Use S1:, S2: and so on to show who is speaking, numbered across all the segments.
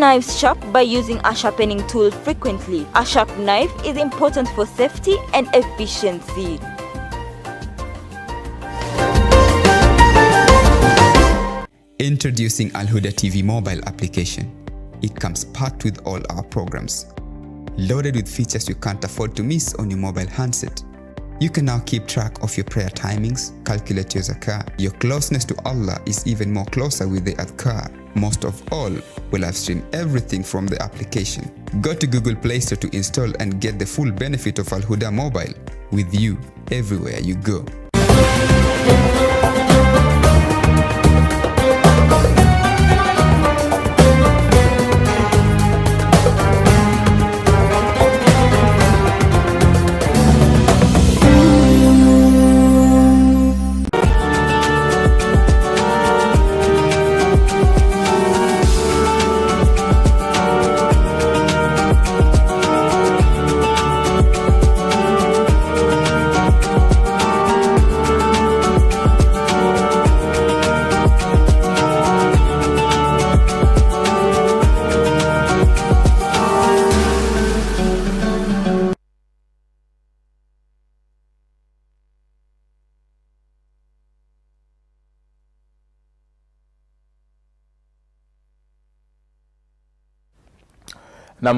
S1: knives sharp by using a sharpening tool frequently. A sharp knife is important for safety and efficiency.
S2: Introducing Al Huda TV mobile application. It comes packed with all our programs, loaded with features you can't afford to miss on your mobile handset. You can now keep track of your prayer timings, calculate your zakah. Your closeness to Allah is even more closer with the adhkar. Most of all, we live stream everything from the application. Go to Google Play Store to install and get the full benefit of Al Huda mobile with you everywhere you go.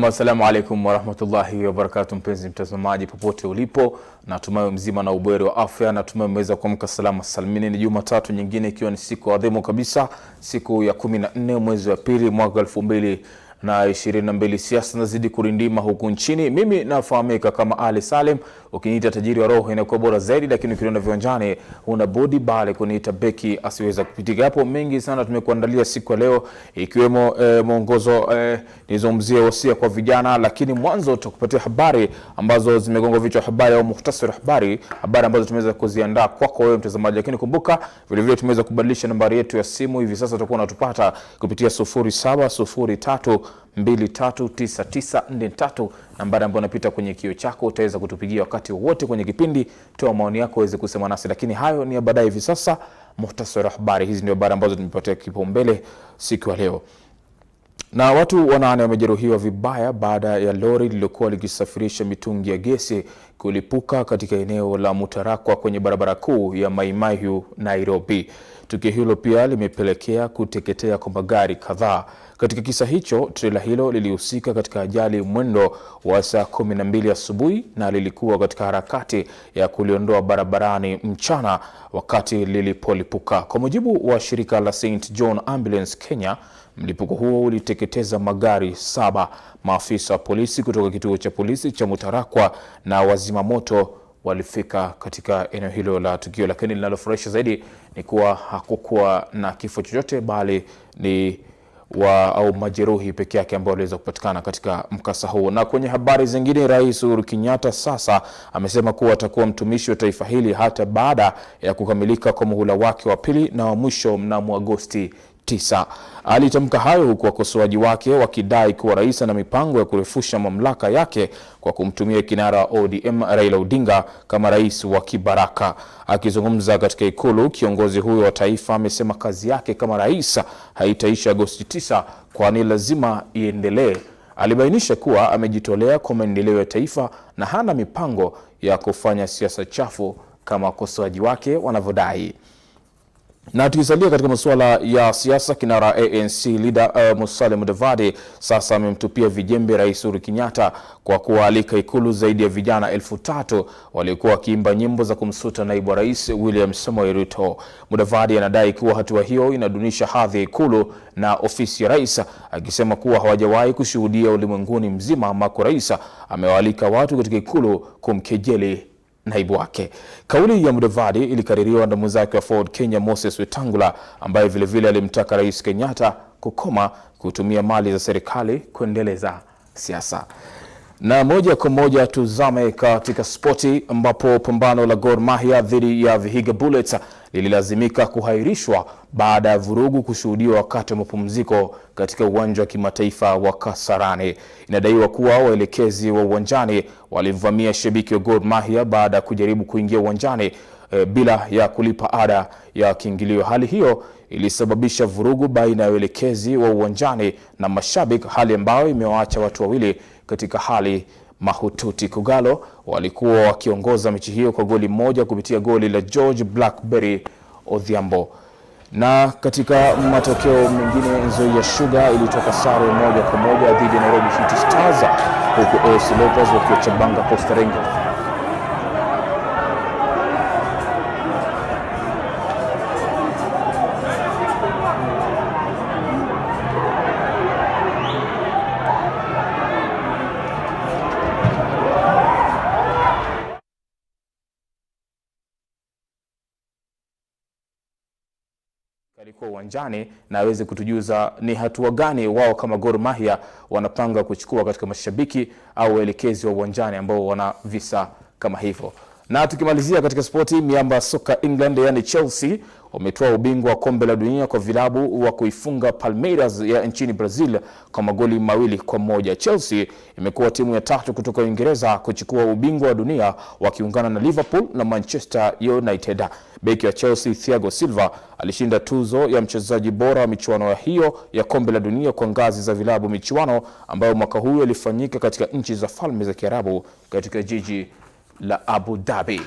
S3: Assalamu alaikum wa rahmatullahi wa barakatuh, mpenzi mtazamaji popote ulipo, natumai mzima na ubweri wa afya, natumai mmeweza kuamka salama salimini. Ni Jumatatu nyingine ikiwa ni siku adhimu kabisa, siku ya 14 mwezi wa pili mwaka 2022. Siasa nazidi kurindima huku nchini. Mimi nafahamika kama Ali Salim, ukiniita tajiri wa roho inakuwa bora zaidi, lakini ukiona viwanjani una body bale kuniita beki asiweza kupitika. Hapo mengi sana tumekuandalia siku ya leo, ikiwemo mwongozo nizungumzie wasia kwa vijana, lakini mwanzo tutakupatia habari ambazo zimegonga vichwa habari au muhtasari habari ambazo tumeweza kuziandaa kwako wewe mtazamaji. Lakini kumbuka vile vile tumeweza kubadilisha nambari yetu ya simu. Hivi sasa utakuwa unatupata kupitia 0703239943, nambari ambayo inapita kwenye kio chako. Utaweza kutupigia wakati wote kwenye kipindi, toa maoni yako uweze kusema nasi, lakini hayo ni baadaye. Hivi sasa muhtasari habari. Hizi ndio habari ambazo tumepatia kipaumbele siku ya leo. Na watu 8 wamejeruhiwa vibaya baada ya lori lililokuwa likisafirisha mitungi ya gesi kulipuka katika eneo la Mutarakwa kwenye barabara kuu ya Mai Mahiu, Nairobi. Tukio hilo pia limepelekea kuteketea kwa magari kadhaa. Katika kisa hicho, trela hilo lilihusika katika ajali mwendo wa saa 12 asubuhi na lilikuwa katika harakati ya kuliondoa barabarani mchana wakati lilipolipuka. Kwa mujibu wa shirika la St. John Ambulance Kenya, mlipuko huo uliteketeza magari 7. Maafisa wa polisi kutoka kituo cha polisi cha Mutarakwa na wazima moto walifika katika eneo hilo la tukio, lakini linalofurahisha zaidi ni kuwa hakukuwa na kifo chochote, bali ni au majeruhi pekee yake ambao waliweza kupatikana katika mkasa huo. Na kwenye habari zingine, Rais Uhuru Kenyatta sasa amesema kuwa atakuwa mtumishi wa taifa hili hata baada ya kukamilika kwa muhula wake wa pili na wa mwisho mnamo Agosti 9. Alitamka hayo huku wakosoaji wake wakidai kuwa rais ana mipango ya kurefusha mamlaka yake kwa kumtumia kinara wa ODM Raila Odinga kama rais wa kibaraka. Akizungumza katika Ikulu, kiongozi huyo wa taifa amesema kazi yake kama rais haitaisha Agosti 9 kwani lazima iendelee. Alibainisha kuwa amejitolea kwa maendeleo ya taifa na hana mipango ya kufanya siasa chafu kama wakosoaji wake wanavyodai. Na tukisalia katika masuala ya siasa, kinara ANC leader Musalia Mudavadi sasa amemtupia vijembe Rais Uhuru Kenyatta kwa kualika Ikulu zaidi ya vijana 3,000 waliokuwa wakiimba nyimbo za kumsuta naibu wa rais William Samoei Ruto. Mudavadi anadai kuwa hatua hiyo inadunisha hadhi ya Ikulu na ofisi ya rais, akisema kuwa hawajawahi kushuhudia ulimwenguni mzima ambako rais amewaalika watu katika Ikulu kumkejeli naibu wake. Kauli ya Mudavadi ilikaririwa na mwenzake wa Ford Kenya Moses Wetangula, ambaye vile vile alimtaka Rais Kenyatta kukoma kutumia mali za serikali kuendeleza siasa. Na moja kwa moja tuzame katika spoti, ambapo pambano la Gor Mahia dhidi ya Vihiga Bullets lililazimika kuhairishwa baada ya vurugu kushuhudiwa wakati wa mapumziko katika uwanja wa kimataifa wa Kasarani. Inadaiwa kuwa waelekezi wa uwanjani walimvamia shabiki wa Gor Mahia baada ya kujaribu kuingia uwanjani bila ya kulipa ada ya kiingilio. Hali hiyo ilisababisha vurugu baina ya waelekezi wa uwanjani na mashabiki, hali ambayo imewaacha watu wawili katika hali mahututi. Kogalo walikuwa wakiongoza mechi hiyo kwa goli moja kupitia goli la George Blackberry Odhiambo. Na katika matokeo mengine, Nzoia Sugar ilitoka sare 1-1 dhidi ya Nairobi City Stars, huku AFC Leopards wakiwachabanga Costa Rica. Alikuwa uwanjani na aweze kutujuza ni hatua gani wao kama Gor Mahia wanapanga kuchukua katika mashabiki au waelekezi wa uwanjani ambao wana visa kama hivyo. Na tukimalizia katika spoti, miamba soka England yani Chelsea wametoa ubingwa wa kombe la dunia kwa vilabu wa kuifunga Palmeiras ya nchini Brazil kwa magoli 2-1. Chelsea imekuwa timu ya 3 kutoka Uingereza kuchukua ubingwa wa dunia, wakiungana na Liverpool na Manchester United. Beki wa Chelsea Thiago Silva alishinda tuzo ya mchezaji bora wa michuano hiyo ya kombe la dunia kwa ngazi za vilabu, michuano ambayo mwaka huu ilifanyika katika nchi za Falme za Kiarabu katika jiji la Abu Dhabi.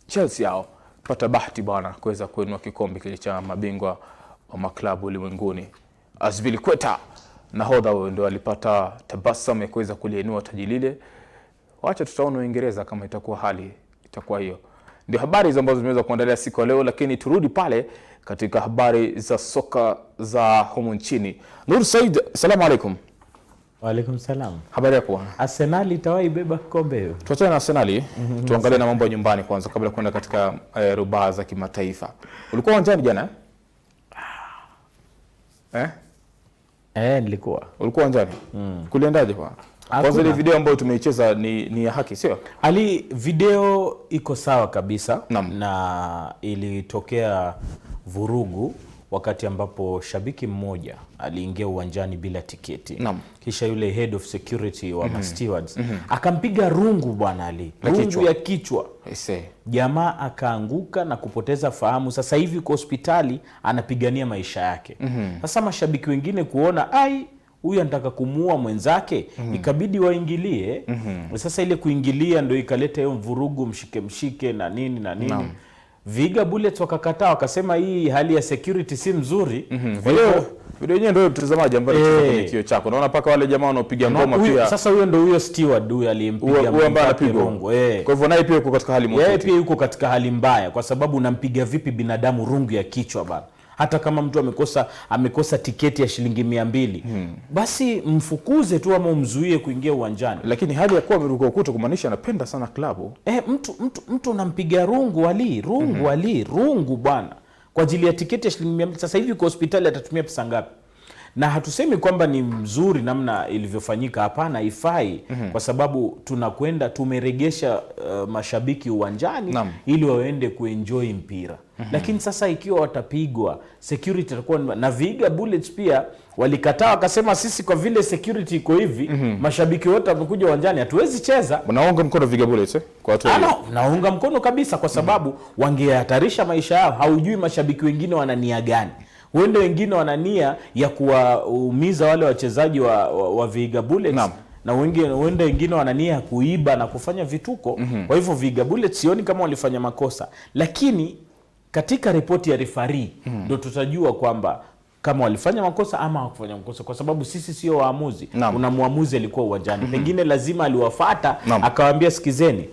S3: Chelsea hao pata bahati bwana kuweza kuinua kikombe kile cha mabingwa wa maklabu ulimwenguni. Azpilicueta nahodha huyo ndio alipata tabasamu ya kuweza kuliinua taji lile. Wacha tutaona Uingereza kama itakuwa hali itakuwa hiyo. Ndio habari hizo ambazo zimeweza kuandalia siku ya leo, lakini turudi pale katika habari za soka za humu nchini. Nur Said, salamu alaykum.
S4: Wa alaykum salam.
S3: Habari yako?
S4: Arsenal itawahi beba kombe hiyo.
S3: Tuachane na Arsenal, tuangalie na mambo ya nyumbani kwanza kabla kwenda katika rubaa za kimataifa. Ulikuwa uwanjani jana?
S4: Nilikuwa.
S3: Ulikuwa uwanjani? Kuliendaje kwa? Kwanza ile video ambayo tumeicheza ni ya haki, sio?
S4: Ali, video iko sawa kabisa. Na ilitokea vurugu wakati ambapo shabiki mmoja aliingia uwanjani bila tiketi. Kisha yule head of security wa stewards akampiga rungu bwana Ali, rungu ya kichwa. Jamaa akaanguka na kupoteza fahamu. Sasa hivi kwa hospitali anapigania maisha yake. Sasa mashabiki wengine kuona huyu anataka kumuua mwenzake, ikabidi waingilie. Sasa ile kuingilia ndio ikaleta hiyo vurugu, mshike na nini na nini. Viga Bullets wakakataa, wakasema hii hali ya security si mzuri.
S3: Video yenyewe ndio mtazamaji ambaye anacheza kwenye kio chako. Naona paka wale jamaa wanaopiga ngoma pia.
S4: Sasa huyo steward huyo aliyempiga
S3: rongo. Kwa hivyo naye pia yuko katika hali mbaya.
S4: Yeye pia yuko katika hali mbaya kwa sababu unampiga vipi binadamu rungu ya kichwa bana? Hata kama mtu amekosa tiketi ya shilingi 200, basi mfukuze tu ama umzuie kuingia uwanjani.
S3: Lakini hali ya kuwa ameruka ukuta kumaanisha anapenda sana klabu.
S4: Mtu unampiga rungu Ali, rungu bwana kwa ajili ya tiketi ya shilingi 200. Sasa hivi kwa hospitali atatumia pesa ngapi? Na hatusemi kwamba ni mzuri namna ilivyofanyika, hapana, ifai. Kwa sababu tumeregesha mashabiki uwanjani ili waende kuenjoy mpira. Lakini sasa ikiwa watapigwa, security itakuwa na Viga Bullets pia walikataa, wakasema sisi kwa vile security iko hivi, mashabiki wote wamekuja uwanjani hatuwezi cheza.
S3: Unaunga mkono Viga Bullets kwa watu wao?
S4: Naunga mkono kabisa kwa sababu wangehatarisha maisha yao. Haujui mashabiki wengine wana nia gani. Wende wengine wana nia ya kuwaumiza wale wachezaji wa Viga Bullets. Na wengine wana nia ya kuiba na kufanya vituko. Kwa hivyo Viga Bullets sioni kama walifanya makosa, lakini katika ripoti ya referee ndio tutajua kwamba kama walifanya makosa ama hawakufanya makosa, kwa sababu sisi sio waamuzi. Una muamuzi alikuwa uwanjani. Pengine lazima aliwafuata akawaambia sikizeni,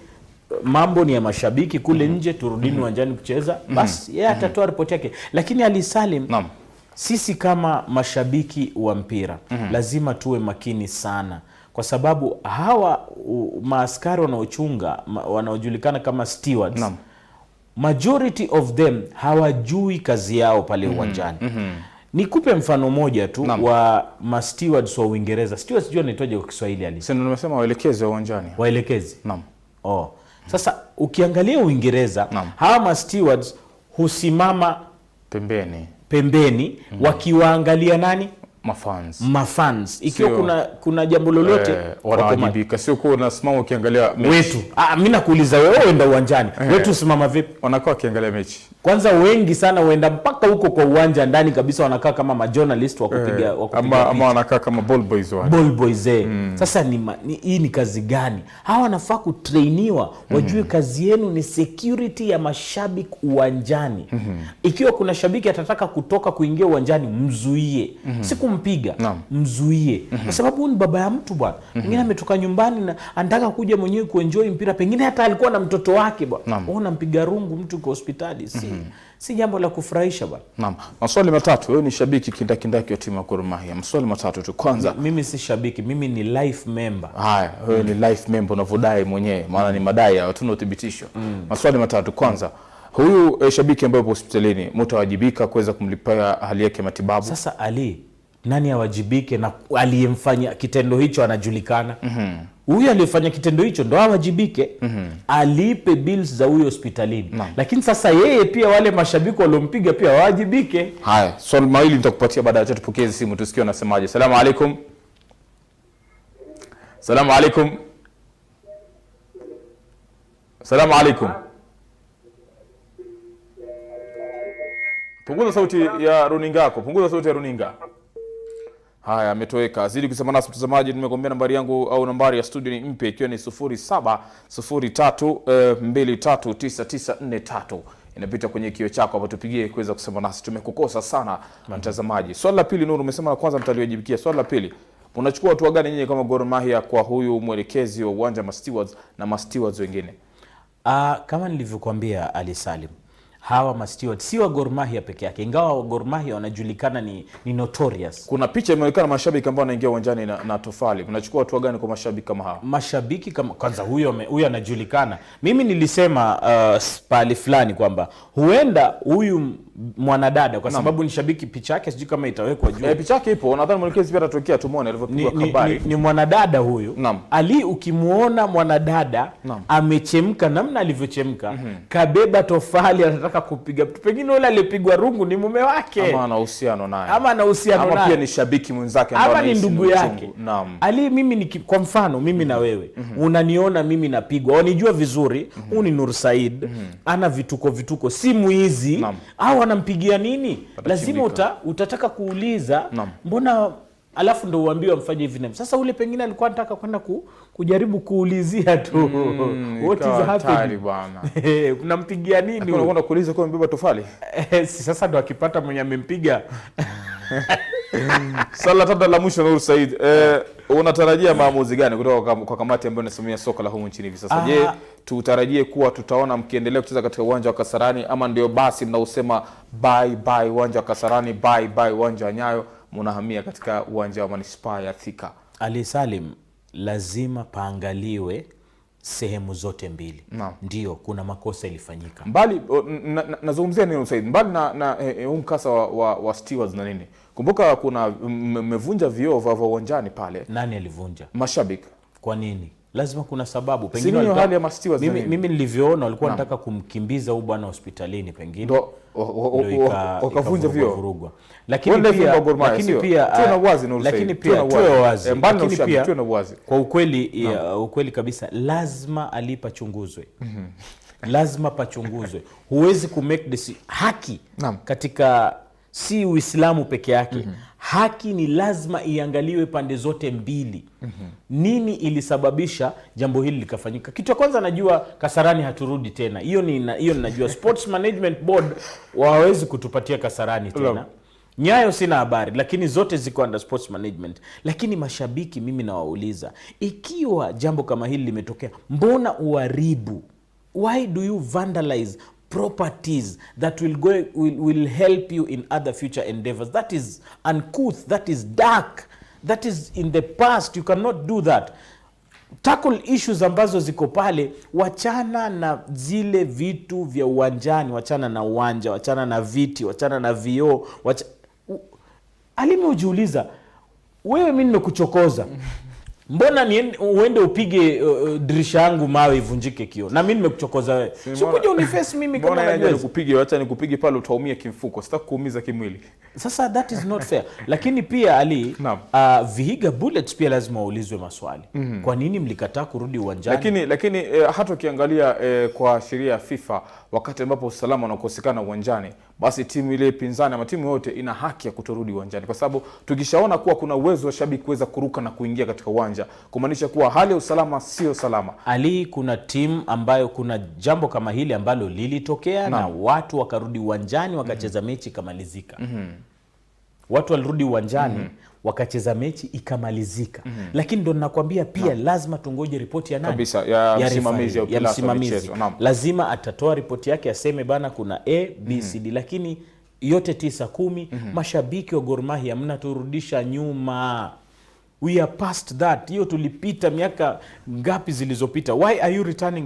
S4: mambo ni ya mashabiki kule nje, turudini uwanjani kucheza. Basi yeye atatoa ripoti yake. Lakini Ali Salim, sisi kama mashabiki wa mpira lazima tuwe makini sana, kwa sababu hawa maaskari wanaojulikana kama stewards, majority of them hawajui kazi yao pale uwanjani. Nikupe mfano moja tu wa stewards wa Uingereza. Stewards sijui anaitwaje kwa Kiswahili Ali?
S3: Sasa nimesema waelekezi wa uwanjani.
S4: Waelekezi. Sasa ukiangalia Uingereza, hawa stewards husimama pembeni wakiwaangalia nani? mafans. Ikiwa kuna jambo lolote
S3: wanawajibika, sio kuwa unasimama ukiangalia mechi
S4: wetu. Mimi nakuuliza wewe uenda uwanjani, wetu simama vipi?
S3: Wanakaa wakiangalia mechi.
S4: Kwanza wengi sana huenda mpaka huko kwa uwanja ndani kabisa, wanakaa kama majournalist wa kupiga
S3: ama wanakaa kama ball boys
S4: ball boys. Sasa hii ni kazi gani? Hawa wanafaa kutrainiwa, wajue kazi yenu ni security ya mashabiki uwanjani. Ikiwa kuna shabiki atataka kutoka kuingia uwanjani, mzuie. Si kumpiga, mzuie. Kwa sababu ni baba ya mtu bwana. Mwingine ametoka nyumbani na anataka kuja mwenyewe kuenjoy mpira, pengine hata alikuwa na mtoto wake bwana. Unampiga rungu mtu kwa hospitali. Si jambo la kufurahisha bwana.
S3: Naam. Maswali matatu. Wewe ni shabiki kindakindaki wa timu ya Gor Mahia. Maswali matatu tu. Kwanza,
S4: mimi si shabiki, mimi ni life member.
S3: Haya, wewe ni life member unavodai mwenyewe, maana ni madai hatuna uthibitisho. Maswali matatu. Kwanza, huyu shabiki ambaye yupo hospitalini, mtawajibika kuweza kumlipia hali yake matibabu?
S4: Sasa nani awajibike na aliyemfanya kitendo hicho anajulikana? Huyu aliyefanya kitendo hicho ndo awajibike. Alipe bills za huyo hospitalini. Lakini sasa yeye pia wale mashabiki waliompiga pia wajibike.
S3: Haya, swali mawili nitakupatia baada ya tupokee simu tusikie unasemaje. Salamu alaykum. Salamu alaykum. Salamu alaykum. Punguza sauti ya runinga yako. Punguza sauti ya runinga. Haya, ametoweka. Zidi kusema nasi mtazamaji, nimekuambia nambari yangu au nambari ya studio ni mpya, ikiwa ni 0703239943. Inapita kwenye kio chako hapo, tupigie kuweza kusema nasi. Tumekukosa sana mtazamaji. Swali la pili, Nuru, umesema la kwanza mtaliwajibikia. Swali la pili, unachukua hatua gani nyinyi kama Gor Mahia kwa huyu mwelekezi wa uwanja stewards na stewards wengine?
S4: Kama nilivyokuambia Ali Salim, hawa ma-steward si wa Gor Mahia peke yake, ingawa wa Gor Mahia wanajulikana ni notorious.
S3: Kuna picha imeonekana mashabiki ambao wanaingia uwanjani na tofali. Mnachukua hatua gani kwa mashabiki kama hawa?
S4: Mashabiki kama kwanza huyo anajulikana. Mimi nilisema pale fulani kwamba huenda huyu mwanadada kwa sababu ni shabiki, picha yake sijui kama itawekwa juu.
S3: Picha yake ipo, nadhani mwelekezi pia atatokea tumuone alivyopigwa habari.
S4: Ni mwanadada huyu. Ukimuona mwanadada amechemka namna alivyochemka, kabeba tofali anataka kupiga. Pengine yule aliyepigwa rungu ni mume wake.
S3: Ama ana uhusiano naye.
S4: Ama pia
S3: ni shabiki mwenzake
S4: ambaye ni ndugu yake. Mimi kwa mfano mimi na wewe, unaniona mimi napigwa. Wanijua vizuri, ni Nur Said, ana vituko simu hizi. Au anampigia nini? Lazima utataka kuuliza mbona, alafu ndo uambiwe mfanye hivi na sasa. Ule pengine alikuwa anataka kwenda kujaribu kuulizia tu what is happening bwana. Unampigia nini?
S3: Unakwenda kuuliza kwa mbeba tofali.
S4: Sasa ndo akipata mwenye amempiga.
S3: Sala tata la mwisho, Nur Said, unatarajia maamuzi gani kutoka kwa kamati ambayo inasimamia soka la humu nchini hivi sasa? Je, tutarajie kuwa tutaona mkiendelea kucheza katika uwanja wa Kasarani, ama ndio basi mnausema bye bye uwanja wa Kasarani, bye bye uwanja wa Nyayo, mnahamia katika uwanja wa Manispaa ya Thika?
S4: Ali Salim, lazima paangaliwe sehemu zote mbili. Ndio kuna makosa ilifanyika.
S3: Mbali nazungumzia nini Said? Mbali na mkasa wa stewards na nini? Kumbuka kuna mmevunja vioo vya uwanjani pale.
S4: Nani alivunja?
S3: Mashabiki.
S4: Kwa nini? Lazima kuna sababu.
S3: Pengine hali ya stewards.
S4: Mimi nilivyoona walikuwa wanataka kumkimbiza huyu bwana hospitalini, pengine
S3: wakavunja vioo.
S4: Lakini pia kwa ukweli kabisa, lazima pachunguzwe. Lazima pachunguzwe. Huwezi make haki katika si Uislamu peke yake. Haki ni lazima iangaliwe pande zote mbili. Nini ilisababisha jambo hili likafanyika? Kitu cha kwanza, najua Kasarani haturudi tena. Hiyo ninajua. Sports Management Board hawawezi kutupatia Kasarani tena. Nyayo sina habari, lakini zote ziko under sports management. Lakini mashabiki, mimi nawauliza, ikiwa jambo kama hili limetokea, mbona uharibu? Why do you vandalize properties that will help you in other future endeavors? That is uncouth, that is dark, that is in the past. You cannot do that. Tackle issues ambazo ziko pale. Wachana na zile vitu vya uwanjani, wachana na uwanja, wachana na viti, wachana na vioo. Alimi ujiuliza, wewe mimi nimekuchokoza, Mbona uende upige dirisha yangu mawe ivunjike kio? Na mimi nimekuchokoza wewe. Sikuja uniface mimi kama
S3: najua.
S4: Mbona
S3: nikupige, acha nikupige pale utaumia kimfuko. Sitaki kuumiza kimwili.
S4: Sasa that is not fair. Lakini pia Ali, Vihiga Bullets pia lazima waulizwe maswali. Kwa nini mlikataa kurudi uwanjani?
S3: Lakini hata ukiangalia kwa sheria ya FIFA, wakati ambapo usalama unakosekana uwanjani, basi timu ile pinzani ama timu yote ina haki ya kutorudi uwanjani, kwa sababu tukishaona kuwa kuna uwezo wa shabiki kuweza kuruka na kuingia katika uwanja, kumaanisha kuwa hali ya usalama sio salama.
S4: Ali, kuna timu ambayo kuna jambo kama hili ambalo lilitokea na watu wakarudi uwanjani wakacheza mechi ikamalizika. Watu walirudi uwanjani wakacheza mechi ikamalizika. Lakini ndo ninakwambia pia lazima tungoje ripoti ya nani?
S3: Kabisa, ya msimamizi.
S4: Lazima atatoa ripoti yake aseme bana kuna A, B, C, D. Lakini yote 9-10 mashabiki wa Gor Mahia mnaturudisha nyuma. We are past that. Hiyo tulipita miaka ngapi zilizopita. Why are you returning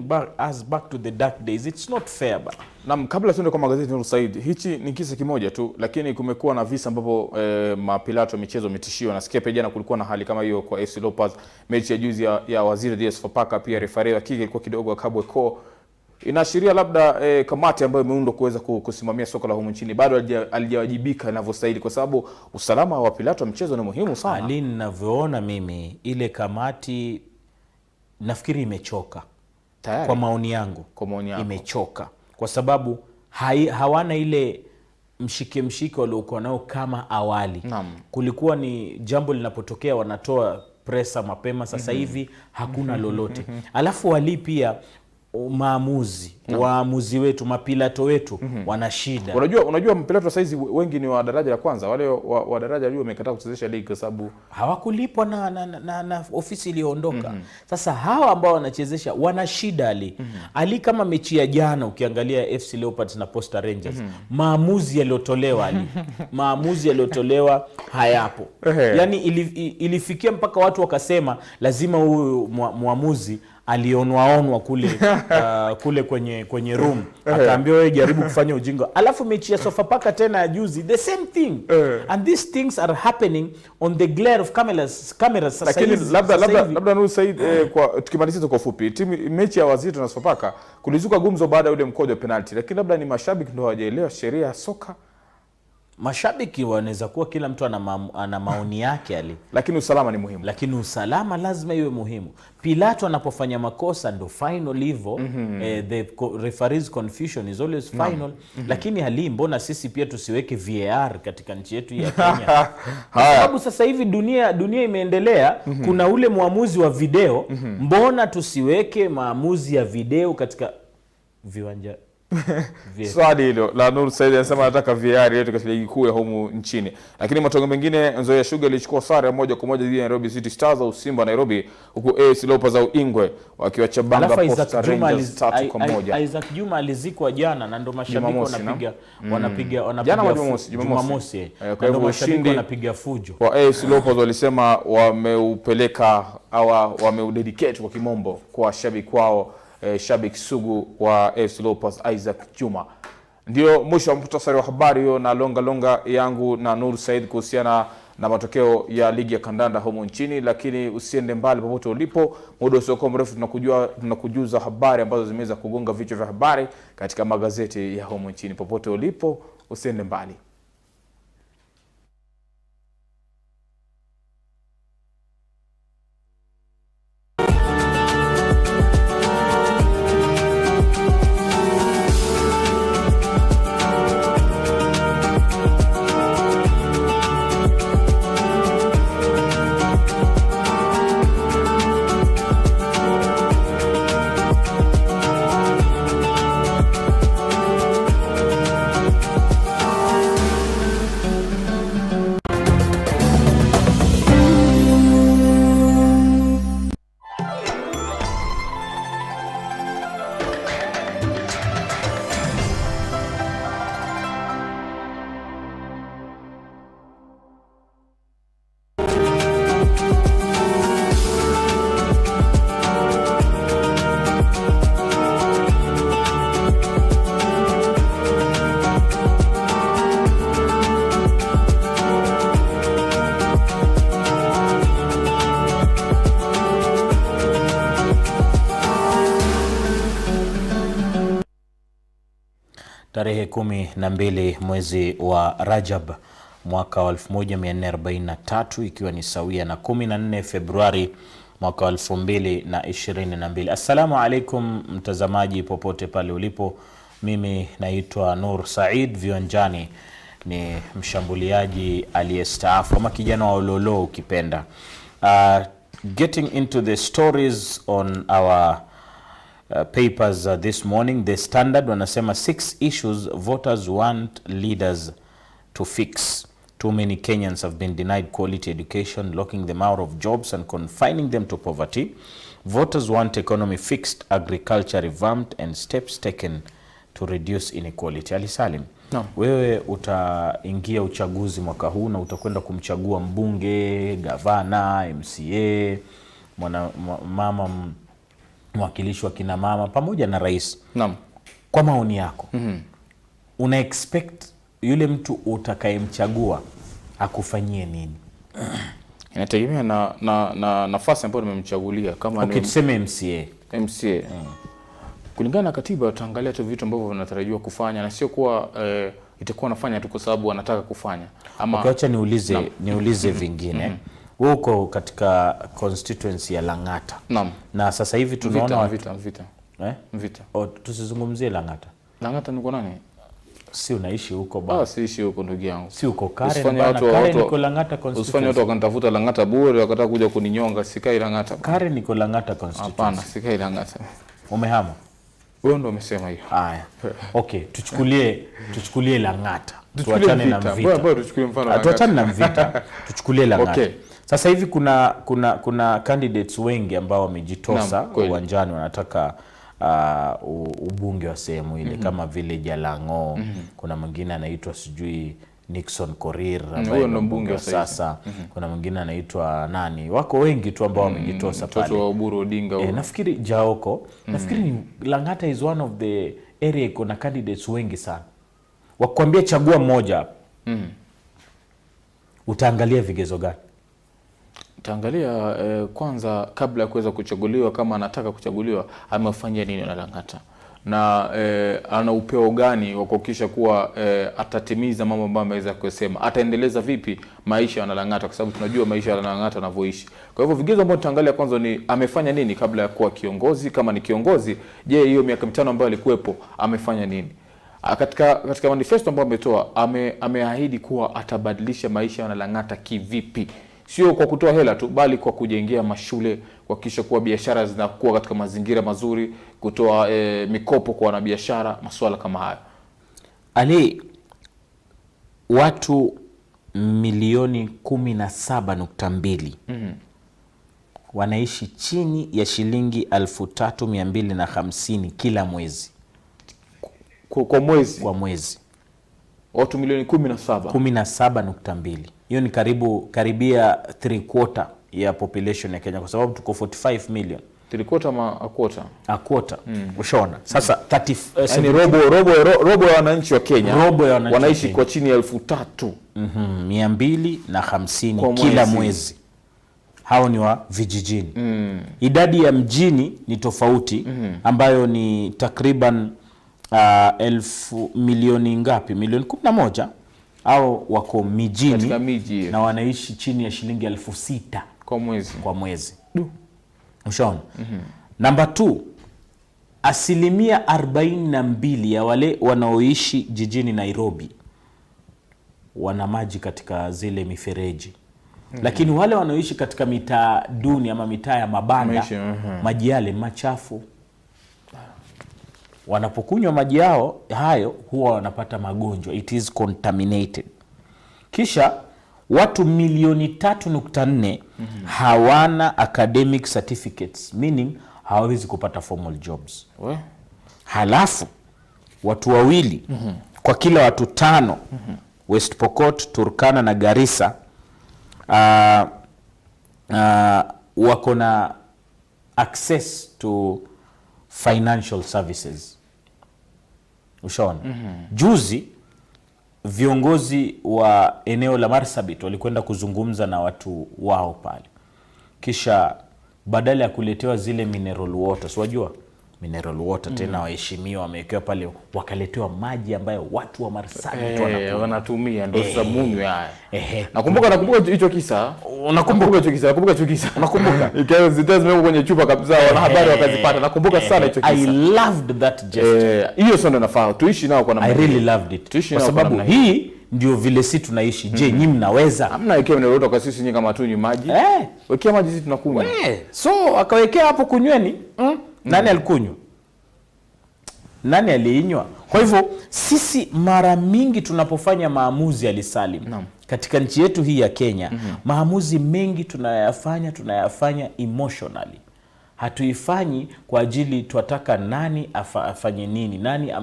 S4: back to the dark days? It's not fair.
S3: Naam, kabla tuende kwa magazeti Nur Said, hichi ni kisa kimoja tu, lakini kumekuwa na visa ambapo mapilato michezo mitishiwa. Nasikia pia jana kulikuwa na hali kama hiyo kwa FC Leopards, mechi ya juzi ya Waziri DS Fapaka, pia referee wa kike ilikuwa kidogo akabwe ko. Inaashiria labda kamati ambayo imeundwa kuweza kusimamia soka la humu nchini bado alijawajibika inavyostahili, kwa sababu usalama wa pilato mchezo ni muhimu sana.
S4: Ali, ninavyoona mimi ile kamati nafikiri imechoka. Tayari. Kwa maoni yangu imechoka, kwa sababu hawana ile mshike waliokuwa nao kama awali. Kulikuwa ni jambo linapotokea wanatoa presa mapema, sasa hivi hakuna lolote. Alafu wali pia waamuzi wetu, mapilato wetu wana shida.
S3: Unajua mapilato saizi wengi ni wa daraja la kwanza. Wale wa daraja leo wamekataa kuchezesha ligi kwa sababu
S4: hawakulipwa na ofisi iliyoondoka. Sasa hawa ambao wanachezesha wana shida. Ali kama mechi ya jana ukiangalia FC Leopards na Posta Rangers, maamuzi yaliotolewa hayapo. Yani ilifikia mpaka watu wakasema lazima huyu muamuzi alionwa kule kwenye room, akaambiwa wewe jaribu kufanya ujinga. Alafu mechi ya Sofapaka tena ya juzi the same thing. And these things are happening on the glare of cameras.
S3: Lakini labda Nur Said, kwa tukimalizia kwa ufupi, mechi ya Wazito na Sofapaka kulizuka gumzo baada ya ule mkojo wa penalty, lakini labda ni mashabiki ndio hawajaelewa sheria ya soka.
S4: Mashabiki wanaweza kuwa kila mtu ana maoni yake
S3: lakini usalama ni muhimu.
S4: Lakini usalama lazima iwe muhimu. Pilato anapofanya makosa ndo final hivyo. The referee's confusion is always final. Lakini mbona sisi pia tusiweke VAR katika nchi yetu ya Kenya? Sababu sasa hivi dunia imeendelea. Kuna ule muamuzi wa video. Mbona tusiweke maamuzi ya video katika viwanja?
S3: Swali hilo la Nur Said anasema anataka VAR yetu katika ligi kuu ya humu nchini. Lakini matokeo mengine, Nzoia Sugar ilichukua sare moja kwa moja dhidi ya Nairobi City Stars au Simba Nairobi, huku AS Leopards au Ingwe wakiwachabanga Posta Rangers 3-1.
S4: Isaac Juma alizikwa jana na ndo mashabiki wanapiga Jumamosi. Kwa hivyo ushindi wanapiga fujo.
S3: Kwa AS Leopards walisema wameupeleka au wameudedicate kwa kimombo kwa shabiki wao, shabiki sugu wa AFC Leopards Isaac Juma. Ndio mwisho wa muhtasari wa habari hiyo na longa yangu na Nur Said kuhusiana na matokeo ya ligi ya kandanda humu nchini. Lakini usiende mbali popote ulipo, muda usiokuwa mrefu tunakujuza habari ambazo zimeweza kugonga vichwa vya habari katika magazeti ya humu nchini. Popote ulipo, usiende mbali.
S4: Tarehe 12 mwezi wa Rajab mwaka wa 1443 ikiwa ni sawia na 14 Februari mwaka wa 2022. Assalamu alaikum mtazamaji popote pale ulipo. Mimi naitwa Nur Said, viwanjani ni mshambuliaji aliyestaafu ama kijana wa Ololo ukipenda. Getting into the stories on our papers this morning. The Standard wanasema 6 issues voters want leaders to fix. Too many Kenyans have been denied quality education, locking them out of jobs and confining them to poverty. Voters want economy fixed, agriculture revamped and steps taken to reduce inequality. Ali Salim, no. Wewe utaingia uchaguzi mwaka huu na utakwenda kumchagua mbunge, gavana, MCA, mama mwakilishi wa kina mama pamoja na rais.
S3: Naam.
S4: Kwa maoni yako, una expect yule mtu utakayemchagua akufanyie nini?
S3: Inategemea na nafasi ambayo nimemchagulia. Kama
S4: okay, tuseme MCA.
S3: Kulingana na katiba utaangalia tu vitu ambavyo wanatarajiwa kufanya na sio kuwa itakuwa nafanya tu kwa sababu wanataka kufanya. Ama
S4: okay, acha niulize vingine. Wewe uko katika constituency ya Lang'ata.
S3: Naam.
S4: Na sasa hivi tunaona
S3: vita.
S4: Tusizungumzie Lang'ata.
S3: Lang'ata ni kwa nani?
S4: Si unaishi huko baba.
S3: Siishi huko ndugu yangu.
S4: Si uko Karen bana. Karen niko Lang'ata constituency.
S3: Usifanye watu wakanitafuta Lang'ata bure wakataka kuja kuninyonga. Sikai Lang'ata.
S4: Karen niko Lang'ata constituency.
S3: Hapana, sikai Lang'ata.
S4: Umehama?
S3: Wewe ndio umesema hiyo.
S4: Haya. Okay, tuchukulie Lang'ata. Tuachane na vita.
S3: Bora tuchukulie mfano Lang'ata.
S4: Tuachane na vita. Tuchukulie Lang'ata. Okay. Sasa hivi kuna candidates wengi ambao wamejitosa uwanjani wanataka ubunge wa sehemu ile kama vile Jalango. Kuna mwingine anaitwa sijui Nixon Korir ambaye ni mbunge wa sasa. Kuna mwingine anaitwa nani? Wako wengi tu ambao wamejitosa pale.
S3: Mtoto wa Oburu Odinga.
S4: Nafikiri Jaoko. Nafikiri Lang'ata is one of the area kuna candidates wengi sana. Wakwambia chagua mmoja. Utaangalia vigezo gani?
S3: Utaangalia kwanza kabla ya kuweza kuchaguliwa, kama anataka kuchaguliwa amefanya nini na Lang'ata. Na ana upeo gani wa kuhakikisha kuwa atatimiza mambo ambayo ameweza kusema. Ataendeleza vipi maisha ya Lang'ata, kwa sababu tunajua maisha ya Lang'ata yanavyoishi. Kwa hivyo vigezo ambavyo tutaangalia kwanza ni amefanya nini kabla ya kuwa kiongozi. Kama ni kiongozi, je, hiyo miaka 5 ambayo alikuwepo amefanya nini? Katika manifesto ambayo ametoa ameahidi kuwa atabadilisha maisha ya Lang'ata kivipi? Sio kwa kutoa hela tu, bali kwa kujengea mashule, kuhakikisha kuwa biashara zinakuwa katika mazingira mazuri, kutoa mikopo kwa wanabiashara, masuala kama hayo.
S4: Ali, watu milioni 17.2 wanaishi chini ya shilingi 3250 kila mwezi.
S3: Kwa mwezi?
S4: Kwa mwezi.
S3: Watu milioni
S4: 17.2. Hiyo ni karibia 3/4 ya population ya Kenya, kwa sababu tuko 45 million.
S3: 3/4 ama a quarter?
S4: Ushaona? Sasa
S3: yani robo ya wananchi wa Kenya wanaishi kwa chini ya
S4: 3250 kila mwezi. Hao ni wa vijijini. Idadi ya mjini ni tofauti, ambayo ni takriban milioni ngapi? Milioni 11 au wako mijini
S3: miji
S4: na wanaishi chini ya shilingi 6,000 kwa mwezi. Ushaona? Number 2, 42% ya wale wanaoishi jijini Nairobi wana maji katika zile mifereji. Lakini wale wanaoishi katika mitaa duni ama mitaa ya mabanda, maji yale machafu. Wanapokunywa maji yao hayo huwa wanapata magonjwa. It is contaminated. Kisha watu milioni 3.4 hawana academic certificates, meaning hawawezi kupata formal jobs. Halafu watu wawili kwa kila watu 5 West Pokot, Turkana na Garissa wako na access to financial services. Ushaona? Juzi viongozi wa eneo la Marsabit walikwenda kuzungumza na watu wao pale. Kisha badala ya kuletewa zile mineral waters, wajua mineral water tena waheshimiwa wamewekewa pale, wakaletewa maji ambayo watu wa Marsabit
S3: wanatumia ndio sabuni haya. Nakumbuka hicho kisa. Nakumbuka hicho kisa. Nakumbuka. Ikawa zimewekwa kwenye chupa kabisa, wanahabari wakazipata. Nakumbuka sana hicho kisa.
S4: I loved that gesture.
S3: Hiyo sio ndio nafaa. Tuishi nao kwa namna.
S4: I really loved it. Kwa sababu hii ndio vile sisi tunaishi. Je, nyinyi mnaweza?
S3: Hamna wekea mineral kwa sisi nyinyi kama tunywe maji. Wekea maji sisi tunakunywa.
S4: So akawekea hapo kunyweni. Nani alikunywa? Nani aliinywa? Kwa hivyo sisi mara mingi tunapofanya maamuzi alisalim katika nchi yetu hii ya Kenya, maamuzi mengi tunayafanya emotionally. Hatuifanyi kwa ajili tuataka nani afanye nini, nani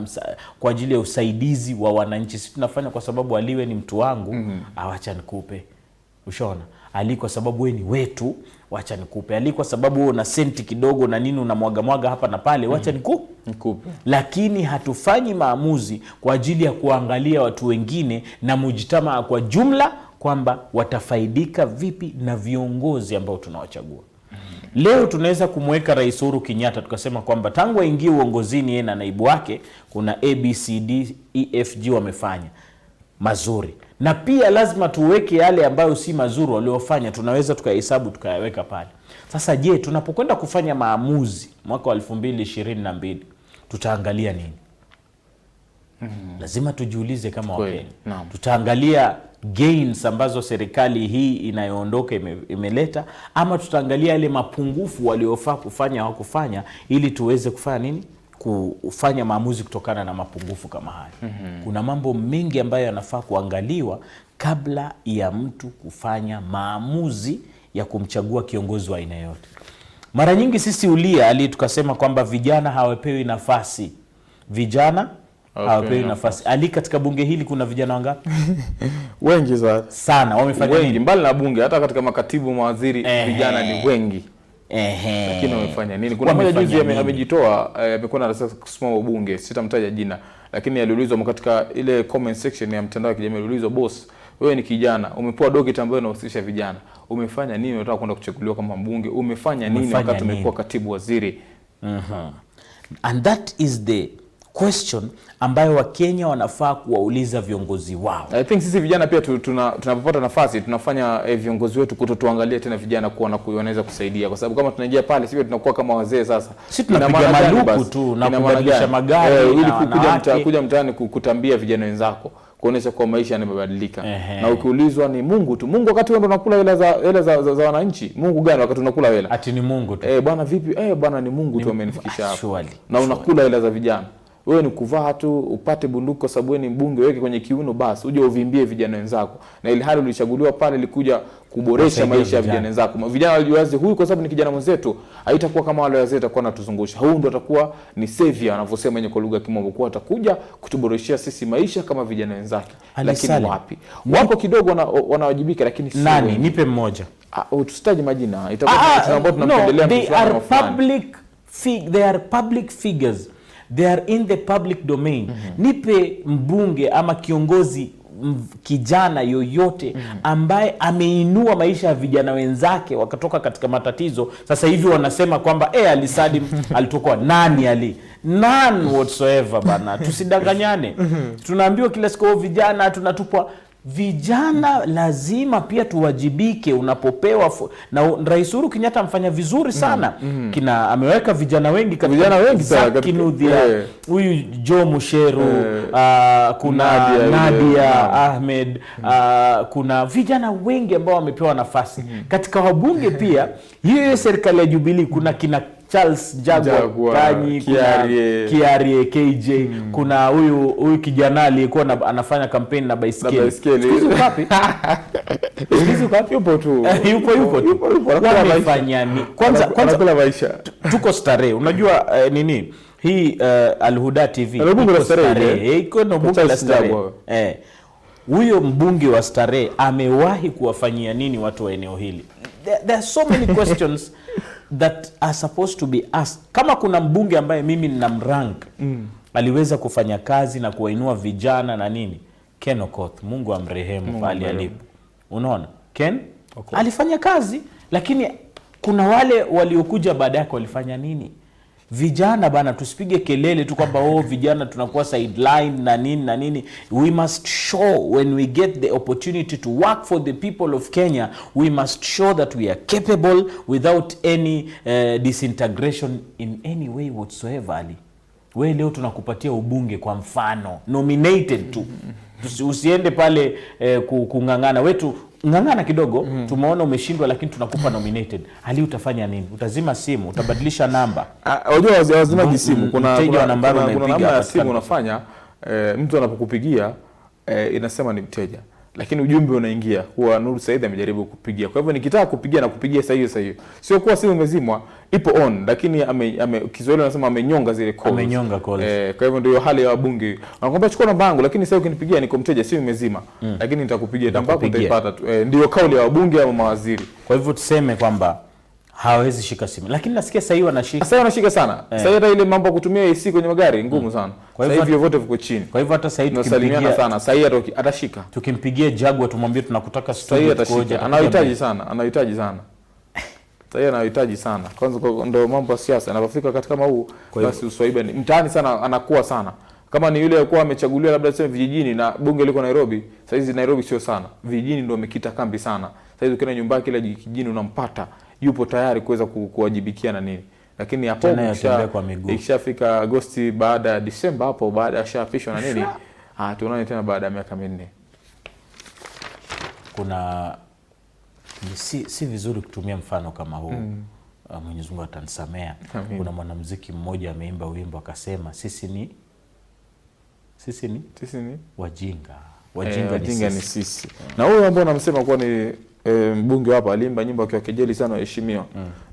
S4: kwa ajili ya usaidizi wa wananchi. Sisi tunafanya kwa sababu Aliwe ni mtu wangu, awacha nikupe. Ushaona? Ali kwa sababu wewe ni wetu, wacha nikupe. Ali kwa sababu wewe una senti kidogo na nini unamwaga hapa na pale, wacha nikupe. Lakini hatufanyi maamuzi kwa ajili ya kuangalia watu wengine na mujitamaa kwa jumla kwamba watafaidika vipi na viongozi ambao tunawachagua. Leo tunaweza kumweka Rais Uhuru Kenyatta tukasema kwamba tangu aingie uongozini yeye na naibu wake kuna ABCD EFG wamefanya mazuri. Na pia lazima tuweke yale ambayo si mazuri waliofanya, tunaweza tukahesabu tukayaweka pale. Sasa je, tunapokwenda kufanya maamuzi mwaka wa 2022 tutaangalia nini? Lazima tujiulize kama Wakenya. Tutaangalia gains ambazo serikali hii inayoondoka imeleta, ama tutaangalia yale mapungufu waliofaa kufanya hawakufanya, ili tuweze kufanya nini? Kufanya maamuzi kutokana na mapungufu kama haya. Kuna mambo mengi ambayo yanafaa kuangaliwa kabla ya mtu kufanya maamuzi ya kumchagua kiongozi wa aina yote. Mara nyingi sisi tukasema kwamba vijana hawapewi nafasi. Vijana hawapewi nafasi. Ali, katika bunge hili kuna vijana wangapi?
S3: Wengi
S4: sana. Wamefanya nini?
S3: Mbali na bunge, hata katika makatibu mawaziri vijana ni wengi. Lakini wamefanya nini? Kuna mmoja juzi amejitoa, amekuwa na kusimama bunge, sitamtaja jina, lakini aliulizwa katika ile comment section ya mtandao wa kijamii, aliulizwa, boss, wewe ni kijana, umepewa docket ambayo inahusisha vijana, umefanya nini unataka kwenda kuchaguliwa kama mbunge? Umefanya nini wakati umekuwa katibu waziri?
S4: And that is the question ambayo Wakenya wanafaa kuwauliza viongozi wao.
S3: I think sisi vijana pia tunapopata nafasi tunafanya viongozi wetu kutotuangalia tena vijana kuona wanaweza kusaidia, kwa sababu kama tunaingia pale sisi tunakuwa kama wazee sasa.
S4: Sisi tunapiga maluku tu na kubadilisha magari
S3: ili kuja mtaani kutambia vijana wenzako, kuonesha kwa maisha yanabadilika. Na ukiulizwa ni Mungu tu. Mungu wakati wewe ndo unakula hela za wananchi. Mungu gani wakati unakula hela?
S4: Ati ni Mungu tu.
S3: Bwana vipi? Bwana ni Mungu tu amenifikisha hapo. Na unakula hela za vijana. Wewe ni kuvaa tu upate bunduki kwa sababu wewe ni mbunge, weke kwenye kiuno basi uje uvimbie vijana wenzako. Na ile hali ulichaguliwa pale ilikuja kuboresha maisha ya vijana wenzako. Vijana walijuaje huyu kwa sababu ni kijana mwenzetu, haitakuwa kama wale wazee atakuwa anatuzungusha. Huyu ndo atakuwa ni savior anavyosema yenye kwa lugha ya Kimombo, kwa atakuja kutuboreshia sisi maisha kama vijana wenzake. Lakini wapi? Wapo kidogo wanawajibika, lakini si
S4: nani? Nipe mmoja.
S3: Tusitaje majina. Itakuwa tunapendelea
S4: mfano they are public figures. They are in the public domain. Nipe mbunge ama kiongozi kijana yoyote ambaye ameinua maisha ya vijana wenzake wakatoka katika matatizo. Sasa hivi wanasema kwamba Ali Salim alitoka nani none whatsoever bana. Tusidanganyane. Tunaambiwa kila siku vijana tunatupwa. Vijana lazima pia tuwajibike unapopewa na Rais Uhuru Kenyatta amfanya vizuri sana. Ameweka vijana wengi
S3: sana
S4: huyu Joe Musheru, kuna Nadia Ahmed, kuna vijana wengi ambao wamepewa nafasi. Katika wabunge pia hiyo serikali ya Jubilee kuna kina Charles Jagwa Kanyi, Kiarie KJ, kuna huyu kijana aliyekuwa anafanya kampeni na baiskeli. Sikizi wapi? Yupo tu. Wamefanya nini? Kwanza
S3: kula maisha.
S4: Tuko starehe. Unajua nini? Hii Al-Huda TV. Iko na bunge la starehe. Huyo mbunge wa starehe amewahi kuwafanyia nini watu wa eneo hili? There are so many questions that are supposed to be asked. Kama kuna mbunge ambaye mimi ninamrank aliweza kufanya kazi na kuwainua vijana na nini, Ken Okoth, Mungu amrehemu pale alipo. Unaona? Ken alifanya kazi, lakini kuna wale waliokuja baada yake walifanya nini? vijana bana, tusipige kelele tu kwamba vijana tunakuwa sideline na nini. We must show, when we get the opportunity to work for the people of Kenya, we must show that we are capable without any disintegration in any way whatsoever. Ali, we leo tunakupatia ubunge kwa mfano, nominated tu. Usiende pale kungangana wetu, ngangana kidogo, tumeona umeshindwa lakini tunakupa nominated. Ali, utafanya nini? Utazima simu, utabadilisha namba?
S3: Unajua wazima simu, kuna namba ya simu unafanya, mtu anapokupigia inasema ni mteja, lakini ujumbe unaingia kwa Nuru Said amejaribu kupigia. Kwa hivyo nikitaka kupigia na kupigia saa hiyo. Sio kwa simu imezimwa, ipo on, lakini Kiswahili anasema amenyonga zile calls.
S4: Amenyonga calls.
S3: Kwa hivyo ndio hali ya wabunge. Wanakuambia chukua namba yangu, lakini sasa ukinipigia niko mteja, simu imezima. Lakini nitakupigia, namba yako utaipata tu. Ndio kauli ya wabunge au mawaziri.
S4: Kwa hivyo tuseme kwamba hawezi shika simu, lakini nasikia sasa hivi wanashika.
S3: Sasa wanashika sana. Sasa hata ile mambo ya kutumia AC kwenye magari ngumu sana. Sasa hivi vyote viko chini.
S4: Kwa hivyo hata sasa hivi
S3: tunasalimiana sana. Sasa hivi atashika.
S4: Tukimpigia Jaguar tumwambie tunakutaka studio
S3: koja. Anahitaji sana. Sasa hivi anahitaji sana. Kwanza ndio mambo ya siasa yanapofika katika kama huu, basi uswaiba ni mtaani sana, anakuwa sana. Kama ni yule alikuwa amechaguliwa labda tuseme vijijini na bunge liko Nairobi, sasa hizi Nairobi sio sana. Vijijini ndio wamekita kambi sana. Sasa hizi ukienda nyumbani kila kijijini unampata, yupo tayari kuweza kuwajibikia na nini. Lakini hapo ikishafika Agosti baada ya Disemba, hapo baada ya shapishwa na nini, tunaona tena baada ya miaka 4.
S4: Kuna si vizuri kutumia mfano kama huu. Mwenyezi Mungu atanisamea. Kuna mwanamuziki mmoja ameimba wimbo akasema sisi ni wajinga.
S3: Wajinga ni sisi. Na huyo ambao namsema kwa ni mbunge hapa aliimba nyimbo akiwa kejeli sana waheshimiwa.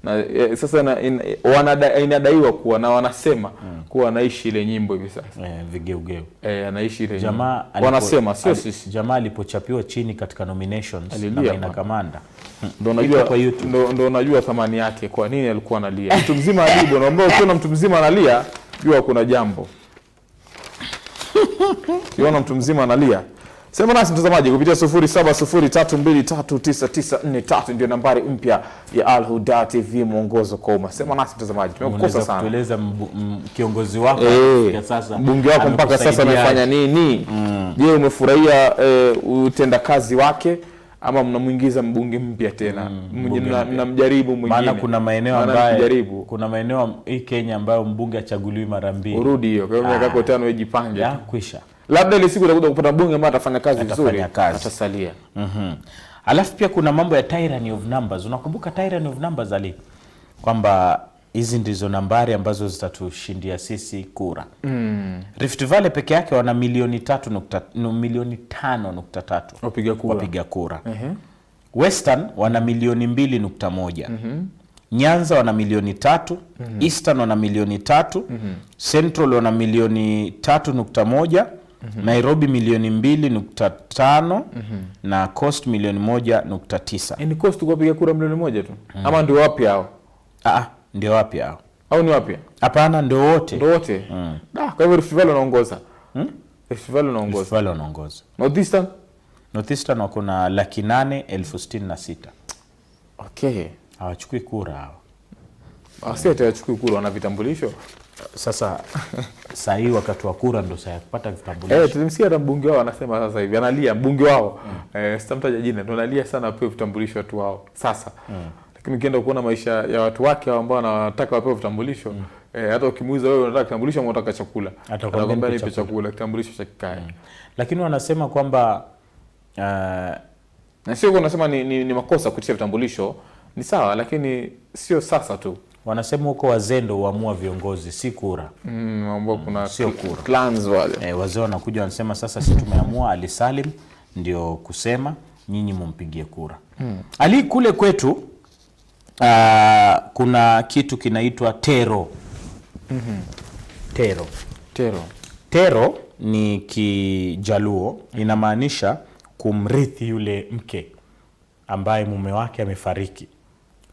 S3: Na sasa inadaiwa kuwa na wanasema kuwa anaishi ile nyimbo hivi sasa.
S4: Vigeugeu.
S3: Anaishi ile nyimbo. Wanasema sio sisi.
S4: Jamaa alipochapiwa chini katika nominations na Maina Kamanda.
S3: Ndio unajua thamani yake, kwa nini alikuwa analia. Mtu mzima ajibu, naomba ukiona mtu mzima analia, jua kuna jambo. Ukiona mtu mzima analia, sema nasi mtazamaji kupitia 0703239943 ndio nambari mpya ya Al Huda TV mwongozo kwa umma. Sema nasi mtazamaji, tumekukosa sana.
S4: Tueleza kiongozi wako
S3: ya sasa, mbunge wako mpaka sasa amefanya nini? Je, umefurahia utendakazi wake ama mnamuingiza mbunge mpya tena? Mnamjaribu mwingine.
S4: Maana kuna maeneo hii Kenya ambayo mbunge achaguliwi mara 2.
S3: Urudi hiyo. Kwa hiyo miaka 5 wejipange.
S4: Kwisha.
S3: Labda ile siku utakuja kupata mbunge ambaye atafanya kazi vizuri, atasalia.
S4: Alafu pia kuna mambo ya tyranny of numbers. Unakumbuka tyranny of numbers Ali? Kwamba hizi ndizo nambari ambazo zitatushindia sisi kura. Rift Valley peke yake wana milioni 5.3 wapiga kura. Western wana milioni 2.1. Nyanza wana milioni 3, Eastern wana milioni 3, Central wana milioni 3.1, Nairobi milioni 2.5 na Coast milioni 1.9.
S3: Ni Coast kupiga kura milioni 1 tu. Ama ndio wapi hao?
S4: Ndio wapi hao?
S3: Au ni wapi?
S4: Hapana, ndio wote.
S3: Ndio wote. Kwa hivyo Rift Valley wanaongoza. Rift Valley
S4: wanaongoza.
S3: Northeastern
S4: wako na 866,000.
S3: Okay.
S4: Hawachukui kura hao.
S3: Asante, hawachukui kura, wana vitambulisho.
S4: Sasa hii wakati wa kura ndio sasa kupata vitambulisho.
S3: Tulimsikia hata mbunge wao anasema sasa hivi analia mbunge wao. Sitamtaja jina, ndio analia sana apewe vitambulisho watu wao. Sasa lakini ukienda kuona maisha ya watu wake ambao wanataka wapewe vitambulisho, hata ukimuuliza wewe unataka kitambulisho au unataka chakula, atakwambia nipe chakula, kitambulisho cha kikae.
S4: Lakini wanasema kwamba
S3: na sio wanasema ni makosa kutia vitambulisho, ni sawa, lakini sio sasa tu.
S4: Wanasema huko wazendo huamua viongozi, si kura.
S3: Ambao kuna
S4: sio kura.
S3: Clans wale.
S4: Wazee wanakuja wanasema sasa sisi tumeamua, Ali Salim ndio kusema nyinyi mumpigie kura. Ali, kule kwetu kuna kitu kinaitwa tero. Tero ni Kijaluo, inamaanisha kumrithi yule mke ambaye mume wake amefariki.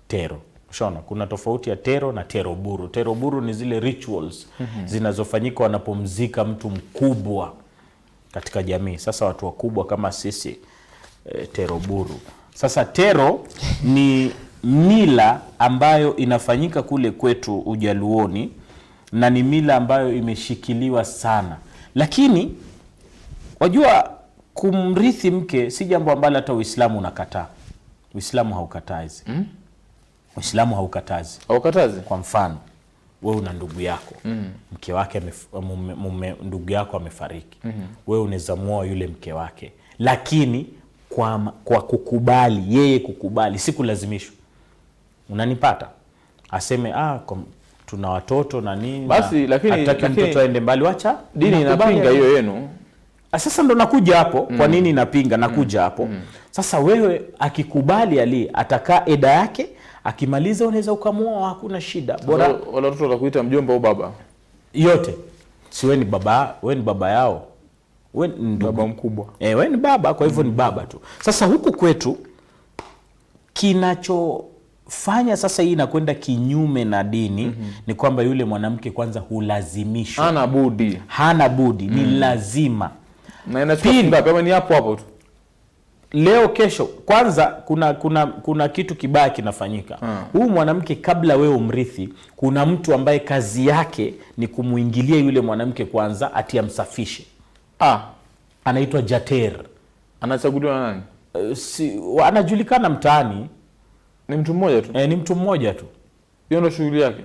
S4: Tero. Unaona kuna tofauti ya tero na teroburu. Teroburu ni zile rituals zinazofanyika wanapomzika mtu mkubwa katika jamii. Sasa watu wakubwa kama sisi teroburu. Sasa tero ni mila ambayo inafanyika kule kwetu Ujaluoni na ni mila ambayo imeshikiliwa sana. Lakini wajua kumrithi mke si jambo ambalo hata Uislamu unakataa. Uislamu haukatazi. Uislamu haukatazi.
S3: Haukatazi?
S4: Kwa mfano, wewe una ndugu yako. Mke wake ndugu yako amefariki. Wewe unaweza muoa yule mke wake. Lakini kwa kukubali, yeye kukubali, si kulazimishwa. Unanipata? Aseme tuna watoto na nini.
S3: Basi lakini
S4: mtoto aende mbali, wacha
S3: dini inapinga hiyo yenu.
S4: Sasa ndo nakuja hapo. Kwa nini inapinga? Nakuja hapo. Sasa wewe akikubali Ali atakaa eda yake, akimaliza unaweza ukamuoa, hakuna shida. Bora
S3: wala watoto watakuita mjomba au baba.
S4: Yote. Si wewe ni baba, wewe ni baba yao. Wewe ni
S3: baba mkubwa.
S4: Wewe ni baba, kwa hivyo ni baba tu. Sasa huku kwetu kinachofanya sasa hii inakwenda kinyume na dini ni kwamba yule mwanamke kwanza hulazimishwa. Hana budi, ni lazima.
S3: Na inachukua kama ni hapo tu.
S4: Leo kesho kwanza kuna kitu kibaya kinafanyika. Huyu mwanamke kabla wewe umrithi, kuna mtu ambaye kazi yake ni kumuingilia yule mwanamke kwanza ati amsafishe. Anaitwa jater.
S3: Anachaguliwa na nani?
S4: Anajulikana mtaani.
S3: Ni mtu mmoja tu.
S4: Ni mtu mmoja tu.
S3: Hiyo ndio shughuli yake.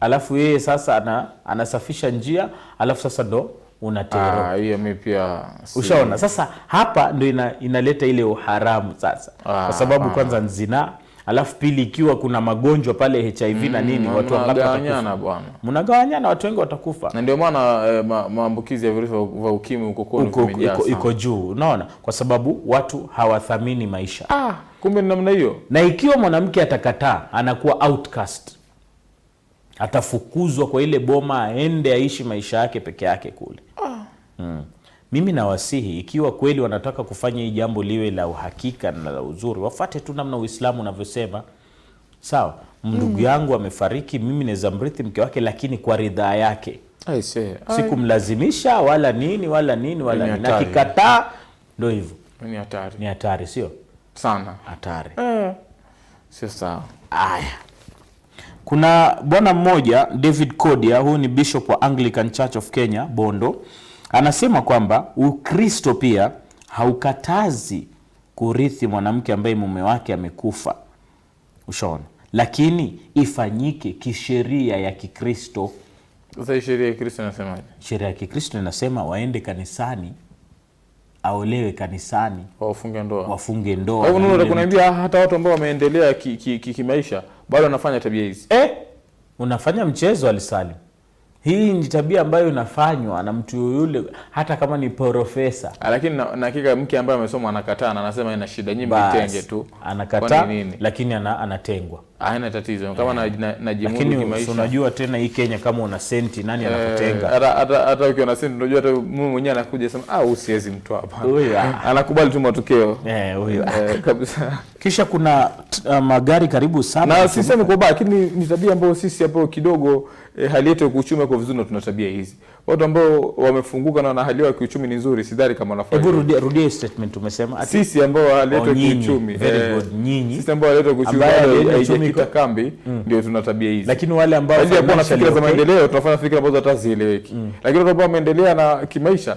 S4: Alafu yeye sasa anasafisha njia, alafu sasa ndo unatero.
S3: Hiyo mimi pia
S4: ushaona. Sasa hapa ndo inaleta ile uharamu sasa. Kwa sababu kwanza zina, alafu pili ikiwa kuna magonjwa pale HIV na nini, watu
S3: wanagawanyana bwana.
S4: Mnagawanyana, watu wengi watakufa.
S3: Na ndio maana maambukizi ya virusi vya ukimwi
S4: iko juu. Unaona? Kwa sababu watu hawathamini maisha.
S3: Kumbe ni namna hiyo.
S4: Na ikiwa mwanamke atakataa, anakuwa outcast. Atafukuzwa kwa ile boma, aende aishi maisha yake peke yake kule. Mimi nawasihi, ikiwa kweli wanataka kufanya hii jambo liwe la uhakika na la uzuri, wafuate tu namna Uislamu unavyosema. Sawa, ndugu yangu amefariki, mimi naweza mrithi mke wake, lakini kwa ridhaa yake. Sikumlazimisha wala nini. Na kikataa ndio hivyo. Ni hatari, sio?
S3: Sana
S4: hatari.
S3: Sio sawa.
S4: Kuna bwana mmoja David Kodia, huyu ni bishop wa Anglican Church of Kenya, Bondo. Anasema kwamba Ukristo pia haukatazi kurithi mwanamke ambaye mume wake amekufa. Ushaona? Lakini ifanyike kisheria ya Kikristo.
S3: Sasa sheria ya Kikristo inasemaje?
S4: Sheria ya Kikristo inasema waende kanisani, aolewe kanisani, wafunge ndoa.
S3: Kwa hivyo unaona kunaambia hata watu ambao wameendelea kimaisha bado wanafanya tabia hizi.
S4: Unafanya mchezo Alisalim. Hii ni tabia ambayo inafanywa na mtu yule hata kama ni profesa.
S3: Lakini na hakika mke ambaye amesoma anakataa na anasema ina shida, nyinyi mtenge tu.
S4: Anakataa lakini anatengwa.
S3: Haina tatizo. Kama najimudu
S4: kimaisha.
S3: Lakini
S4: unajua tena hii Kenya kama una senti nani anakutenga?
S3: Hata ukiwa na senti unajua hata mume mwenyewe anakuja sema usiwezi mtu hapa. Anakubali tu matokeo.
S4: Huyo.
S3: Kabisa.
S4: Kisha kuna magari karibu 7.
S3: Na sisemi kwa baya, lakini ni tabia ambayo sisi hapo kidogo hali yetu ya kiuchumi kwa vizuri tuna tabia hizi. Watu ambao wamefunguka na hali yao ya kiuchumi ni nzuri, sidhani kama wanafanya.
S4: Hebu rudia statement umesema.
S3: Sisi ambao hali yetu ya kiuchumi.
S4: Very good. Nyinyi.
S3: Sisi ambao hali yetu ya kiuchumi haijakita kambi ndio tuna tabia hizi.
S4: Lakini wale ambao
S3: wana fikra za maendeleo tunafanya fikra ambazo hata zieleweki. Lakini watu ambao wameendelea na kimaisha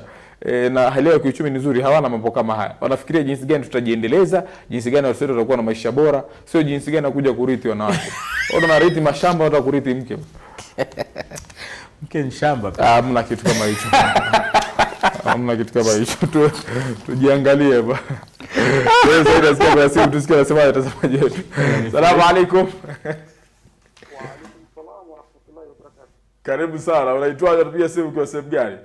S3: na hali yao ya kiuchumi ni nzuri, hawana mambo kama haya. Wanafikiria jinsi gani tutajiendeleza, jinsi gani watoto watakuwa na maisha bora, sio jinsi gani kuja kurithi wanawake. Wao wanarithi mashamba, watu kurithi mke.
S4: Mke ni shamba.
S3: Hamna kitu kama hicho. Hamna kitu kama hicho. Tujiangalie bwana. Wewe sasa unasikia kwa simu tusikie anasema atazamaje wetu. Asalamu alaykum. Wa alaykum salaam wa rahmatullahi wa barakatuh. Karibu sana. Unaitwaje? Tupigia simu kwa sehemu gani?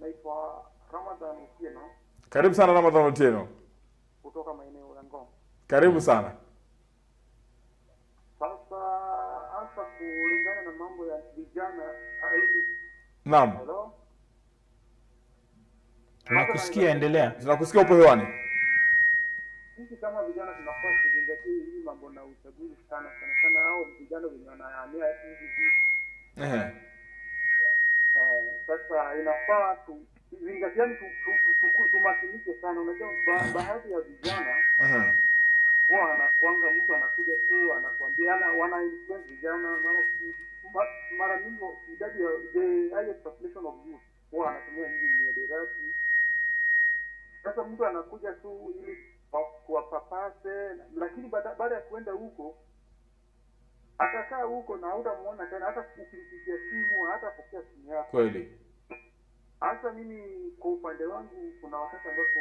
S5: Naitwa Ramadhan Otieno.
S3: Karibu sana Ramadhan Otieno.
S5: Kutoka maeneo ya Ngong.
S3: Karibu sana.
S5: Sasa hasa kulingana na mambo ya vijana hivi.
S3: Naam.
S5: Hello?
S4: Tunakusikia, endelea.
S3: Tunakusikia, upo hewani.
S5: Sisi kama vijana tunafaa kuzingatia hii mambo na uchaguzi sana hao vijana wenye wanahamia hivi. Sasa inafaa tuzingatie tumakinike sana. Unajua baadhi ya vijana huwa anakuanga mtu anakuja tu anakuambia wana influence vijana mara mara mingi idadi ya the highest population of youth huwa anatumia hizi miadarati. Sasa mtu anakuja tu ili kuwapapase, lakini baada ya kuenda huko atakaa huko na hutamuona tena, hata ukimpigia simu hata pokea simu yako.
S3: Kweli.
S5: Hata mimi kwa upande wangu kuna wakati ambapo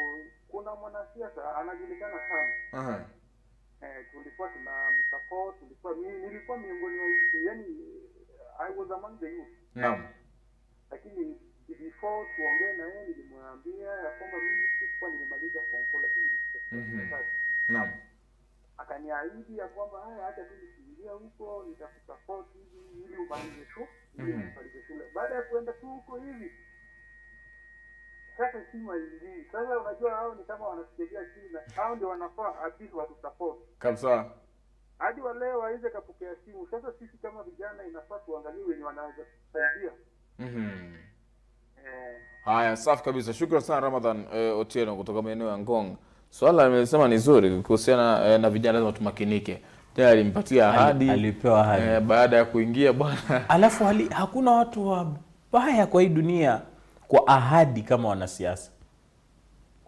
S5: kuna mwanasiasa anajulikana sana. Tulikuwa tunamsupport, nilikuwa miongoni mwa, yani I was among the youth.
S3: Naam.
S5: Lakini before tuongee na yeye nilimwambia ya kwamba mimi sikuwa nimemaliza form 4 lakini
S3: Naam.
S5: Akaniahidi ya kwamba hata tu nikiingia huko nitakusupport hivi ili umalize shule. Baada ya kuenda tu huko hivi sasa simu haingii. Sasa unajua hao ni kama wanafikiria chini na hao ndio wanafaa at least watu support.
S3: Kabisa.
S5: Hadi wale waweze kupokea simu. Sasa sisi kama vijana inafaa tuangalie wenye wanaweza kusaidia.
S3: Haya, safi kabisa. Shukrani sana Ramadhan Otieno kutoka maeneo ya Ngong. Swala nimesema ni zuri kuhusiana na vijana, lazima tumakinike. Tayari alimpatia ahadi,
S4: alipewa ahadi
S3: baada ya kuingia bwana.
S4: Alafu hakuna watu wabaya kwa hii dunia kwa ahadi kama wanasiasa.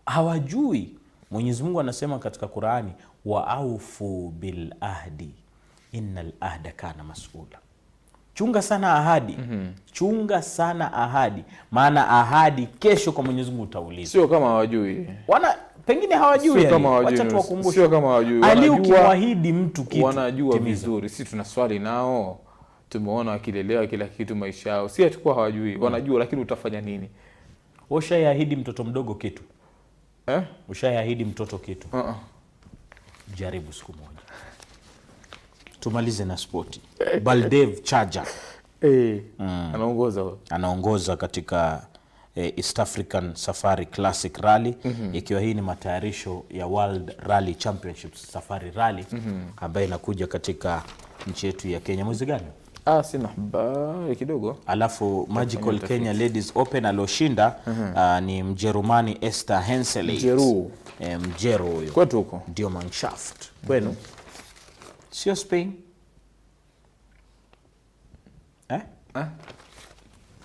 S4: Hawajui. Mwenyezi Mungu anasema katika Qur'ani, wa aufu bil ahdi innal ahda kana mas'ula. Chunga sana ahadi. Chunga sana ahadi. Maana ahadi kesho kwa Mwenyezi Mungu utaulizwa.
S3: Sio kama hawajui.
S4: Pengine hawajui.
S3: Sio kama hawajui.
S4: Wacha tuwakumbushe.
S3: Sio kama hawajui.
S4: Ukimwahidi mtu kitu
S3: wanajua vizuri. Sisi tuna swali nao. Tumeona wakilelewa kila kitu maisha yao. Si atakuwa hawajui. Wanajua, lakini utafanya nini?
S4: Ushaahidi mtoto mdogo kitu? Ushaahidi mtoto kitu? Jaribu siku moja. Tumalize na spoti. Baldev Chaja anaongoza katika East African Safari Classic Rally, ikiwa hii ni matayarisho ya World Rally Championships Safari Rally ambayo inakuja katika nchi yetu ya Kenya mwezi gani?
S3: Sina habari kidogo.
S4: Alafu Magical Kenya Ladies Open alioshinda ni Mjerumani Esther Henseleit. Mjero huyo.
S3: Kwetu huko
S4: ndio Mannschaft. Kwenu? Sio Spain?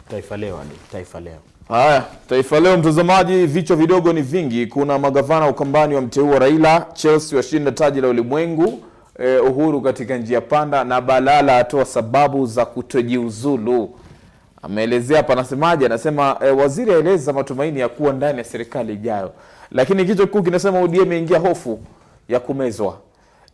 S4: Taifa Leo ali, Taifa Leo.
S3: Haya, Taifa Leo mtazamaji, vichwa vidogo ni vingi. Kuna magavana Ukambani wamteua Raila, Chelsea washinda taji la ulimwengu, Uhuru katika njia panda, na Balala atoa sababu za kutojiuzulu. Ameelezea hapa, anasemaje? Anasema waziri aeleza matumaini ya kuwa ndani ya serikali ijayo. Lakini kichwa kikuu kinasema ODM imeingia hofu ya kumezwa.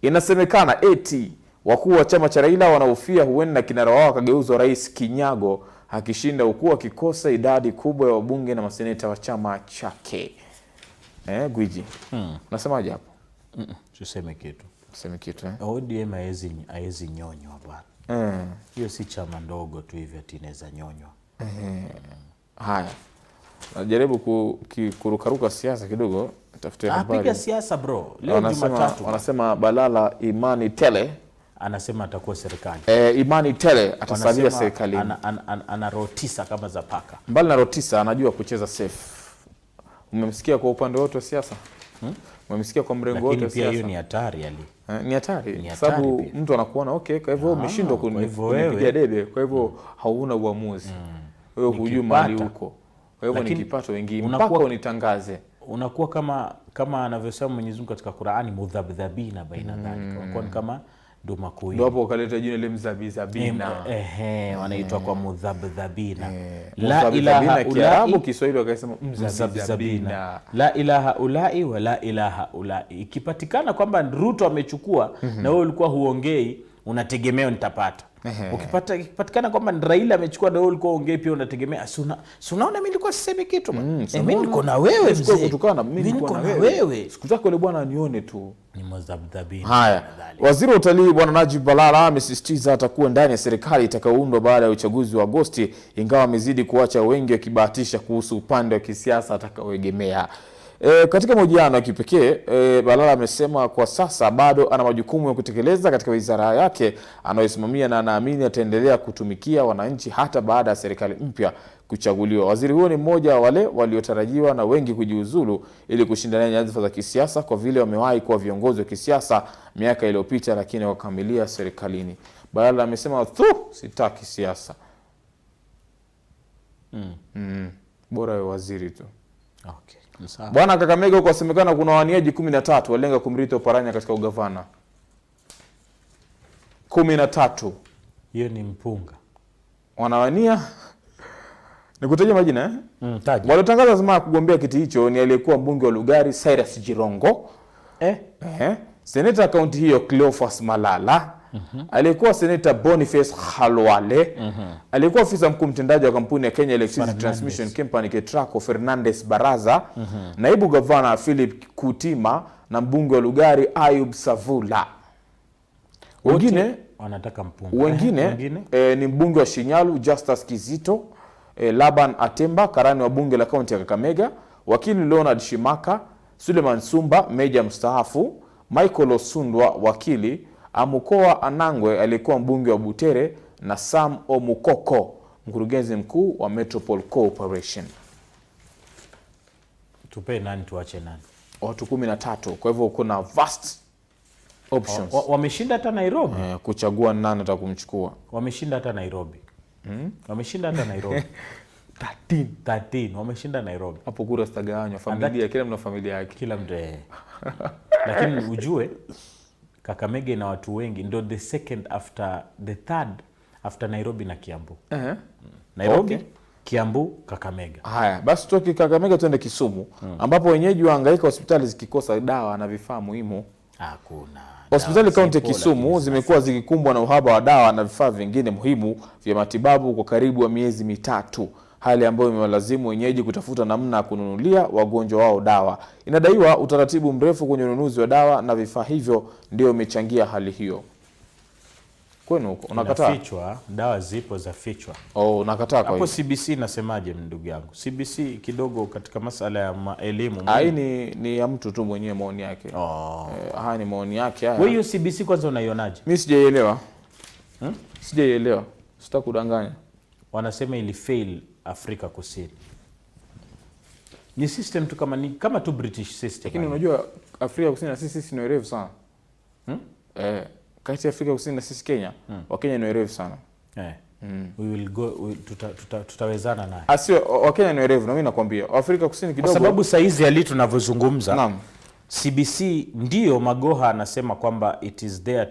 S3: Inasemekana eti wakuu wa chama cha Raila wanahofia huenda kinara wao akageuzwa rais kinyago akishinda, huku akikosa idadi kubwa ya wabunge na maseneta wa chama chake. Gwiji. Nasemaje hapo?
S4: Tuseme kitu.
S3: Tuseme kitu
S4: ODM haezi nyonywa bwana. Hiyo si chama ndogo tu hivi atineza nyonywa.
S3: Haya. Najaribu kurukaruka siasa kidogo, tafute habari.
S4: Piga siasa bro. Leo Jumatatu.
S3: Wanasema Balala imani tele.
S4: Anasema atakuwa serikali.
S3: Imani tele atasalia serikalini.
S4: Ana roho 9 kama za paka.
S3: Mbali na roho 9 anajua kucheza safe. Umemsikia kwa upande wote wa siasa? Umemsikia kwa mrengo wote wa siasa?
S4: Lakini pia hiyo ni hatari ali.
S3: Ni hatari. Sababu mtu anakuona okay, kwa hivyo umeshindwa kunipigia debe, kwa hivyo hauna uamuzi. Wewe hujui mali huko. Kwa hivyo nikipato wengi mpaka unitangaze.
S4: Unakuwa kama anavyosema Mwenyezi Mungu katika Qur'ani, mudhabdhabina baina dhalika. Unakuwa kama dumakui.
S3: Ndio hapo ukaleta jina ile mzabizabina.
S4: Wanaitwa kwa mudhabdhabina.
S3: La ilaha Kiarabu, Kiswahili wakasema mzabizabina.
S4: La ilaha ulai wa la ilaha ulai. Ikipatikana kwamba Ruto amechukua na wewe ulikuwa huongei, unategemea nitapata. Ukipatikana kwamba Raila amechukua na wewe ulikuwa ongei pia unategemea. Unaona mimi nilikuwa sisemi kitu. Mimi niko na wewe mzee.
S3: Kutukana mimi niko na wewe. Sikutaka yule bwana anione tu.
S4: Ni mzabdhabina.
S3: Haya. Waziri wa Utalii Bwana Najib Balala amesisitiza atakuwa ndani ya serikali itakayoundwa baada ya uchaguzi wa Agosti, ingawa amezidi kuacha wengi wakibahatisha kuhusu upande wa kisiasa atakaoegemea. Katika mahojiano ya kipekee, Balala amesema kwa sasa bado ana majukumu ya kutekeleza katika wizara yake anayosimamia, na anaamini ataendelea kutumikia wananchi hata baada ya serikali mpya kuchaguliwa. Waziri huyo ni mmoja wa wale waliotarajiwa na wengi kujiuzulu ili kushindania nyadhifa za kisiasa, kwa vile wamewahi kuwa viongozi wa kisiasa miaka iliyopita lakini wakamilia serikalini. Badala amesema sitaki siasa. Bora we waziri tu.
S4: Okay. Sawa.
S3: Bwana Kakamega huko wasemekana kuna waniaji 13 walenga kumrithi Oparanya katika ugavana. 13.
S4: Hiyo ni mpunga.
S3: Wanawania nikutaje majina
S4: Taji.
S3: Walotangaza zima kugombea kiti hicho ni aliyekuwa mbunge wa Lugari Cyrus Jirongo. Seneta kaunti hiyo Cleophas Malala. Aliyekuwa seneta Boniface Khalwale. Aliyekuwa afisa mkuu mtendaji wa kampuni ya Kenya Electricity Transmission Company Ketraco Fernandez Baraza. Naibu gavana Philip Kutima na mbunge wa Lugari Ayub Savula. Wengine
S4: wanataka mpunga.
S3: Wengine ni mbunge wa Shinyalu Justus Kizito, Laban Atemba karani wa bunge la kaunti ya Kakamega, wakili Leonard Shimaka, Suleiman Sumba meja mstaafu, Michael Osundwa wakili, Amukoa Anangwe aliyekuwa mbunge wa Butere na Sam Omukoko mkurugenzi mkuu wa Metropole Corporation.
S4: Tupe nani tuache nani?
S3: Watu 13. Kwa hivyo kuna vast options.
S4: Wameshinda hata Nairobi.
S3: Kuchagua nani atakumchukua.
S4: Wameshinda hata Nairobi. Wameshinda hata Nairobi. 13 wameshinda Nairobi.
S3: Hapo kura zitagawanywa familia, kila mtu familia yake.
S4: Kila mtu lakini ujue Kakamega na watu wengi ndio the third after Nairobi na Kiambu. Nairobi, Kiambu, Kakamega.
S3: Haya, basi tutoke Kakamega tuende Kisumu ambapo wenyeji wahangaika hospitali zikikosa dawa na vifaa muhimu.
S4: Hakuna.
S3: Hospitali kaunti ya Kisumu zimekuwa zikikumbwa na uhaba wa dawa na vifaa vingine muhimu vya matibabu kwa karibu wa miezi mitatu. Hali ambayo imewalazimu wenyeji kutafuta namna ya kununulia wagonjwa wao dawa. Inadaiwa utaratibu mrefu kwenye ununuzi wa dawa na vifaa hivyo ndio umechangia hali hiyo. Kwenu huko unakataa?
S4: Fichwa, dawa zipo za fichwa.
S3: Unakataa kwa
S4: hiyo. Hapo CBC nasemaje ndugu yangu? CBC kidogo katika masuala ya elimu.
S3: Hii ni ya mtu tu mwenyewe maoni yake. Haya ni maoni yake haya.
S4: Wewe hiyo CBC kwanza unaionaje?
S3: Mimi sijaelewa. Sijaelewa. Sitakudanganya.
S4: Wanasema ili fail Afrika Kusini. Ni system tu kama tu British system.
S3: Lakini unajua Afrika Kusini na sisi ni werevu sana. Kati ya Afrika Kusini na sisi Kenya, Wakenya ni werevu sana.
S4: We will go tutawezana naye.
S3: Asio Wakenya ni werevu na mimi nakwambia. Afrika Kusini kidogo.
S4: Kwa sababu saizi ali tunavyozungumza. CBC ndio Magoha anasema kwamba it is there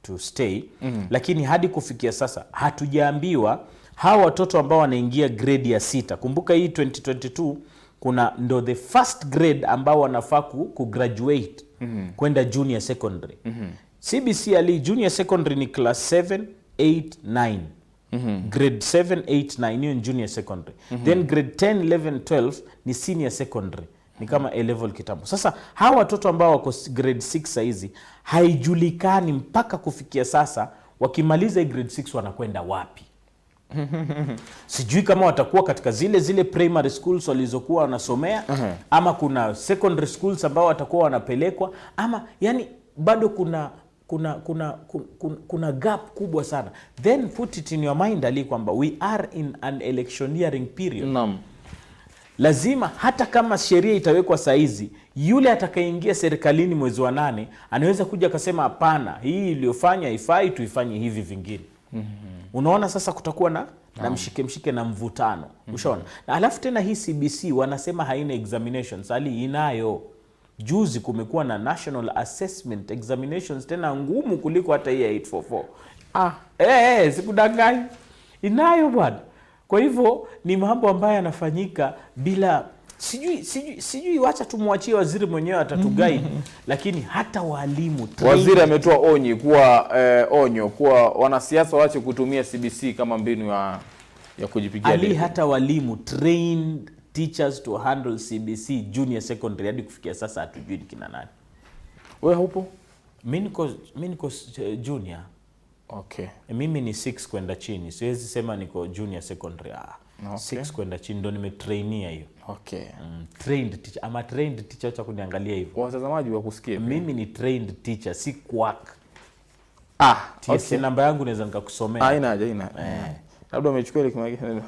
S4: to stay. Lakini hadi kufikia sasa hatujaambiwa hawa watoto ambao wanaingia grade ya 6. Kumbuka hii 2022 kuna ndo the first grade ambao wanafaa kugraduate kwenda junior secondary. CBC ali junior secondary ni class 7, 8, 9. Grade 7, 8, 9 hiyo ni junior secondary. Then grade 10, 11, 12 ni senior secondary. Ni kama A level kitambo. Sasa hawa watoto ambao wako grade 6 saizi haijulikani mpaka kufikia sasa wakimaliza grade 6 wanakwenda wapi. Sijui kama watakuwa katika zile primary schools walizokuwa wanasomea ama kuna secondary schools ambao watakuwa wanapelekwa ama yani bado kuna gap kubwa sana. Then put it in your mind ali kwamba we are in an electioneering period. Lazima hata kama sheria itawekwa saizi, yule atakayeingia serikalini mwezi wa 8 anaweza kuja akasema hapana, hii iliyofanya ifai, tuifanye hivi vingine. Unaona sasa kutakuwa na mshike na mvutano. Ushaona? Na alafu tena hii CBC wanasema haina examinations, ali inayo. Juzi kumekuwa na national assessment examinations tena ngumu kuliko hata hii 844. Sikudanganya. Inayo bwana. Kwa hivyo ni mambo ambayo yanafanyika bila sijui wacha tumwachie waziri mwenyewe atatuguide. Lakini hata walimu
S3: waziri ametoa onyo kuwa wanasiasa waache kutumia CBC kama mbinu ya kujipigia debe.
S4: Hata walimu trained teachers to handle CBC junior secondary hadi kufikia sasa hatujui ni kina nani.
S3: Wewe hupo?
S4: Mimi niko junior.
S3: Okay.
S4: Mimi ni 6 kwenda chini. Siwezi sema niko junior secondary. 6 kwenda chini ndo nimetrainia hiyo.
S3: Okay.
S4: Trained teacher. Ama trained teacher acha kuniangalia hivyo.
S3: Watazamaji wakusikie.
S4: Mimi ni trained teacher, si quack.
S3: Okay.
S4: Namba yangu naweza nikakusomea.
S3: Haina haja. Labda umechukua ile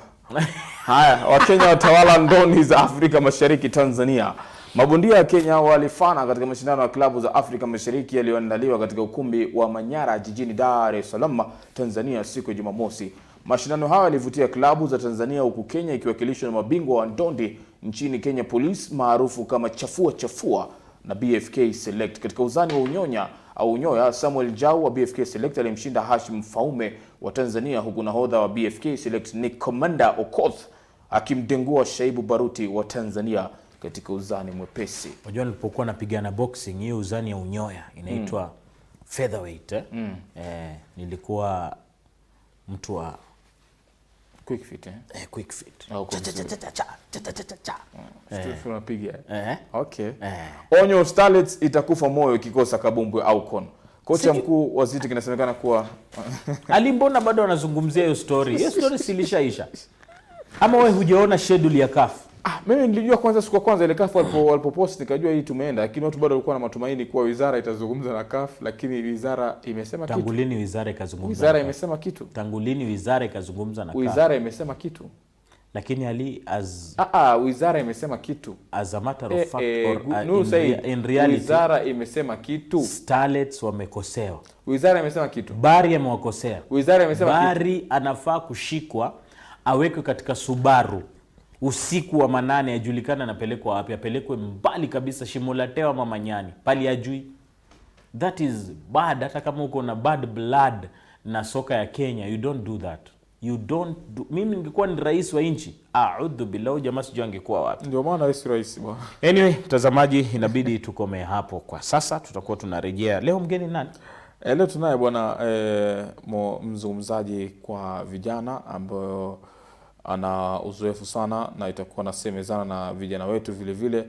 S3: Haya, Wakenya watawala ndoni za Afrika Mashariki Tanzania. Mabondia ya Kenya walifana katika mashindano ya klabu za Afrika Mashariki yaliyoandaliwa katika ukumbi wa Manyara jijini Dar es Salaam, Tanzania siku ya Jumamosi. Mashindano hayo yalivutia klabu za Tanzania, huku Kenya ikiwakilishwa na mabingwa wa ndondi nchini Kenya Police maarufu kama Chafua na BFK Select. Katika uzani wa unyoya, Samuel Jau wa BFK Select alimshinda Hashim Faume wa Tanzania, huku nahodha wa BFK Select ni Commander Okoth akimdengua Shaibu Baruti wa Tanzania katika uzani mwepesi.
S4: Unajua nilipokuwa napigana boxing, hiyo uzani ya unyoya inaitwa featherweight nilikuwa mtu wa
S3: quick fit
S4: quick fit.
S3: Tunapiga. Okay. Onyo Starlets itakufa moyo ikikosa Kabumbwe au Kono. Kocha mkuu wa Ziti kinasemekana kuwa
S4: alimbona bado anazungumzia hiyo story. Hiyo story silishaisha. Ama wewe hujaona schedule ya CAF?
S3: Mimi nilijua kwanza siku ya kwanza ile CAF walipopost nikajua hii tumeenda, lakini watu bado walikuwa na matumaini kuwa wizara itazungumza na CAF, lakini wizara imesema kitu.
S4: Tangulini wizara ikazungumza.
S3: Wizara imesema kitu.
S4: Tangulini wizara ikazungumza na CAF.
S3: Wizara imesema kitu.
S4: Lakini
S3: wizara imesema kitu.
S4: As a matter of fact in reality
S3: wizara imesema kitu.
S4: Starlets wamekosewa.
S3: Wizara imesema kitu.
S4: Bari amewakosea.
S3: Wizara imesema kitu.
S4: Bari anafaa kushikwa, awekwe katika Subaru usiku wa manane, ajulikana anapelekwa wapi, apelekwe mbali kabisa, Shimolatewa Mamanyani, pali ajui. That is bad. Hata kama uko na bad blood na soka ya Kenya, you don't do that. You don't do. Mimi ningekuwa ni rais wa nchi, a'udhu billahi, jamaa sijui angekuwa wapi.
S3: Ndio maana rais bwana.
S4: Anyway, mtazamaji, inabidi tukome hapo kwa sasa. Tutakuwa tunarejea. Leo mgeni nani?
S3: Leo tunaye bwana mzungumzaji kwa vijana ambayo ana uzoefu sana na itakuwa nasemezana na vijana wetu vile vile.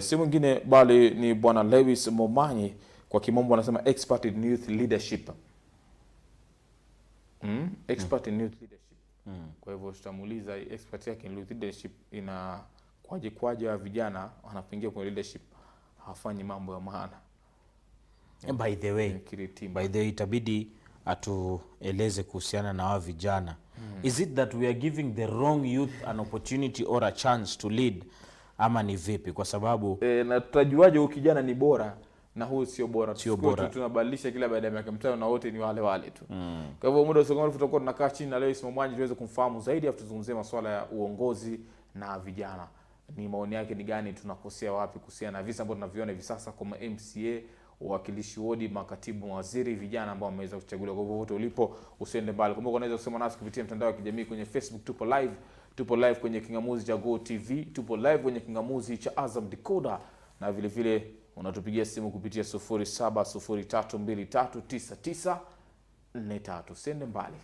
S3: Si mwingine bali ni bwana Lewis Momanyi, kwa kimombo anasema expert in youth leadership. Expert in youth leadership. Kwa hivyo tutamuuliza expert yake in youth leadership ina kwaje wa vijana wanapoingia kwenye leadership hawafanyi mambo ya maana.
S4: By the way, itabidi atueleze kuhusiana na wa vijana. Is it that we are giving the wrong youth an opportunity or a chance to lead, ama ni vipi? Kwa sababu
S3: na tutajuaje huyu kijana ni bora na huyu sio bora? Tunabadilisha kila baada ya miaka 5 na wote ni wale tu. Kwa hivyo muda usogoni tutakuwa tunakaa chini na Lewis Momanyi tuweze kumfahamu zaidi, afu tuzungumzie masuala ya uongozi na vijana. Ni maoni yake ni gani, tunakosea wapi kuhusiana na visa ambavyo tunaviona hivi sasa kwa MCA, wawakilishi wodi, makatibu, mawaziri, vijana ambao wameweza kuchaguliwa. Kwa hivyo wote ulipo usiende mbali. Kumbuka unaweza kusema nasi kupitia mtandao wa kijamii kwenye Facebook, tupo live kwenye kingamuzi cha Go TV, tupo live kwenye kingamuzi cha Azam Decoder, na vile vile unatupigia simu kupitia 0703239943. Usiende mbali.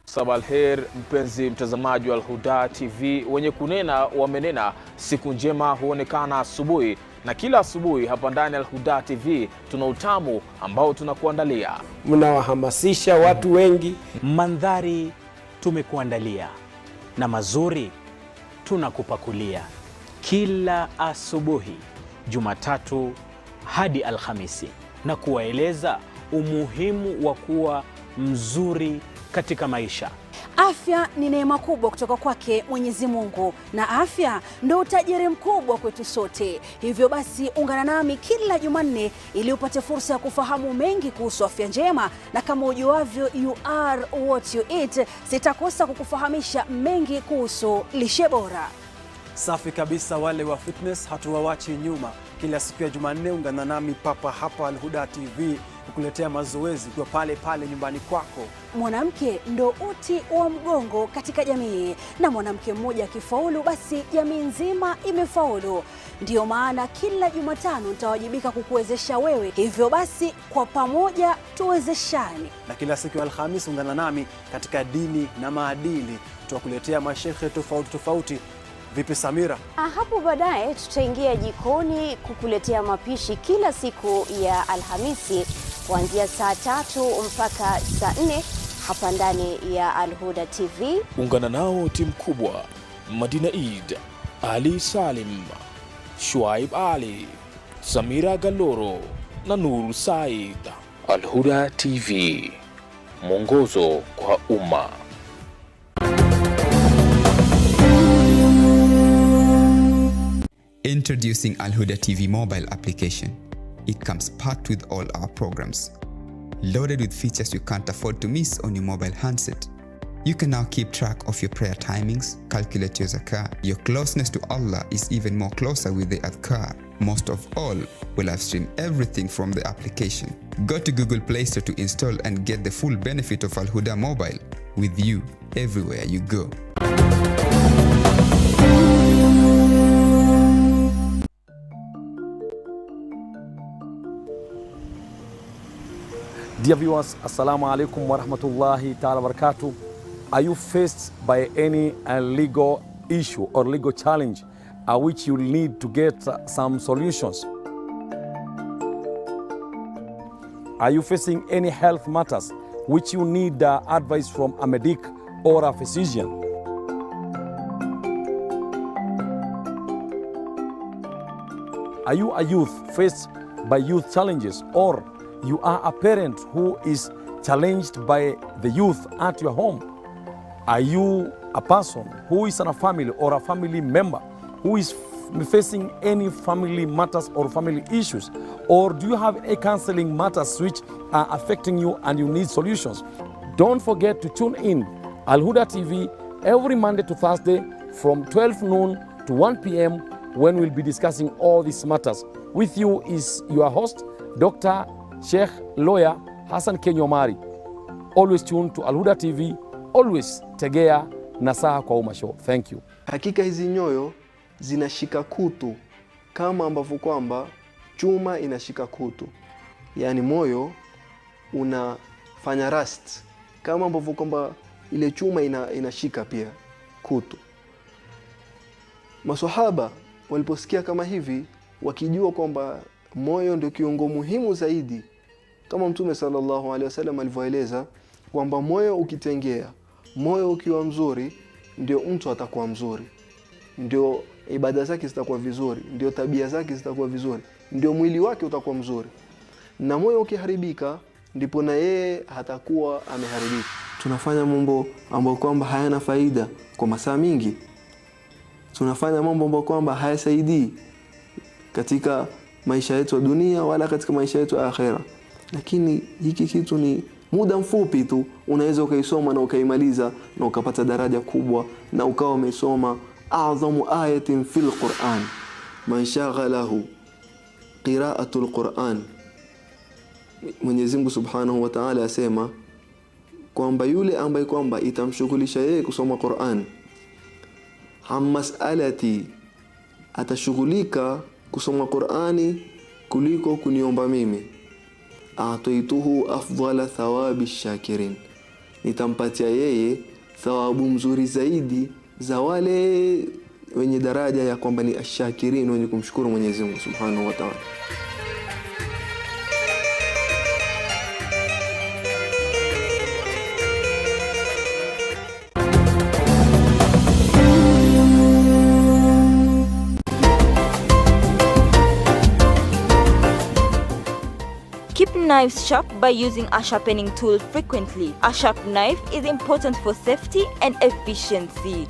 S3: Sabah alher, mpenzi mtazamaji wa Al-Huda TV, wenye kunena wamenena, siku njema huonekana asubuhi, na kila asubuhi hapa ndani Al-Huda TV tuna utamu ambao tunakuandalia.
S6: Mnawahamasisha watu wengi,
S4: mandhari tumekuandalia, na mazuri tunakupakulia kila asubuhi, Jumatatu hadi Alhamisi, na kuwaeleza umuhimu wa kuwa mzuri katika maisha.
S7: Afya ni neema kubwa kutoka kwake Mwenyezi Mungu, na afya ndio utajiri mkubwa kwetu sote. Hivyo basi ungana nami kila Jumanne ili upate fursa ya kufahamu mengi kuhusu afya njema, na kama ujuavyo you are what you eat, sitakosa kukufahamisha mengi kuhusu lishe bora.
S6: Safi kabisa, wale wa fitness hatuwawachi nyuma. Kila siku ya Jumanne ungana nami papa hapa Al Huda TV kukuletea mazoezi kwa pale pale nyumbani kwako.
S7: Mwanamke ndo uti wa mgongo katika jamii, na mwanamke mmoja akifaulu basi jamii nzima imefaulu. Ndiyo maana kila Jumatano nitawajibika kukuwezesha wewe. Hivyo basi kwa pamoja tuwezeshane.
S6: Na kila siku ya Alhamisi ungana nami katika dini na maadili, tutakuletea mashekhe tofauti tofauti. Vipi Samira?
S8: Hapo baadaye tutaingia jikoni kukuletea mapishi kila siku ya Alhamisi kuanzia saa 3 mpaka saa 4 hapa ndani ya Al Huda TV.
S9: Ungana nao timu kubwa: Madina Eid, Ali Salim, Shuaib Ali, Samira Galoro na Nuru Said. Al Huda TV, mwongozo kwa umma.
S2: Introducing Al Huda TV mobile application. It comes packed with all our programs, loaded with features you can't afford to miss on your mobile handset. You can now keep track of your prayer timings, calculate your zakah. Your closeness to Allah is even more closer with the adhkar. Most of all, we live stream everything from the application. Go to Google Play Store to install and get the full benefit of Al Huda mobile with you everywhere you go.
S10: Dear viewers, Assalamu alaikum wa rahmatullahi ta'ala wa barakatuh. Are you faced by any legal issue or legal challenge which you need to get some solutions? Are you facing any health matters which you need advice from a medic or a physician? Are you a youth faced by youth challenges, or you are a parent who is challenged by the youth at your home? Are you a person who is in a family or a family member who is facing any family matters or family issues? Or do you have a counseling matters which are affecting you and you need solutions? Don't forget to tune in Al Huda TV every Monday to Thursday from 12 noon to 1 p.m. when we'll be discussing all these matters. With you is your host, Dr. Sheikh Lawyer Hassan Kinyua. Always tune to Al Huda TV, always tegea Nasaha kwa Umma show. Thank you.
S11: Hakika hizi nyoyo zinashika kutu kama ambavyo kwamba chuma inashika kutu. Yaani moyo unafanya rust kama ambavyo kwamba ile chuma inashika pia kutu. Maswahaba waliposikia kama hivi, wakijua kwamba moyo ndio kiungo muhimu zaidi, kama Mtume sallallahu alaihi wasallam alivyoeleza kwamba moyo ukitengea, moyo ukiwa mzuri, ndio mtu atakuwa mzuri, ndio ibada zake zitakuwa vizuri, ndio tabia zake zitakuwa vizuri, ndio mwili wake utakuwa mzuri. Na moyo ukiharibika, ndipo na yeye hatakuwa ameharibika. Tunafanya mambo ambayo kwamba hayana faida kwa masaa mingi. Tunafanya mambo ambayo kwamba hayasaidii katika maisha yetu ya dunia wala katika maisha yetu ya akhera. Lakini hiki kitu ni muda mfupi tu, unaweza ukaisoma na ukaimaliza na ukapata daraja kubwa, na ukawa umesoma a'zamu ayatin fil Qur'an man shaghalahu qira'atul Qur'an. Mwenyezi Mungu Subhanahu wa Ta'ala asema kwamba yule ambaye kwamba itamshughulisha yeye kusoma Qur'an, mas'alati, atashughulika kusoma Qur'ani kuliko kuniomba mimi, a'taituhu afdhala thawabi shakirin, nitampatia yeye thawabu mzuri zaidi za wale wenye daraja ya kwamba ni ashakirin, wenye kumshukuru Mwenyezi Mungu Subhanahu wa Ta'ala.
S1: Keep knives sharp by using a sharpening tool frequently. A sharp knife is important for safety and efficiency.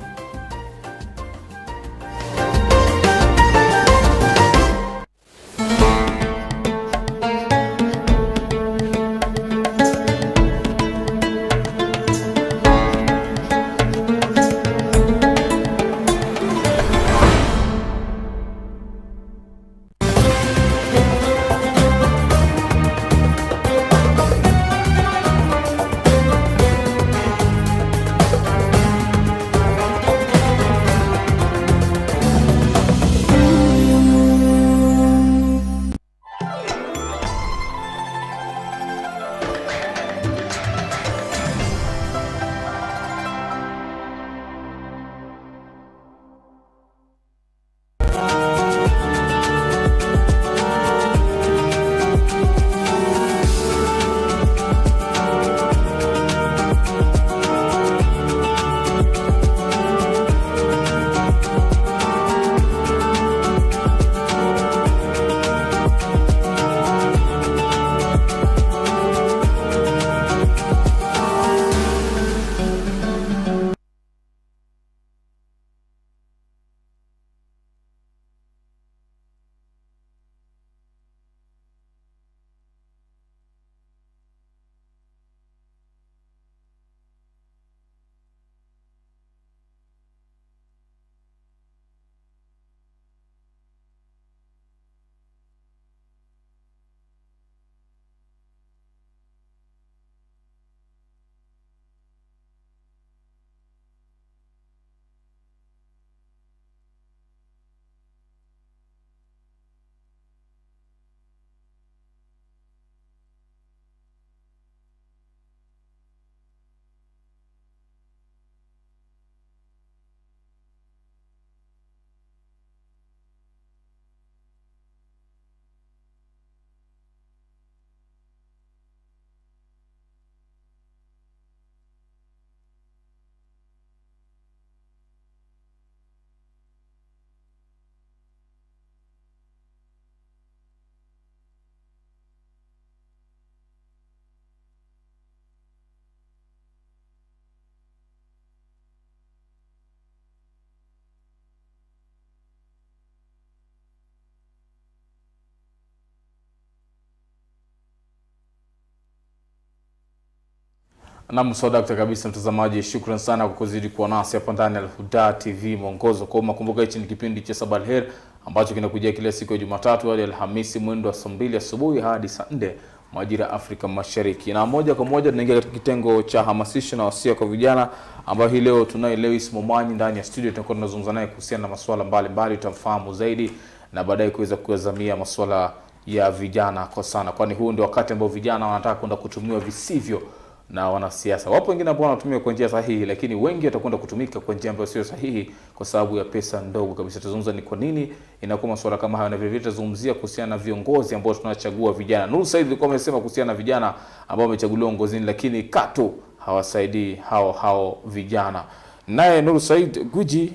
S3: Naam, Dr. kabisa mtazamaji, shukrani sana kwa kuzidi kuwa nasi hapa ndani ya Al-Huda TV mwongozo kwa umma. Kumbuka hichi ni kipindi cha Sabah al-Khair ambacho kinakujia kila siku ya Jumatatu hadi Alhamisi mwendo wa saa 2 asubuhi hadi saa 4 majira Afrika Mashariki. Na moja kwa moja tunaingia katika kitengo cha hamasisho na wasia kwa vijana, ambao hii leo tunaye Lewis Momanyi ndani ya studio. Tutakuwa tunazungumza naye kuhusiana na masuala mbalimbali, utamfahamu zaidi na baadaye kuweza kuzamia masuala ya vijana kwa sana, kwani huu ndio wakati ambao vijana wanataka kwenda kutumiwa visivyo na wanasiasa. Wapo wengine ambao wanatumia kwa njia sahihi, lakini wengi watakwenda kutumika kwa njia ambayo sio sahihi kwa sababu ya pesa ndogo kabisa. Tuzungumza ni kwa nini inakuwa masuala kama hayo, na vile vile tuzungumzia kuhusiana na viongozi ambao tunachagua vijana. Nuru Said alikuwa amesema kuhusiana na vijana ambao wamechaguliwa uongozini lakini katu hawasaidii hao vijana. Naye Nuru Said Guji,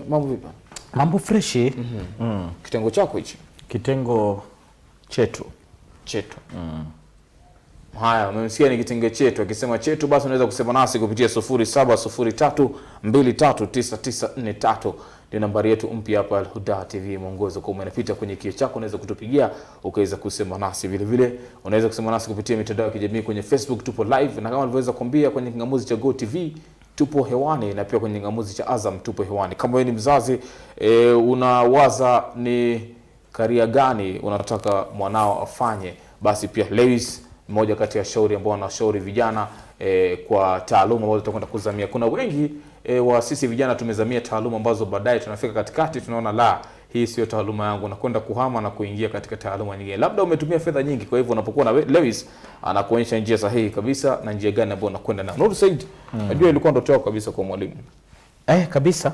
S3: mambo vipi?
S4: Mambo freshi.
S3: Kitengo chako hichi? Kitengo
S4: chetu.
S3: Haya, umemsikia ni kitenge chetu. Akisema chetu basi unaweza kusema nasi kupitia 0703239943 ndio nambari yetu mpya hapa Al-Huda TV mwongozo. Kama unapita kwenye kio chako unaweza kutupigia ukaweza kusema nasi. Vile vile unaweza kusema nasi kupitia mitandao ya kijamii. Kwenye Facebook tupo live, na kama nilivyoweza kuambia kwenye kingamuzi cha Go TV tupo hewani, na pia kwenye kingamuzi cha Azam tupo hewani. Kama wewe ni mzazi unawaza ni karia gani unataka mwanao afanye, basi pia Lewis mmoja kati ya shauri ambao wanashauri vijana kwa taaluma ambazo tutakwenda kuzamia. Kuna wengi wa sisi vijana tumezamia taaluma ambazo baadaye tunafika katikati tunaona la, hii sio taaluma yangu, na kwenda kuhama na kuingia katika taaluma nyingine. Labda umetumia fedha nyingi, kwa hivyo unapokuwa na Lewis anakuonyesha njia sahihi kabisa na njia gani ambayo unakwenda nayo. Nuru Said, najua ilikuwa ndoto yako kabisa kwa mwalimu.
S4: Kabisa.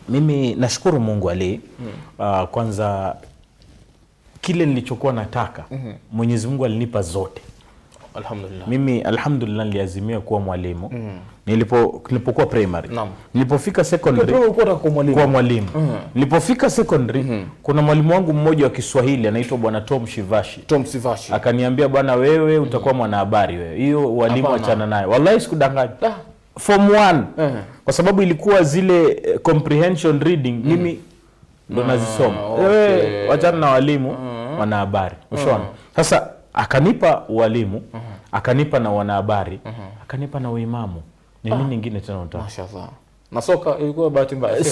S4: Mimi nashukuru Mungu Ali. Kwanza kile nilichokuwa nataka Mwenyezi Mungu alinipa zote.
S3: Alhamdulillah.
S4: Mimi alhamdulillah niliazimia kuwa mwalimu. Nilipokuwa primary. Nilipofika secondary kuwa mwalimu. Nilipofika secondary kuna mwalimu wangu mmoja wa Kiswahili anaitwa Bwana Tom Shivashi. Akaniambia, bwana wewe utakuwa mwanahabari wewe. Hiyo walimu achana naye. Wallahi sikudanganya. Form 1. Kwa sababu ilikuwa zile comprehension reading mimi ndo nazisoma. Wachana na walimu wanahabari. Ushaona? Sasa akanipa walimu, akanipa na wanahabari, akanipa na uimamu. Ni nini nyingine tena unataka?
S3: Mashaallah. Na soka ilikuwa bahati mbaya.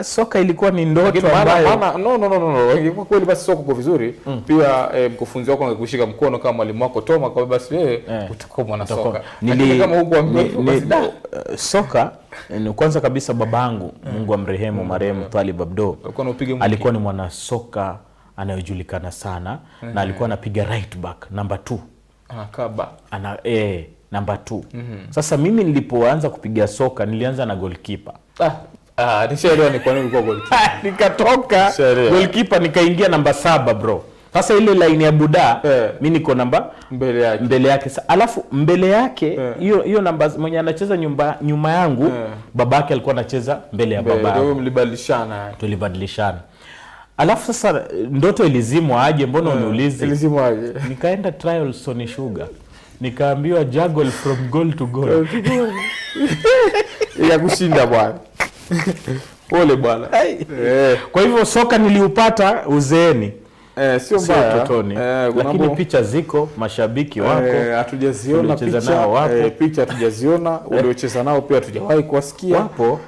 S4: Soka ilikuwa ni ndoto ambayo
S3: no. Ingekuwa kweli basi soka kwa vizuri. Pia mkufunzi wako angekushika mkono kama mwalimu wako Toma, kwa basi wewe utakuwa mwana soka. Kama huko
S4: soka ni kwanza kabisa babangu, Mungu amrehemu, marehemu Talib Abdo. Alikuwa ni mwana soka anayejulikana sana na alikuwa anapiga right back number 2.
S3: Anakaba.
S4: Number 2. Sasa mimi nilipoanza kupiga soka nilianza na goalkeeper.
S3: Nishaelewa ni kwa nini ulikuwa goalkeeper.
S4: Nikatoka goalkeeper nikaingia namba 7 bro. Sasa ile line ya Buda mimi niko namba mbele yake. Alafu mbele yake hiyo namba mwenye anacheza nyuma yangu babake alikuwa anacheza mbele ya baba.
S3: Wewe mlibadilishana.
S4: Tulibadilishana. Alafu sasa ndoto ilizimwa aje, mbona uniulize?
S3: Ilizimwa aje?
S4: Nikaenda trials Sony Sugar. Nikaambiwa juggle from goal to goal.
S3: Ya kushinda bwana. Pole bwana.
S4: Kwa hivyo soka niliupata uzeeni.
S3: Sio mbaya
S4: utotoni. Lakini picha ziko, mashabiki wako.
S3: Hatujaziona picha hatujaziona, uliocheza nao pia hatujawahi kuwasikia.
S4: Wapo.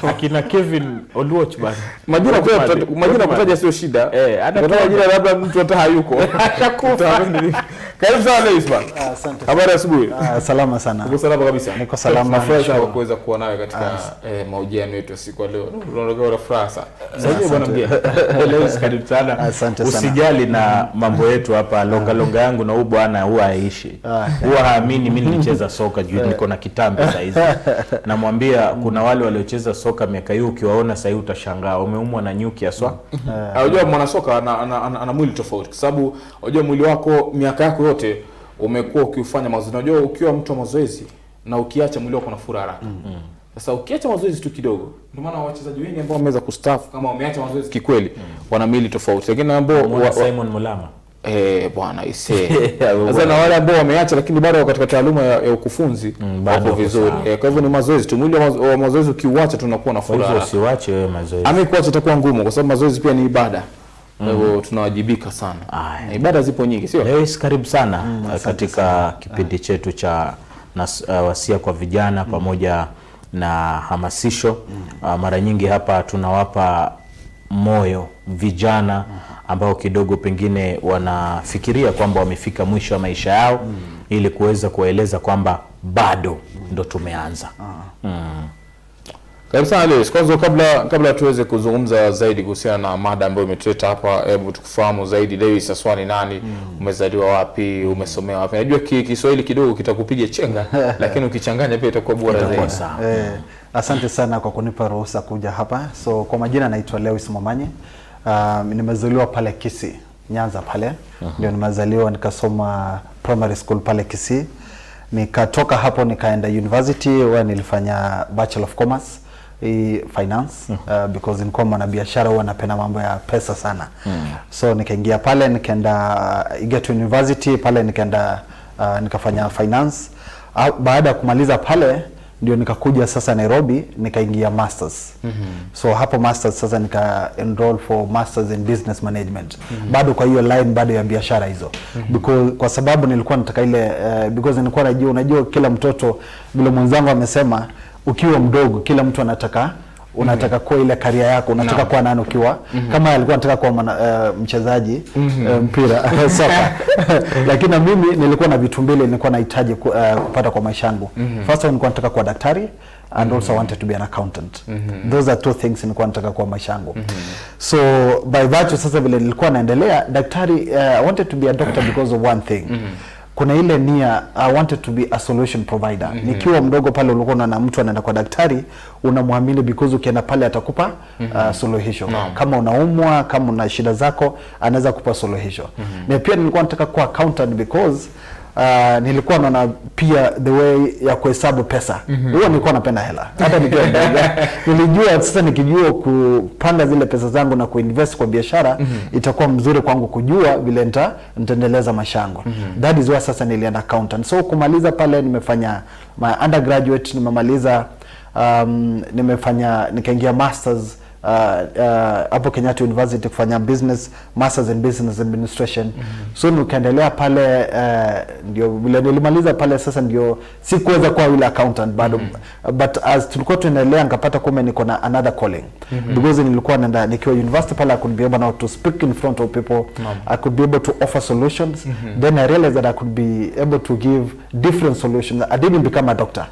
S4: Akina Kevin Oluoch bana.
S3: Majina kutaja sio shida. Hata majina labda mtu hata hayuko. Karibu sana Lewis bana.
S12: Asante.
S3: Habari asubuhi.
S12: Salama sana.
S3: Uko salama kabisa?
S12: Niko salama.
S3: Nafurahi sana kuweza kuwa nawe katika mahojiano yetu siku leo. Unaonekana furaha sana. Sasa bwana mgeni.
S4: Lewis karibu sana.
S12: Asante sana.
S4: Usijali na mambo yetu hapa, longa yangu na huyu bwana huwa haishi. Huwa haamini mimi nilicheza soka juu niko na kitambi saa hizi. Namwambia kuna wale waliocheza soka miaka hiyo ukiwaona sasa hivi utashangaa umeumwa na nyuki aswa.
S3: Unajua mwana soka ana mwili tofauti kwa sababu unajua mwili wako miaka yako yote umekuwa ukifanya mazoezi. Unajua ukiwa mtu wa mazoezi na ukiacha mwili wako na furaha haraka. Sasa ukiacha mazoezi tu kidogo, ndio maana wachezaji wengi ambao wameweza kustaafu kama wameacha mazoezi kikweli wana mili tofauti. Lakini ambao
S4: Simon Mulama
S3: bwana sasa na wale ambao wameacha lakini bado katika taaluma ya ukufunzi bado vizuri. Kwa hivyo ni mazoezi tu, mwili wa mazoezi ukiuacha tunakuwa na furaha.
S4: Kwa hivyo usiwache wewe mazoezi.
S3: Kuacha itakuwa ngumu kwa sababu mazoezi pia ni ibada. Kwa hivyo tunawajibika sana. Ibada zipo nyingi, sio?
S4: Leo karibu sana katika kipindi chetu cha na wasia kwa vijana pamoja na hamasisho. Mara nyingi hapa tunawapa moyo vijana ambao kidogo pengine wanafikiria kwamba wamefika mwisho wa maisha yao, ili kuweza kueleza kwamba bado ndo tumeanza.
S3: Karibu sana Lewis. Kwanza kabla tuweze kuzungumza zaidi kuhusiana na mada ambayo umetuleta hapa, hebu tukufahamu zaidi Lewis Hassan ni nani, umezaliwa wapi, umesomea wapi? Najua Kiswahili kidogo kitakupiga chenga lakini ukichanganya pia itakuwa bora zaidi.
S12: Asante sana kwa kunipa ruhusa kuja hapa. So kwa majina naitwa Lewis Momanyi. Nimezaliwa pale Kisii, Nyanza pale. Ndio nimezaliwa, nikasoma primary school pale Kisii. Nikatoka hapo nikaenda university where nilifanya Bachelor of Commerce finance, because nilikuwa mwanabiashara, huwa napenda mambo ya pesa sana. So nikaingia pale, nikaenda Igeto University pale, nikaenda nikafanya finance. Baada ya kumaliza pale ndio nikakuja sasa Nairobi, nikaingia masters. So hapo masters sasa nika enroll for masters in business management. Bado kwa hiyo line bado ya biashara hizo. Because kwa sababu nilikuwa nataka ile because nilikuwa unajua kila mtoto vile mwenzangu amesema, ukiwa mdogo kila mtu unataka kuwa ile career yako, unataka kuwa nani ukiwa kama alikuwa anataka kuwa mchezaji mpira soka. Lakini mimi nilikuwa na vitu mbili nilikuwa nahitaji kupata kwa maisha yangu. First one nilikuwa nataka kuwa daktari, and also wanted to be an accountant. Those are two things nilikuwa nataka kwa maisha yangu. So by that sasa vile nilikuwa naendelea daktari, I wanted to be a doctor because of one thing. Kuna ile nia, I wanted to be a solution provider. Nikiwa mdogo pale ulikuwa na mtu anaenda kwa daktari, unamwamini because ukienda pale atakupa suluhisho. Kama unaumwa, kama una shida zako, anaweza kupa suluhisho. Na pia nilikuwa nataka kuwa accountant because nilikuwa naona pia the way ya kuhesabu pesa. Huwa nilikuwa napenda hela. Hata nikiwa mdogo nilijua sasa nikijua kupanga zile pesa zangu na kuinvest kwa biashara, itakuwa mzuri kwangu kujua vile nitaendeleza maisha yangu. That is why sasa nilienda accountant. So kumaliza pale nimefanya my undergraduate, nimemaliza nikaingia masters hapo Kenyatta University kufanya business masters in business administration. So nikaendelea pale, ndio vile nilimaliza pale sasa ndio sikuweza kuwa yule accountant bado, but as tulikuwa tunaendelea nikapata kumbe niko na another calling. Because nilikuwa naenda nikiwa university pale, I could be able now to speak in front of people. I could be able to offer solutions. Then I realized that I could be able to give different solutions. I didn't become a doctor,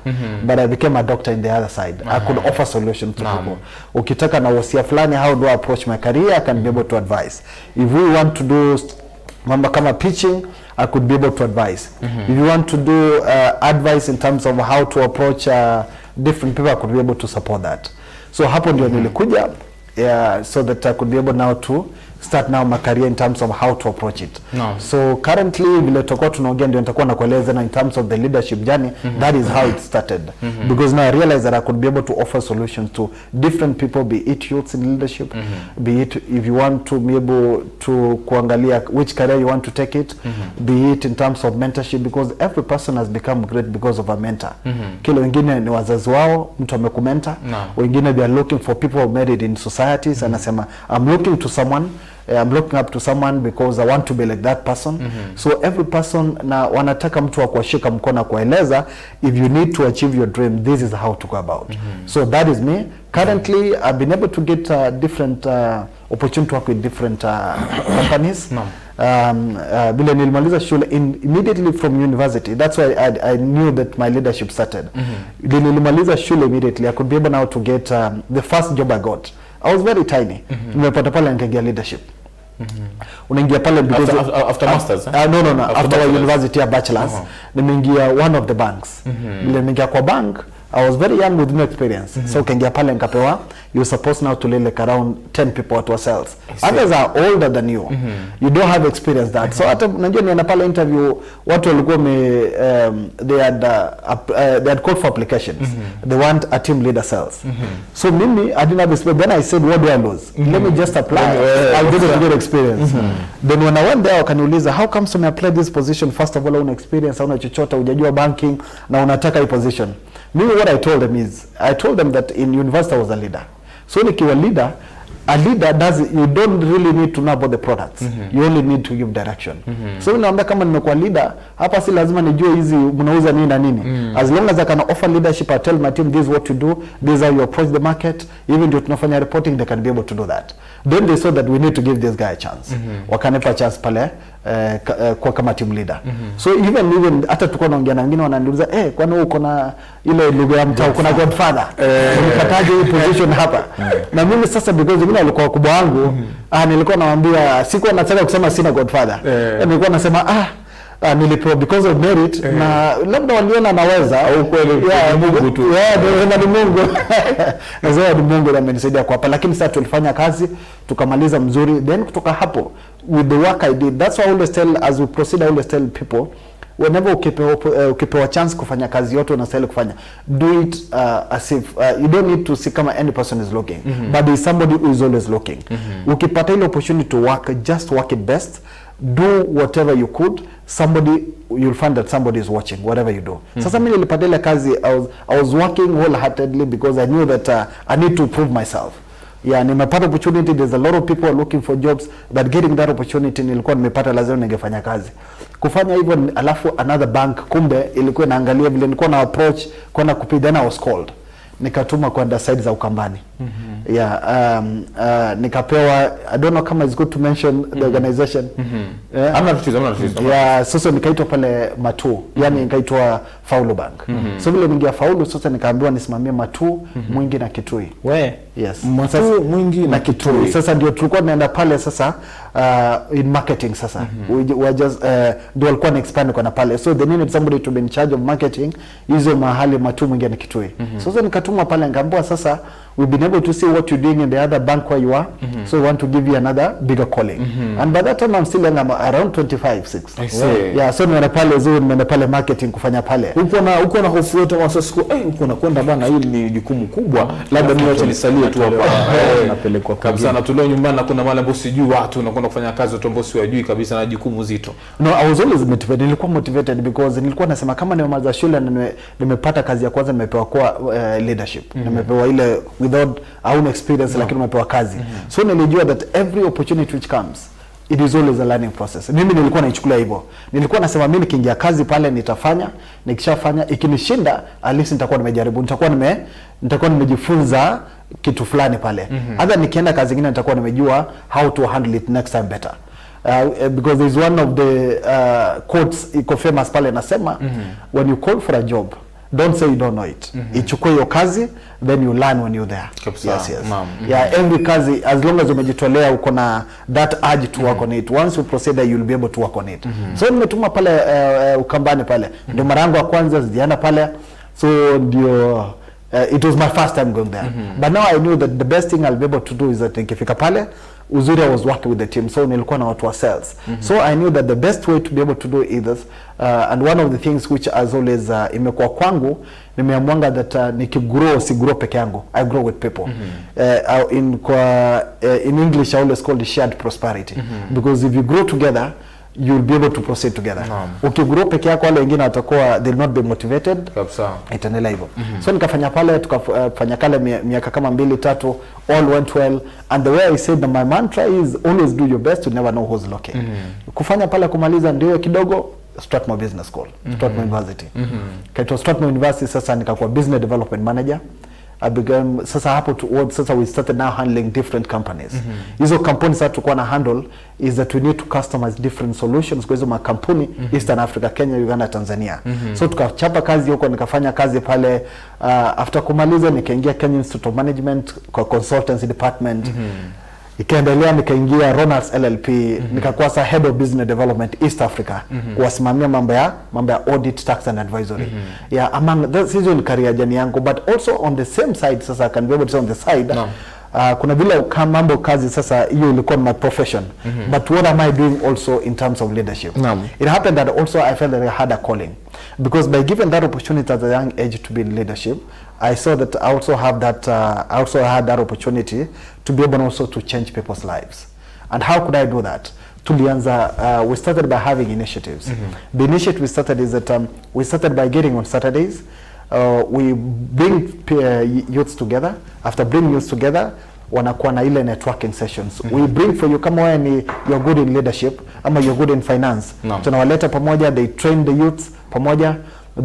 S12: but I became a doctor in the other side. I could offer solutions to people. Ukitaka na wasia fulani, how do I approach my career, I can be able to advise. If we want to do mambo kama pitching, I could be able to advise. If you want to do advice in terms of how to approach different people, I could be able to support that. So hapo ndio nilikuja, so that I could be able now to start now my career in terms of how to approach it. So currently vile tutakuwa tunaongea ndio nitakuwa nakueleza na in terms of the leadership journey, that is how it started. Because now I realized that I could be able to offer solutions to different people, be it youths in leadership, be it if you want to be able to kuangalia which career you want to take it, be it in terms of mentorship, because every person has become great because of a mentor. Kila wengine ni wazazi wao, mtu amekumenta. Wengine they are looking for people who made it in societies, anasema I'm looking to someone, I'm looking up to someone because I want to be like that person. So every person na wanataka mtu wa kushika mkono kueleza, if you need to achieve your dream, this is how to go about. So that is me. Currently I've been able to get different opportunity to work with different companies. Bila nilimaliza shule immediately from university. That's why I knew that my leadership started. Nilimaliza shule immediately, I could be able now to get the first job I got. I was very tiny. Nimepata pale nikaingia leadership. Unaingia pale because
S3: after masters?
S12: No. After university bachelor's, nimeingia one of the banks. Bila nimeingia kwa bank, I was very young with no experience. So ukaingia pale nikapewa, you're supposed now to lead like around 10 people at ourselves. Others are older than you. You don't have experience that. So hata unajua nienda pale interview, watu walikuwa they had called for applications. They want a team leader cells. So mimi I didn't have experience. Then I said, what do I lose? Let me just apply. I'll get experience. Then when I went there, wakaniuliza, how come you apply this position? First of all, una experience, una chochote, hujajua banking na unataka hii position. Me, what I told them is, I told them that in university I was a leader. So nikiwa leader, A leader does, you don't really need to know about the products. You only need to give direction. So naambia kama nimekuwa leader, hapa si lazima nijue hizi mnauza nini na nini. As long as I can offer leadership, I tell my team this is what to do, this is how you approach the market, even to tunafanya reporting, they can be able to do that. Then they saw that we need to give this guy a chance. Wakanipa chance pale kwa kama team leader. So even hata tuko naongea na wengine wananiuliza kwani wewe uko na ile lugha ya mtaa, uko na godfather, unikataje hii position hapa? Na mimi sasa, because mimi alikuwa wakubwa wangu, nilikuwa nawaambia, sikuwa nataka kusema sina godfather. Nilikuwa nasema nilipewa because of merit, na labda waliona naweza au kweli Mungu tu. Ni Mungu. Nazao ni Mungu ndiye amenisaidia kwa hapa, lakini sasa tulifanya kazi tukamaliza mzuri. Then kutoka hapo, with the work I did, that's why I always tell, as we proceed, I always tell people, whenever ukipewa chance kufanya kazi yote unastahili kufanya, do it as if you don't need to see kama any person is looking, but there is somebody who is always looking. Ukipata ile opportunity to work, just work it best, do whatever you could. You'll find that somebody is watching whatever you do. Sasa mimi nilipata ile kazi, I was working wholeheartedly because I knew that I need to prove myself. Nimepata opportunity, there's a lot of people looking for jobs, but getting that opportunity nilikuwa nimepata, lazima ningefanya kazi. Kufanya hivyo, alafu another bank kumbe ilikuwa inaangalia vile nilikuwa na approach kwenda kupiga, na I was called. Nikatuma kwenda side za Ukambani. Nikapewa, I don't know kama it's good to mention the organization.
S3: Amna tatizo.
S12: Sasa nikaitwa pale Matu, yani nikaitwa Faulu Bank. So vile ningia Faulu, sasa nikaambiwa nisimamie Matu, Mwingi na Kitui. Yes.
S3: Matu, Mwingi na Kitui.
S12: Sasa ndio tulikuwa tunaenda pale sasa in marketing sasa. We just ndio walikuwa na expand kwa na pale. So they needed somebody to be in charge of marketing hizo mahali Matu, Mwingi na Kitui. Sasa nikatuma pale, nikaambiwa sasa, we've been able to see what you're doing in the other bank where you are, so we want to give you another bigger calling. And by that time I'm still young, I'm around 25-6.
S3: I see.
S12: So nimeenda pale nimeenda pale marketing kufanya pale.
S3: Uko na hofu yote wa sasa uko na kwenda bana, hili ni jukumu kubwa, labda mimi acha nisalie tu hapa.
S12: Napelekwa
S3: kabisa, na tulio nyumbani na kuna wale ambao sijui watu na kwenda kufanya kazi watu ambao siwajui kabisa, na jukumu zito.
S12: No, I was always motivated. Nilikuwa motivated because nilikuwa nasema kama nimemaliza shule na nimepata kazi ya kwanza, nimepewa kwa leadership. Nimepewa ile without own experience, lakini nimepewa kazi. So nilijua that every opportunity which comes, it is always a learning process. Mimi nilikuwa naichukulia hivyo. Nilikuwa nasema mimi nikiingia kazi pale nitafanya, nikishafanya ikinishinda, at least nitakuwa nimejaribu, nitakuwa nimejifunza kitu fulani pale. Hata nikienda kazi nyingine nitakuwa nimejua how to handle it next time better. Because there is one of the quotes iko famous pale nasema, when you call for a job, don't say you don't know it. Ichukue hiyo kazi, then you learn when you're there. Yes. Every kazi, as long as umejitolea, uko na that urge to work on it. Once you proceed there, you'll be able to work on it. So nimetuma pale Ukambani pale. Ndio mara yangu ya kwanza zienda pale. So ndio it was my first time going there. But now I knew that the best thing I'll be able to do is that nikifika pale, uzuri I was working with the team, so nilikuwa na watu wa sales. So I knew that the best way to be able to do is this, and one of the things which as always imekuwa kwangu, nimeamwanga that nikigrow si grow peke yangu, I grow with people. In English I always call it shared prosperity, because if you grow together, you'll be able to proceed together. Ukigrow peke yako, wale wengine watakuwa, they'll not be motivated.
S3: Kabisa.
S12: Itaendelea hivyo. So nikafanya pale, tukafanya kale miaka kama 2-3, all went well, and the way I said that my mantra is always do your best, you never know who's looking. Kufanya pale kumaliza ndio kidogo Strathmore Business School, Strathmore University. Kaitwa Strathmore University, sasa nikakuwa business development manager. I began, sasa hapo sasa we started now handling different companies. Hizo companies that tulikuwa na handle is that we need to customize different solutions kwa hizo makampuni Eastern Africa, Kenya, Uganda, Tanzania. So tukachapa kazi huko, nikafanya kazi pale. After kumaliza nikaingia Kenya Institute of Management kwa consultancy department. Ikaendelea nikaingia Ronald's LLP, nikakuwa sa head of business development East Africa, kuwasimamia mambo ya audit, tax and advisory. Among hizo ni career journey yangu, but also on the same side, sasa I can be able to say on the side, kuna vile mambo kazi sasa, hiyo ilikuwa my profession. But what am I doing also in terms of leadership? It happened that also I felt that I had a calling, because by given that opportunity at a young age to be in leadership, I saw that I also have that I also had that opportunity to be able also to change people's lives. And how could I do that? Tulianza, we started by having initiatives. The initiative we started is that we started by getting on Saturdays. We bring youths together. After bringing youths together, wanakuwa na ile networking sessions. We bring for you, kama wewe ni you're good in leadership ama you're good in finance, tunawaleta pamoja, they train the youths pamoja,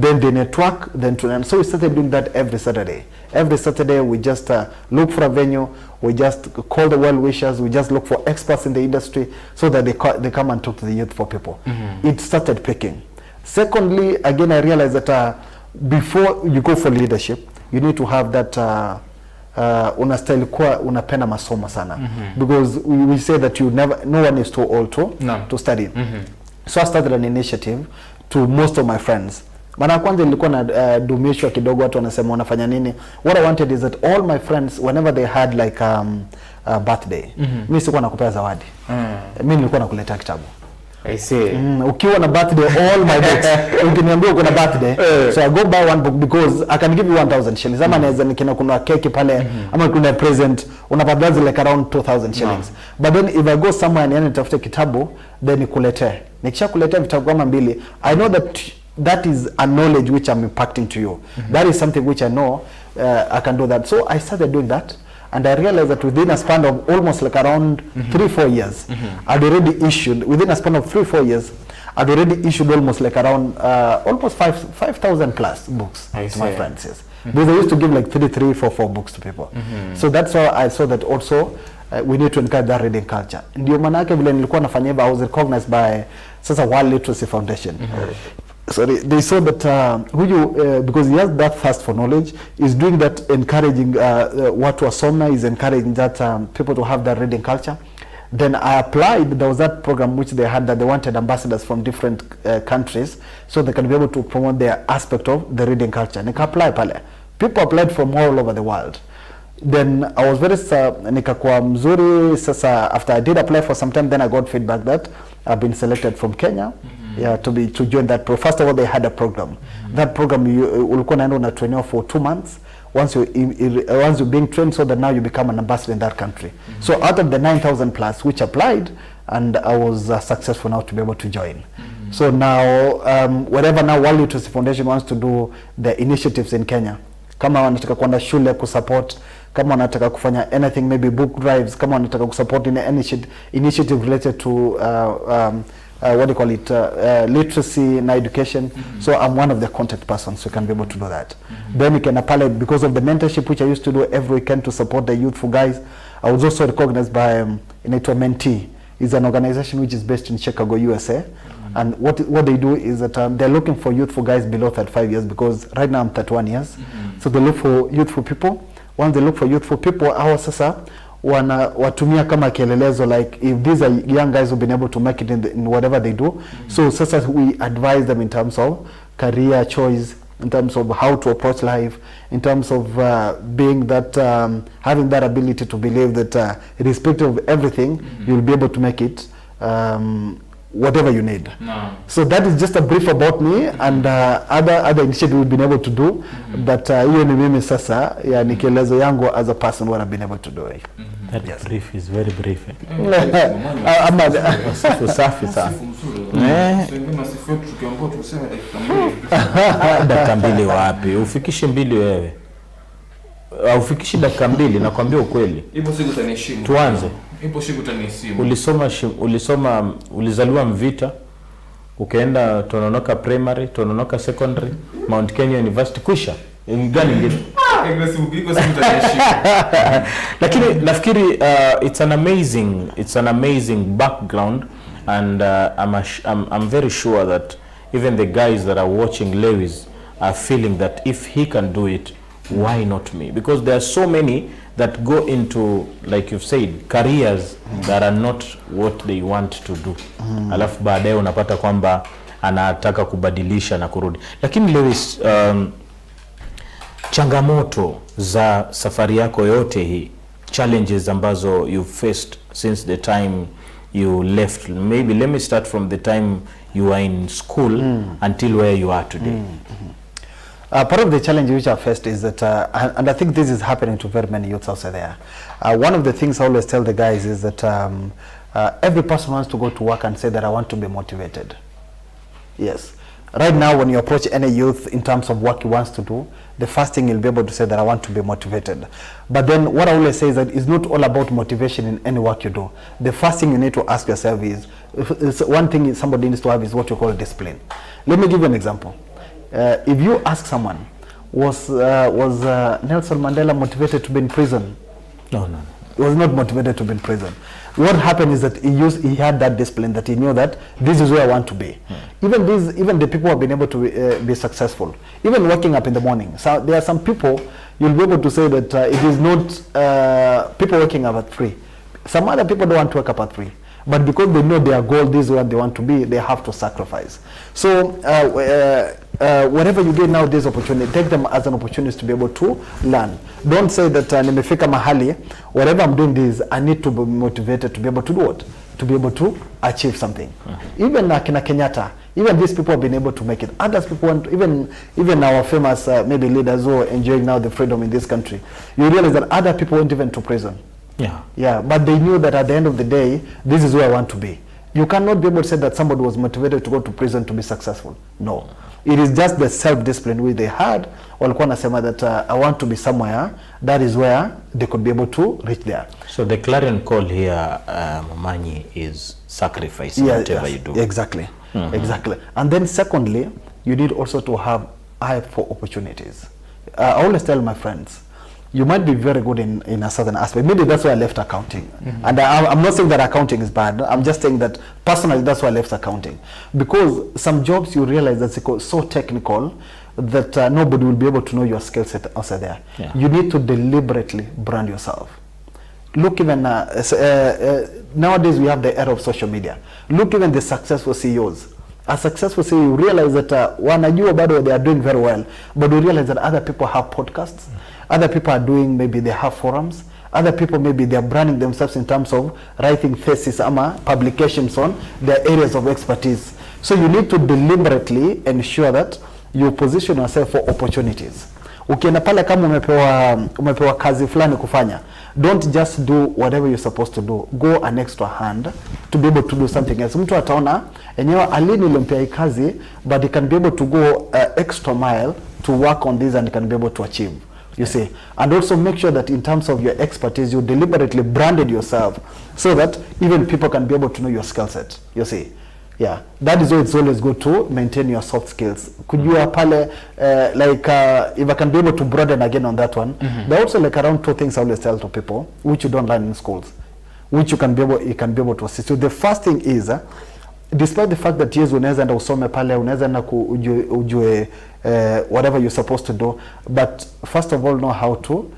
S12: then they network, and so we started doing that every Saturday. Every Saturday we just look for a venue, we just call the well wishers, we just look for experts in the industry so that they come and talk to the youth for people. It started picking. Secondly, again, I realized that before you go for leadership, you need to have that unastahili kuwa unapenda masomo sana, because we say that no one is too old to study. So I started an initiative to most of my friends. Mara kwanza nilikuwa na dumishwa kidogo, watu wanasema wanafanya nini. What I wanted is that all my friends, whenever they had like a birthday, mimi sikuwa nakupea zawadi. Mimi nilikuwa nakuletea kitabu.
S3: I see.
S12: Ukiwa na birthday, all my books. Ukiniambia uko na birthday, so I go buy one book because I can give you 1,000 shillings. Ama naweza nikina kuna keki pale, ama kuna present, unapata like around 2,000 shillings. But then if I go somewhere and nitafute kitabu, then nikuletee. Nikishakuletea vitabu kama 2, I know that is a knowledge which I'm impacting to you. That is something which I know I can do that. So I started doing that, and I realized that within a span of almost like around 3-4 years, I'd already issued, within a span of 3-4 years, I'd already issued almost like around almost 5,000 plus books to my friends. Yes. Because I used to give like 3-4 books to people. So that's why I saw that also we need to encourage that reading culture. Ndio maana yake vile nilikuwa nafanya hivyo, I was recognized by sasa World Literacy Foundation. Sorry, they saw that because he has that thirst for knowledge, is doing that, encouraging watu wasoma, is encouraging that people to have that reading culture. Then I applied. There was that program which they had, that they wanted ambassadors from different countries so they can be able to promote their aspect of the reading culture. Nika apply pale. People applied from all over the world. Then I was very nikakuwa mzuri. Sasa after I did apply for some time, then I got feedback that I've been selected from Kenya. To join that program. First of all, they had a program. That program ulikuwa naenda na train for 2 months. Once you're being trained, so that now you become an ambassador in that country. So out of the 9,000 plus which applied, and I was successful now to be able to join. So now whatever now World Literacy Foundation wants to do the initiatives in Kenya, kama wanataka kwenda shule kusupport, kama wanataka kufanya anything, maybe book drives, kama wanataka kusupport in initiative related to what do you call it, literacy and education. So I'm one of the contact persons who can be able to do that. Then you can apply, because of the mentorship which I used to do every weekend to support the youthful guys. I was also recognized by Inaitwa Mentee. It's an organization which is based in Chicago, USA. And what they do is that they're looking for youthful guys below 35 years, because right now I'm 31 years. So they look for youthful people. Once they look for youthful people, our sasa watumia kama kielelezo, like if these are young guys who've been able to make it in whatever they do. So sasa we advise them in terms of career choice, in terms of how to approach life, in terms of being that having that ability to believe that irrespective of everything, you'll be able to make it whatever you need. So that is just a brief about me and other initiatives we've been able to do. But hiyo ni mimi sasa, ya nikielezo yangu as a person, what I've been able to do.
S4: That brief is very brief.
S3: Safi sana.
S4: Dakika 2 wapi? Ufikishe 2 wewe. Ufikishi dakika 2, nakwambia ukweli.
S3: Ipo siku utaniheshimu.
S4: Tuanze.
S3: Ipo siku utaniheshimu.
S4: Ulizaliwa Mvita, ukaenda Tononoka Primary, Tononoka Secondary, Mount Kenya University, kusha. Gani ngine? Lakini nafikiri it's an amazing background, and I'm very sure that even the guys that are watching Lewis are feeling that if he can do it, why not me? Because there are so many that go into, like you've said, careers that are not what they want to do. Alafu baadaye unapata kwamba anataka kubadilisha na kurudi. Lakini Lewis, changamoto za safari yako yote hii, challenges ambazo you faced since the time you left, maybe let me start from the time you were in school until where you are today.
S12: Part of the challenge which I faced is that, and I think this is happening to very many youths out there. One of the things I always tell the guys is that every person wants to go to work and say that I want to be motivated. Yes. Right now, when you approach any youth in terms of what he wants to do, the first thing you'll be able to say that I want to be motivated. But then what I always say is that it's not all about motivation in any work you do. The first thing you need to ask yourself is one thing somebody needs to have is what you call discipline. Let me give you an example. If you ask someone, was Nelson Mandela motivated to be in prison?
S4: No.
S12: He was not motivated to be in prison. What happened is that he had that discipline, that he knew that this is where I want to be. Even the people who have been able to be successful, even waking up in the morning. So there are some people you'll be able to say that it is not people waking up at 3. Some other people don't want to wake up at 3. But because they know their goal, this is where they want to be, they have to sacrifice. So wherever you get now this opportunity, take them as an opportunity to be able to learn. Don't say that nimefika mahali, whatever I'm doing this, I need to be motivated to be able to do what? To be able to achieve something. Even Kina Kenyatta, even these people have been able to make it. Others people want, even our famous maybe leaders who are enjoying now the freedom in this country. You realize that other people went even to prison. Yeah, but they knew that at the end of the day, this is where I want to be. You cannot be able to say that somebody was motivated to go to prison to be successful. No. It is just the self-discipline which they had. Walikuwa nasema that I want to be somewhere, that is where they could be able to reach there.
S4: So the clarion call here, Momanyi, is sacrifice, whatever you do.
S12: Exactly. Exactly. And then secondly, you need also to have eye for opportunities. I always tell my friends, you might be very good in a certain aspect. Maybe that's why I left accounting. And I'm not saying that accounting is bad. I'm just saying that personally, that's why I left accounting. Because some jobs you realize that's so technical that nobody will be able to know your skill set also there. You need to deliberately brand yourself. Look, even nowadays we have the era of social media. Look, even the successful CEOs. A successful CEO, you realize that wanajua bado they are doing very well, but you realize that other people have podcasts. Other people are doing, maybe they have forums. Other people, maybe they are branding themselves in terms of writing thesis ama publications on their areas of expertise. So you need to deliberately ensure that you position yourself for opportunities. Ukienda pale kama umepewa kazi fulani kufanya, don't just do whatever you're supposed to do. Go an extra hand to be able to do something else. Mtu ataona enyewe alini ilimpea kazi, but he can be able to go extra mile to work on this and he can be able to achieve. You see, and also make sure that in terms of your expertise, you deliberately branded yourself so that even people can be able to know your skill set. You see, yeah, that is why it's always good to maintain your soft skills. Could you pale if I can be able to broaden again on that one, there are also like around 2 things I always tell to people which you don't learn in schools, which you can be able to assist. So the first thing is, despite the fact that yes, unaweza enda usome pale, unaweza enda ujue whatever you're supposed to do, but first of all know how to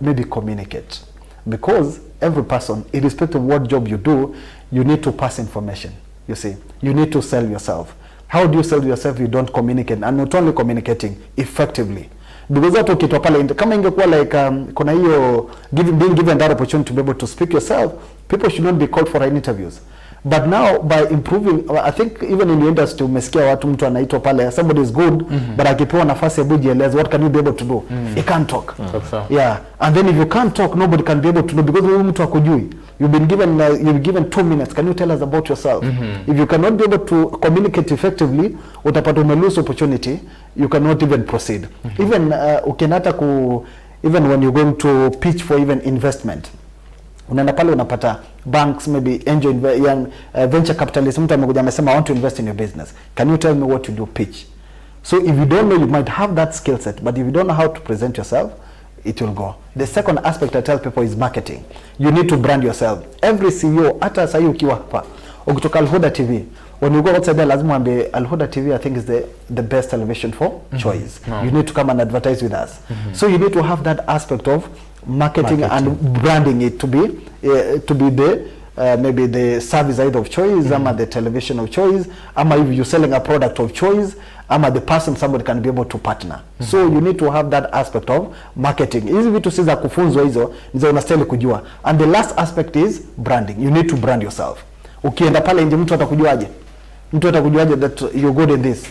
S12: maybe communicate, because every person, irrespective of what job you do, you need to pass information. You see, you need to sell yourself. How do you sell yourself? You don't communicate, and not only communicating effectively, because that ukitwa pale kama ingekuwa like kuna hiyo being given that opportunity to be able to speak yourself, people should not be called for interviews. But now by improving, I think even in the industry umesikia watu mtu anaitwa pale, somebody is good, but akipewa nafasi ya bujieleza, what can you be able to do? He can't talk. Yeah, and then if you can't talk, nobody can be able to know, because huyu mtu akujui. You've been given 2 minutes. Can you tell us about yourself? If you cannot be able to communicate effectively, utapata lose opportunity, you cannot even proceed. Even ukienda even when you're going to pitch for even investment, unaenda pale unapata banks, maybe angel venture capitalists, mtu amekuja amesema I want to invest in your business. Can you tell me what you do? Pitch. So if you don't know, you might have that skill set, but if you don't know how to present yourself, it will go. The second aspect I tell people is marketing. You need to brand yourself. Every CEO, hata sasa ukiwa hapa, ukitoka Al-Huda TV, when you go outside there, lazima ambe Al-Huda TV I think is the best television for choice. You need to come and advertise with us. So you need to have that aspect of marketing and branding it to be the maybe the service either of choice, ama the television of choice, ama if you're selling a product of choice, ama the person somebody can be able to partner. So you need to have that aspect of marketing. Hizi vitu si za kufunzwa, hizo nizo unastahili kujua. And the last aspect is branding. You need to brand yourself. Ukienda pale nje mtu atakujuaje? Mtu atakujuaje that you're good in this?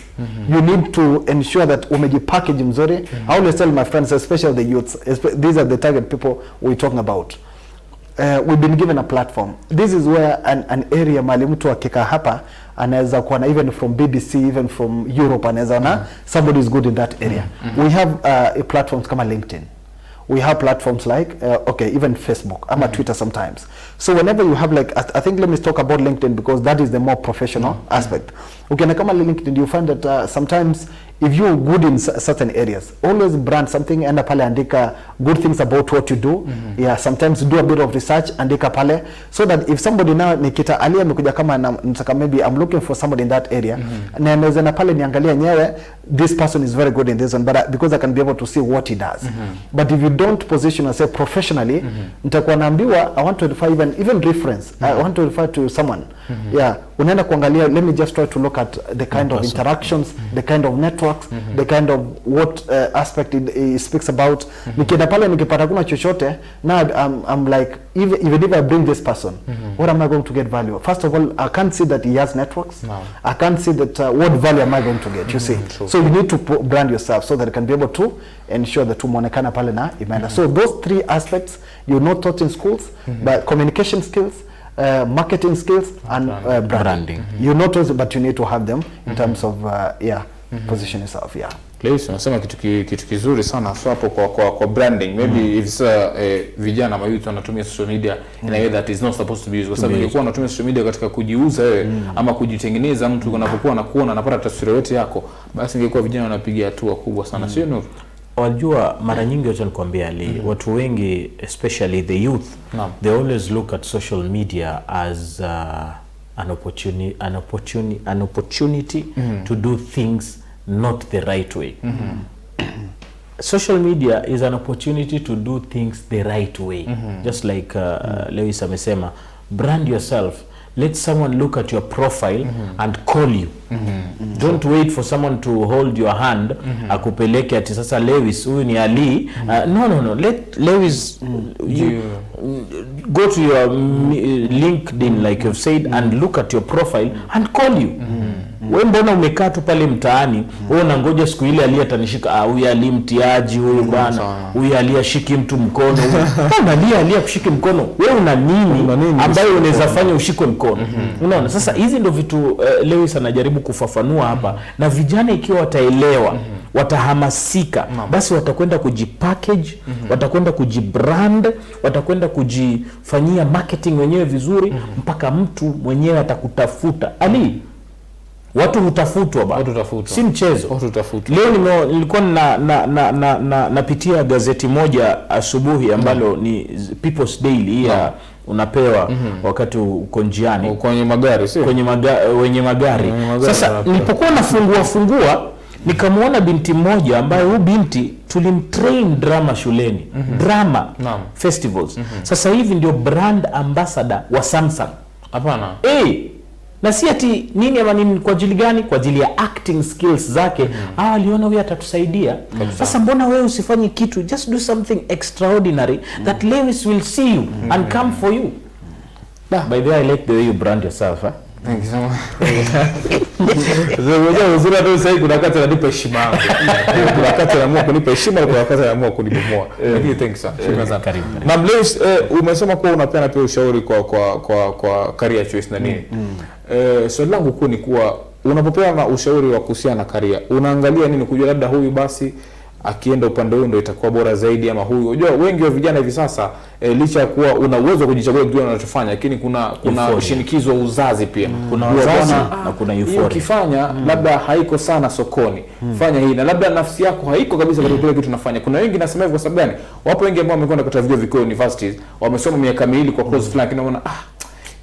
S12: You need to ensure that umejipackage mzuri. I always tell my friends, especially the youths, these are the target people we're talking about. we've been given a platform. This is where an area mali mtu akika hapa anaweza kuwa na even from BBC, even from Europe, anaweza na somebody is good in that area. We have platforms kama LinkedIn. We have platforms like even Facebook, ama Twitter sometimes. So whenever you have like, I think let me talk about LinkedIn because that is the more professional aspect. Okay, na kama LinkedIn, you find that sometimes if you're good in certain areas, always brand something, enda pale andika good things about what you do. Yeah, sometimes do a bit of research, andika pale, so that if somebody now nikita alia amekuja kama nataka maybe I'm looking for somebody in that area, na naweza na pale niangalia nyewe, this person is very good in this one, but because I can be able to see what he does. But if you don't position yourself professionally, nitakuwa naambiwa I want to refer even reference. I want to refer to someone. Yeah, unaenda kuangalia, let me just try to look at the kind of interactions, the kind of networks, the kind of what aspect it speaks about. Nikienda pale nikipata kuna chochote, now I'm like, even if I bring this person, what am I going to get value? First of all, I can't see that he has networks. I can't see that what value am I going to get, you see. So you need to brand yourself so that you can be able to ensure that tumonekana pale na imeenda. So those three aspects you're not taught in schools, but communication skills, marketing skills, and branding. You're not taught, but you need to have them in terms of position yourself.
S3: Lewis, unasema kitu kizuri sana so hapo kwa branding. Maybe if vijana ama youth wanatumia social media in a way that is not supposed to be used. Kwa sababu ingekuwa unatumia social media katika kujiuza wewe ama kujitengeneza, mtu unapokuwa anakuona anapata taswira yote yako, basi ingekuwa vijana wanapiga hatua kubwa sana. Sio Nur?
S4: Wajua mara nyingi wacha nikwambia watu wengi, especially the youth, they always look at social media as an opportunity to do things not the right way. Social media is an opportunity to do things the right way. Just like Lewis amesema, brand yourself. Let someone look at your profile and call you. Don't wait for someone to hold your hand akupeleke ati sasa Lewis huyu ni Ali. No. Let Lewis go to your LinkedIn like you've said and look at your profile and call you. Wewe mbona umekaa tu pale mtaani, wewe unangoja siku ile Ali atanishika, huyu Ali mtiaji huyu bwana, huyu Ali ashiki mtu mkono. Kama Ali akushike mkono, wewe una nini ambayo unaweza fanya ushikwe mkono? Unaona? Sasa hizi ndio vitu Lewis anajaribu kufafanua hapa, na vijana ikiwa wataelewa, watahamasika, basi watakwenda kujipackage, watakwenda kujibrand, watakwenda kujifanyia marketing wenyewe vizuri, mpaka mtu mwenyewe atakutafuta. Ali, watu hutafutwa ba. Si mchezo. Leo nilikuwa napitia gazeti moja asubuhi ambalo ni People's Daily ya unapewa wakati uko njiani
S3: kwenye magari, sio?
S4: Wenye magari. Sasa nilipokuwa nafungua nikamwona binti mmoja ambaye huyu binti tulimtrain drama shuleni. Drama festivals. Sasa hivi ndio brand ambassador wa Samsung.
S3: Hapana.
S4: Na si ati nini ama nini, kwa ajili gani? Kwa ajili ya acting skills zake. Aliona huyu atatusaidia. Sasa mbona wewe usifanye kitu, just do something extraordinary that Lewis will see you and come for you. By the way, I like the way you brand yourself.
S3: Thank you so much. Unajua uzuri ndio sasa kuna wakati ananipa heshima yangu. Kuna wakati anaamua kunipa heshima na kuna wakati anaamua kunibomoa. Lakini thanks sana. Shukrani sana. Na Lewis, umesema kuwa unapeana pia ushauri kwa career choice na nini? Swali langu kuu ni kuwa unapopeana ushauri wa kuhusiana na career, unaangalia nini kujua labda huyu basi akienda upande huo ndio itakuwa bora zaidi ama huyu? Unajua wengi wa vijana hivi sasa licha ya kuwa una uwezo kujichagua kitu unachofanya, lakini kuna shinikizo wa uzazi pia.
S4: Kuna uzazi na kuna euphoria.
S3: Ukifanya labda haiko sana sokoni, fanya hii, na labda nafsi yako haiko kabisa katika kile kitu unafanya. Kuna wengi nasema hivyo kwa sababu gani? Wapo wengi ambao wamekwenda katika vyuo vikuu universities, wamesoma miaka miwili kwa course fulani, lakini unaona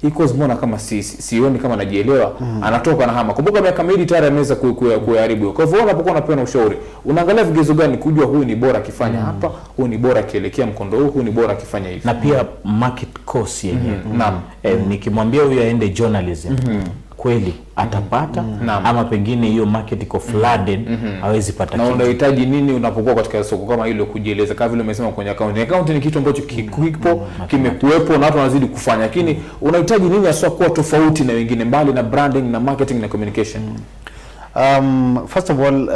S3: hii course mbona kama sioni kama najielewa, anatoka na hama. Kumbuka miaka miwili tayari ameweza kuharibu. Kwa hivyo unapokuwa unapewa na ushauri, unaangalia vigezo gani kujua huyu ni bora akifanya hapa, huyu ni bora akielekea mkondo huu, huyu ni bora akifanya hivi.
S4: Na pia market course yenyewe. Nikimwambia huyu aende journalism, kweli atapata ama pengine hiyo market iko flooded, hawezi pata
S3: kitu. Na unahitaji nini unapokuwa katika soko kama hilo kujieleza? Kama vile umesema kwenye account ni kitu ambacho kipo, kimekuepo na watu wanazidi kufanya, lakini unahitaji nini hasa kuwa tofauti na wengine mbali na branding na marketing na communication?
S12: First of all,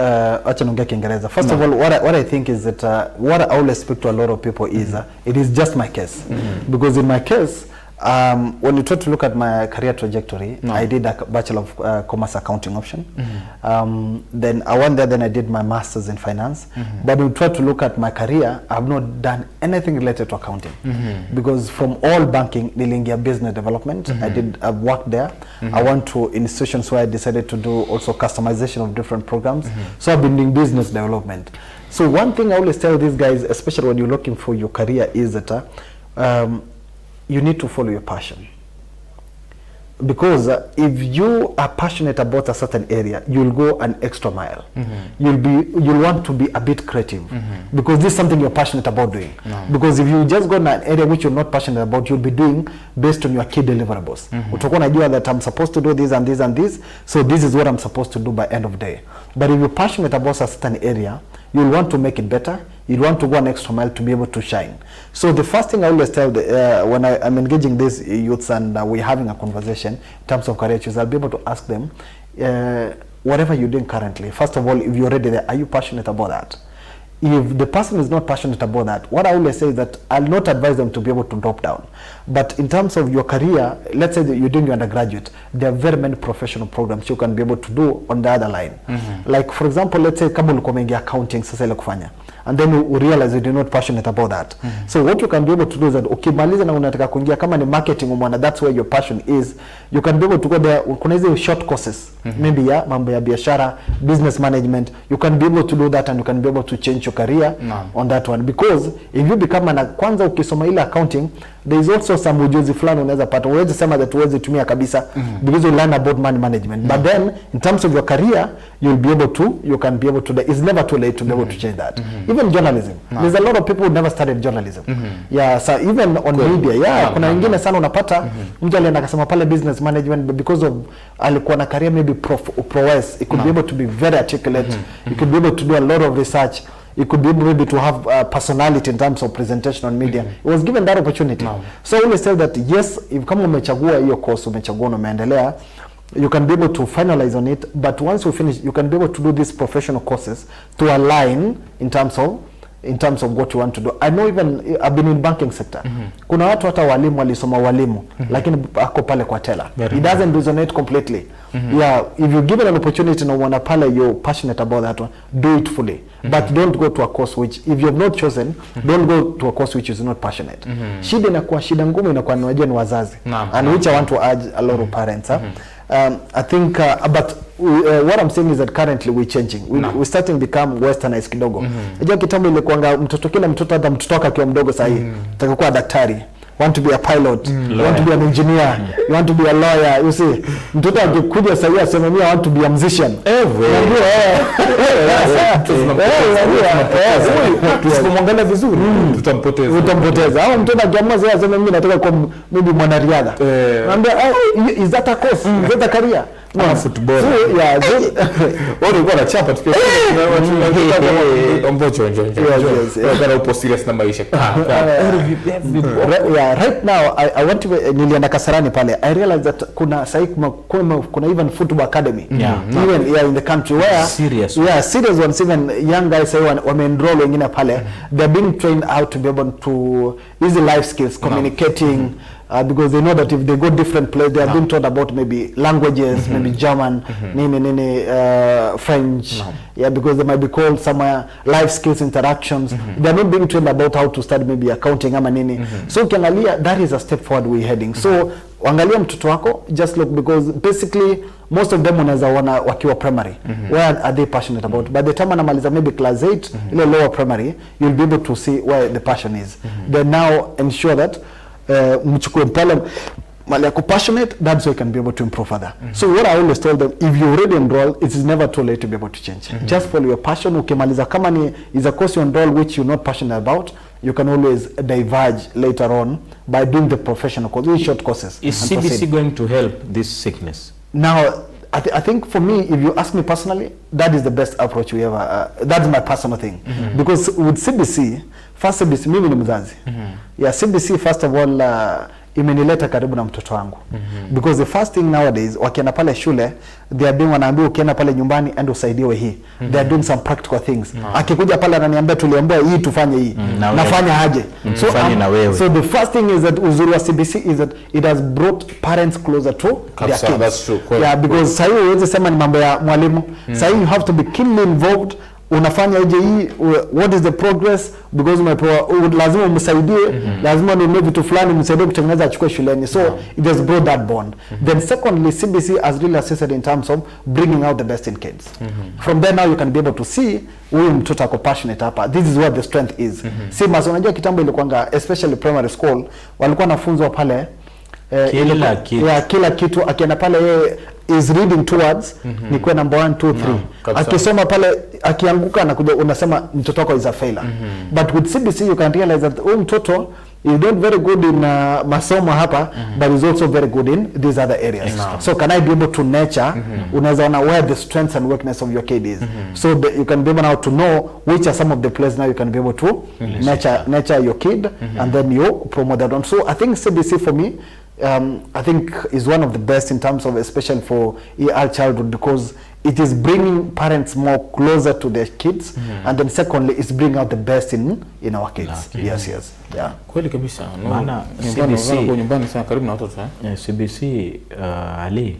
S12: acha niongea Kiingereza. First of all, what I think is that what I always speak to a lot of people is it is just my case. Because in my case, when you try to look at my career trajectory, I did a Bachelor of Commerce Accounting option. Then I went there, then I did my Masters in Finance. But when you try to look at my career, I have not done anything related to accounting. Because from all banking, nilingia business development. I've worked there. I went to institutions where I decided to do also customization of different programs. So I've been doing business development. So one thing I always tell these guys, especially when you're looking for your career, is that you need to follow your passion. Because if you are passionate about a certain area, you'll go an extra mile. You'll want to be a bit creative, because this is something you're passionate about doing. Because if you just go in an area which you're not passionate about, you'll be doing based on your key deliverables. Utakuwa unajua that I'm supposed to do this and this and this, so this is what I'm supposed to do by end of day. But if you're passionate about a certain area, you'll want to make it better. You'll want to go an extra mile to be able to shine. So the first thing I always tell when I'm engaging these youths and we're having a conversation in terms of career choice, I'll be able to ask them, whatever you're doing currently, first of all, if you're already there, are you passionate about that? If the person is not passionate about that, what I always say is that I'll not advise them to be able to drop down. But in terms of your career, let's say that you're doing your undergraduate, there are very many professional programs you can be able to do on the other line. Like for example, let's say kama ulikuwa umeingia accounting sasa ile kufanya, and then you realize you're not passionate about that. So what you can be able to do is that ukimaliza na unataka kuingia kama ni marketing umwana, that's where your passion is, you can be able to go there. Kuna hizo short courses, maybe ya mambo ya biashara, business management, you can be able to do that and you can be able to change your career on that one. Because if you become kwanza ukisoma ile accounting, there is also some ujuzi fulani unaweza pata. Uweze sema that uweze tumia kabisa, because you learn about money management. But then in terms of your career, you can be able to, it's never too late to be able to change that. Even journalism. There's a lot of people who never studied journalism. Yeah, so even on media, kuna wengine sana unapata mtu alienda akasema pale business management, but because of alikuwa na career maybe prowess, it could be able to be very articulate, you could be able to do a lot of research, you could be able maybe to have personality in terms of presentation on media. It was given that opportunity. So I always say that yes, if kama umechagua hiyo course, umechagua na umeendelea, you can be able to finalize on it, but once you finish, you can be able to do these professional courses to align in terms of what you want to do. I know even I've been in banking sector. Kuna watu hata walimu walisoma walimu, lakini ako pale kwa teller. It doesn't resonate completely. Yeah, if you give an opportunity na uwana pale you're passionate about that one, do it fully. But don't go to a course which, if you have not chosen, don't go to a course which is not passionate. Shida inakuwa shida ngumu inakuwa ni wazazi. And which I want to urge a lot of parents. I think, but what I'm saying is that currently we're changing. We're starting to become westernized kidogo. Unajua kitambo ile kuanga kila mtoto hata mtoto akiwa mdogo sahi, nataka kuwa daktari, want to be a pilot, you want to be an engineer, you want to be a lawyer, you see. Mtoto akikuja sahi asema mimi I want to be a musician. Tusimwangalia vizuri, tutampoteza. Au mtoto akiamua sasa asema mimi nataka kuwa maybe mwanariadha. Naambia, is that a course? Is that a career? No, football. So, yeah,
S3: Wao walikuwa wanachapa tu. Ombocho njoo. Yes. Kana upo serious na maisha.
S12: Yeah, right now I want to nilienda Kasarani pale. I realized that kuna sahi kuna even football academy. Even in the country where serious ones, even young guys say wame-enroll wengine pale. They're being trained how to be able to easy life skills, communicating. Because they know that if they go different places, they are being taught about maybe languages, maybe German, French. Yeah, because they might be called somewhere life skills interactions. They are not being trained about how to study maybe accounting ama nini. So ukiangalia, that is a step forward we're heading. So angalia mtoto wako, just look, because basically most of them wanaweza wana wakiwa primary. Where are they passionate about? By the time anamaliza maybe class 8, ile lower primary, you'll be able to see where the passion is. Then now ensure that mchukue pale mali yako passionate, that's why you can be able to improve further. So what I always tell them, if you already enroll, it is never too late to be able to change. Just follow your passion. Ukimaliza kama ni is a course you enroll which you're not passionate about, you can always diverge later on by doing the professional course, these short courses.
S4: Is CBC going to help this sickness?
S12: Now, I think for me, if you ask me personally, that is the best approach we ever, that's my personal thing. Because with CBC, first CBC, mimi ni mzazi. Yeah, CBC, first of all, imenileta karibu na mtoto wangu. Because the first thing nowadays, wakienda pale shule, they are doing, wanaambiwa ukienda pale nyumbani and usaidiwe hii. They are doing some practical things. Akikuja pale ananiambia tuliambiwa hii tufanye hii. Nafanya aje? So the first thing is that uzuri wa CBC is that it has brought parents closer to their kids. That's true. Yeah, because sasa hiyo huwezi sema ni mambo ya mwalimu. Sasa you have to be keenly involved. Unafanya aje hii, what is the progress, because lazima umsaidie, lazima ununue vitu fulani msaidie kutengeneza achukue shuleni. So it has brought that bond. Then secondly, CBC has really assisted in terms of bringing out the best in kids. From there now you can be able to see huyu mtoto ako passionate hapa, this is where the strength is. Si maso, unajua kitambo ilikuwa especially primary school walikuwa nafunzwa pale kila kitu akienda pale yeye is reading towards ni kwa number 1 2 3 akisoma pale akianguka na kuja unasema mtoto wako is a failure. But with CBC you can realize that mtoto is not very good in masomo hapa but is also very good in these other areas. So can I be able to nurture unaweza ona where the strengths and weakness of your kid is, so that you can be able now to know which are some of the places now you can be able to nurture your kid and then you promote that on. So I think CBC for me I think is one of the best in terms of, especially for ER childhood, because it is bringing parents more closer to their kids and then secondly it's bringing out the best in our kids. Yes. Yeah.
S3: Kweli kabisa.
S4: Maana
S3: nyumbani sana karibu na watoto
S4: CBC Ali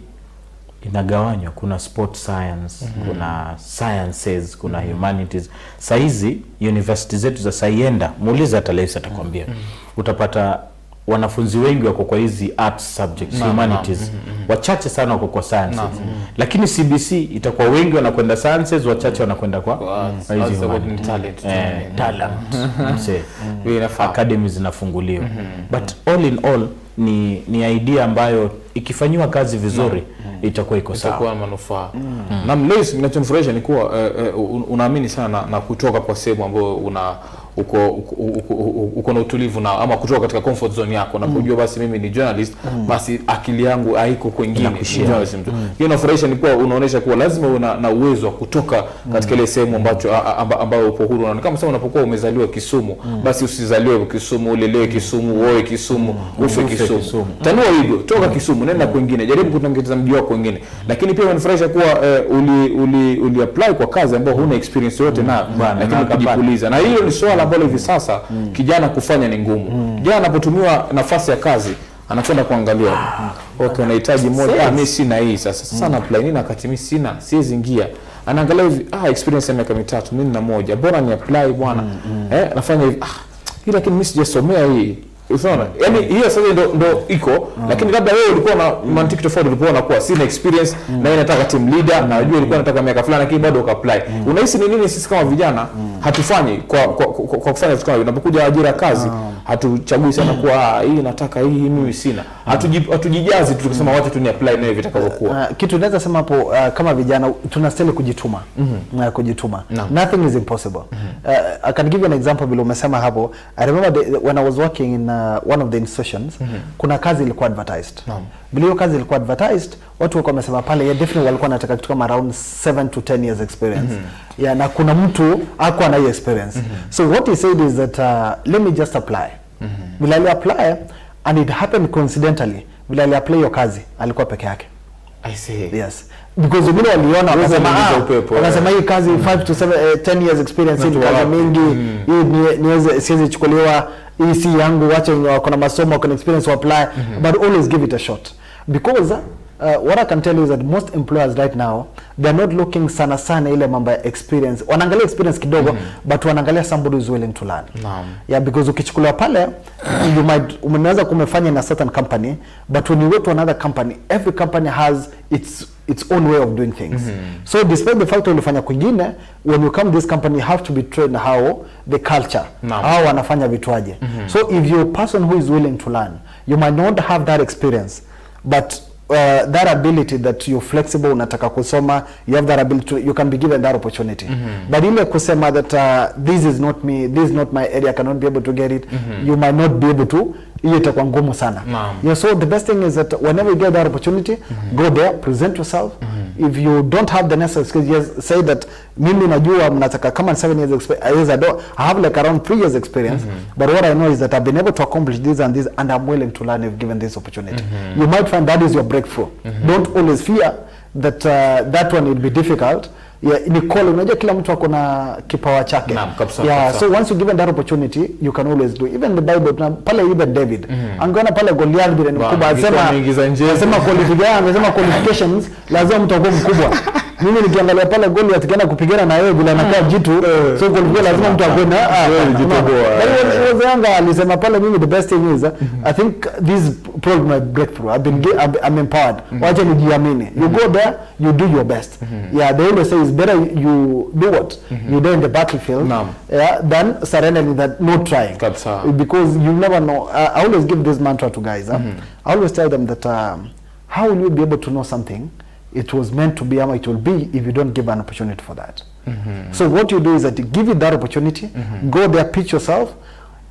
S4: inagawanywa, kuna sport science, kuna sciences, kuna humanities. Saizi university zetu za Sayenda, muuliza hata Laisa atakwambia. Utapata wanafunzi wengi wako kwa hizi arts subjects, humanities. Wachache sana wako kwa sciences. Lakini CBC itakuwa wengi wanakwenda sciences, wachache wanakwenda kwa talent. Academies zinafunguliwa. But all in all ni idea ambayo ikifanywa kazi vizuri itakuwa iko sawa,
S3: itakuwa manufaa. Na mlezi ninachomfurahisha ni kuwa unaamini sana na kutoka kwa sehemu ambayo uko na utulivu na ama kutoka katika comfort zone yako na kujua basi mimi ni journalist, basi akili yangu haiko kwingine. Hiyo inafurahisha, ni kuwa unaonesha kuwa lazima una uwezo wa kutoka katika ile sehemu ambayo upo huru. Na kama sasa unapokuwa umezaliwa Kisumu, basi usizaliwe Kisumu, ulelewe Kisumu, uoe Kisumu, ufe Kisumu. Tanua hivyo, toka Kisumu nenda kwingine, jaribu kutengeza mji wako kwingine. Lakini pia inafurahisha kuwa uli apply kwa kazi ambayo huna experience yote na lakini kujipuliza. Na hiyo ni swala ambalo hivi sasa kijana kufanya ni ngumu. Kijana anapotumiwa nafasi ya kazi anakwenda kuangalia okay, unahitaji moja, mimi sina hii sasa apply nini wakati mimi sina, siwezi ingia. Anaangalia hivi experience ya miaka 3 mimi nina moja, bora ni apply bwana. Nafanya hivi lakini mimi sijasomea hii. Unaona? Yaani hiyo sasa ndo iko, lakini labda wewe ulikuwa na mantiki tofauti, ulikuwa unakuwa sina experience na yeye anataka team leader na unajua ulikuwa unataka miaka fulani lakini bado uka-apply. Unahisi ni nini sisi kama vijana hatufanyi kwa kufanya vitu kama unapokuja ajira kazi hatuchagui sana kwa hii nataka hii mimi sina. Hatujijazi tu tukisema watu tu ni apply na vitakavyokuwa.
S12: Kitu naweza sema hapo kama vijana tunastahili kujituma. Kujituma. Nothing is impossible. I can give you an example vile umesema hapo. I remember when I was working in one of the institutions, kuna kazi ilikuwa advertised. Bila kazi ilikuwa advertised, watu walikuwa wamesema pale definitely walikuwa wanataka kitu kama around 7 to 10 years experience. Na kuna mtu hakuwa na hiyo experience. So what he said is that let me just apply. Bila apply and it happened coincidentally. Bila apply hiyo kazi alikuwa peke yake.
S3: I see.
S12: Yes. Because wengine waliona wakasema hii kazi 5 to 10 years experience ni kazi mingi. Hii niweze siwezi chukuliwa hii yangu, wacha wako na masomo wako na experience apply, but always give it a shot. Because what I can tell you is that most employers right now, they are not looking sana ile mambo ya experience. Wanaangalia experience kidogo, but wanaangalia somebody who is willing to learn. Yeah, because ukichukuliwa pale you might unaweza kumefanya in a certain company, but when you go to another company, every company has its own way of doing things. So despite the fact that ulifanya kwingine, when you come to this company you have to be trained how the culture, how wanafanya vitu aje. So if you're a person who is willing to learn, you might not have that experience, but that ability that you're flexible, unataka kusoma, you have that ability to, you can be given that opportunity. But ile kusema that this is not me, this is not my area, I cannot be able to get it, you might not be able to, hiyo itakuwa ngumu sana. So the best thing is that whenever you get that opportunity, go there, present yourself, If you don't have the necessary skills, just say that mimi najua mnataka kama 7 years experience. I have like around 3 years experience, but what I know is that I've been able to accomplish this and this, and I'm willing to learn if given this opportunity. You might find that is your breakthrough. Don't always fear that that one will be difficult. Ni call, unajua kila mtu ako na kipawa chake. So once you given that opportunity, you can always do. Even the Bible, pale even David, angeona pale Goliath bila ni mkubwa, anasema qualifications, lazima mtu akuwe mkubwa. Mimi nikiangalia pale Goliath kienda kupigana na yeye bila anakaa jitu, so qualification lazima mtu akuwe na jitoboa. Alisema pale mimi the best thing is I think this probably my breakthrough. I'm empowered. Wacha nijiamini. You go there, you do your best. They always say it's better you do what? You do in the battlefield than surrendering that not trying. Because you never know. I always give this mantra to guys. I always tell them that how will you be able to know something? It was meant to be, it will be, if you don't give an opportunity for that. So what you do is that you give it that opportunity, go there, pitch yourself.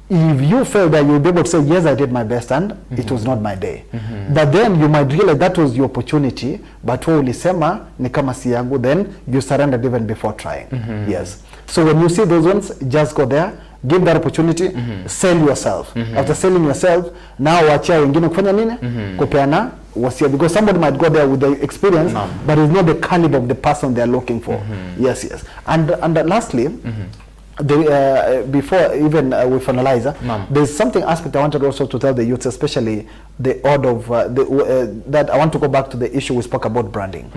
S12: If you fail that, you'll be able to say, yes, I did my best and it was not my day. But then you might realize that was your opportunity, but ulisema ni kama si yangu, then you surrendered even before trying. Yes. So when you see those ones, just go there, give that opportunity, sell yourself. After selling yourself, now wachia wengine kufanya nini? Kupeana wasia, because somebody might go there with the experience, but it's not the caliber of the person they're looking for. Yes. And lastly, before even we finalize, there's something aspect I wanted also to tell the youths, especially the order of that I want to go back to the issue we spoke about branding.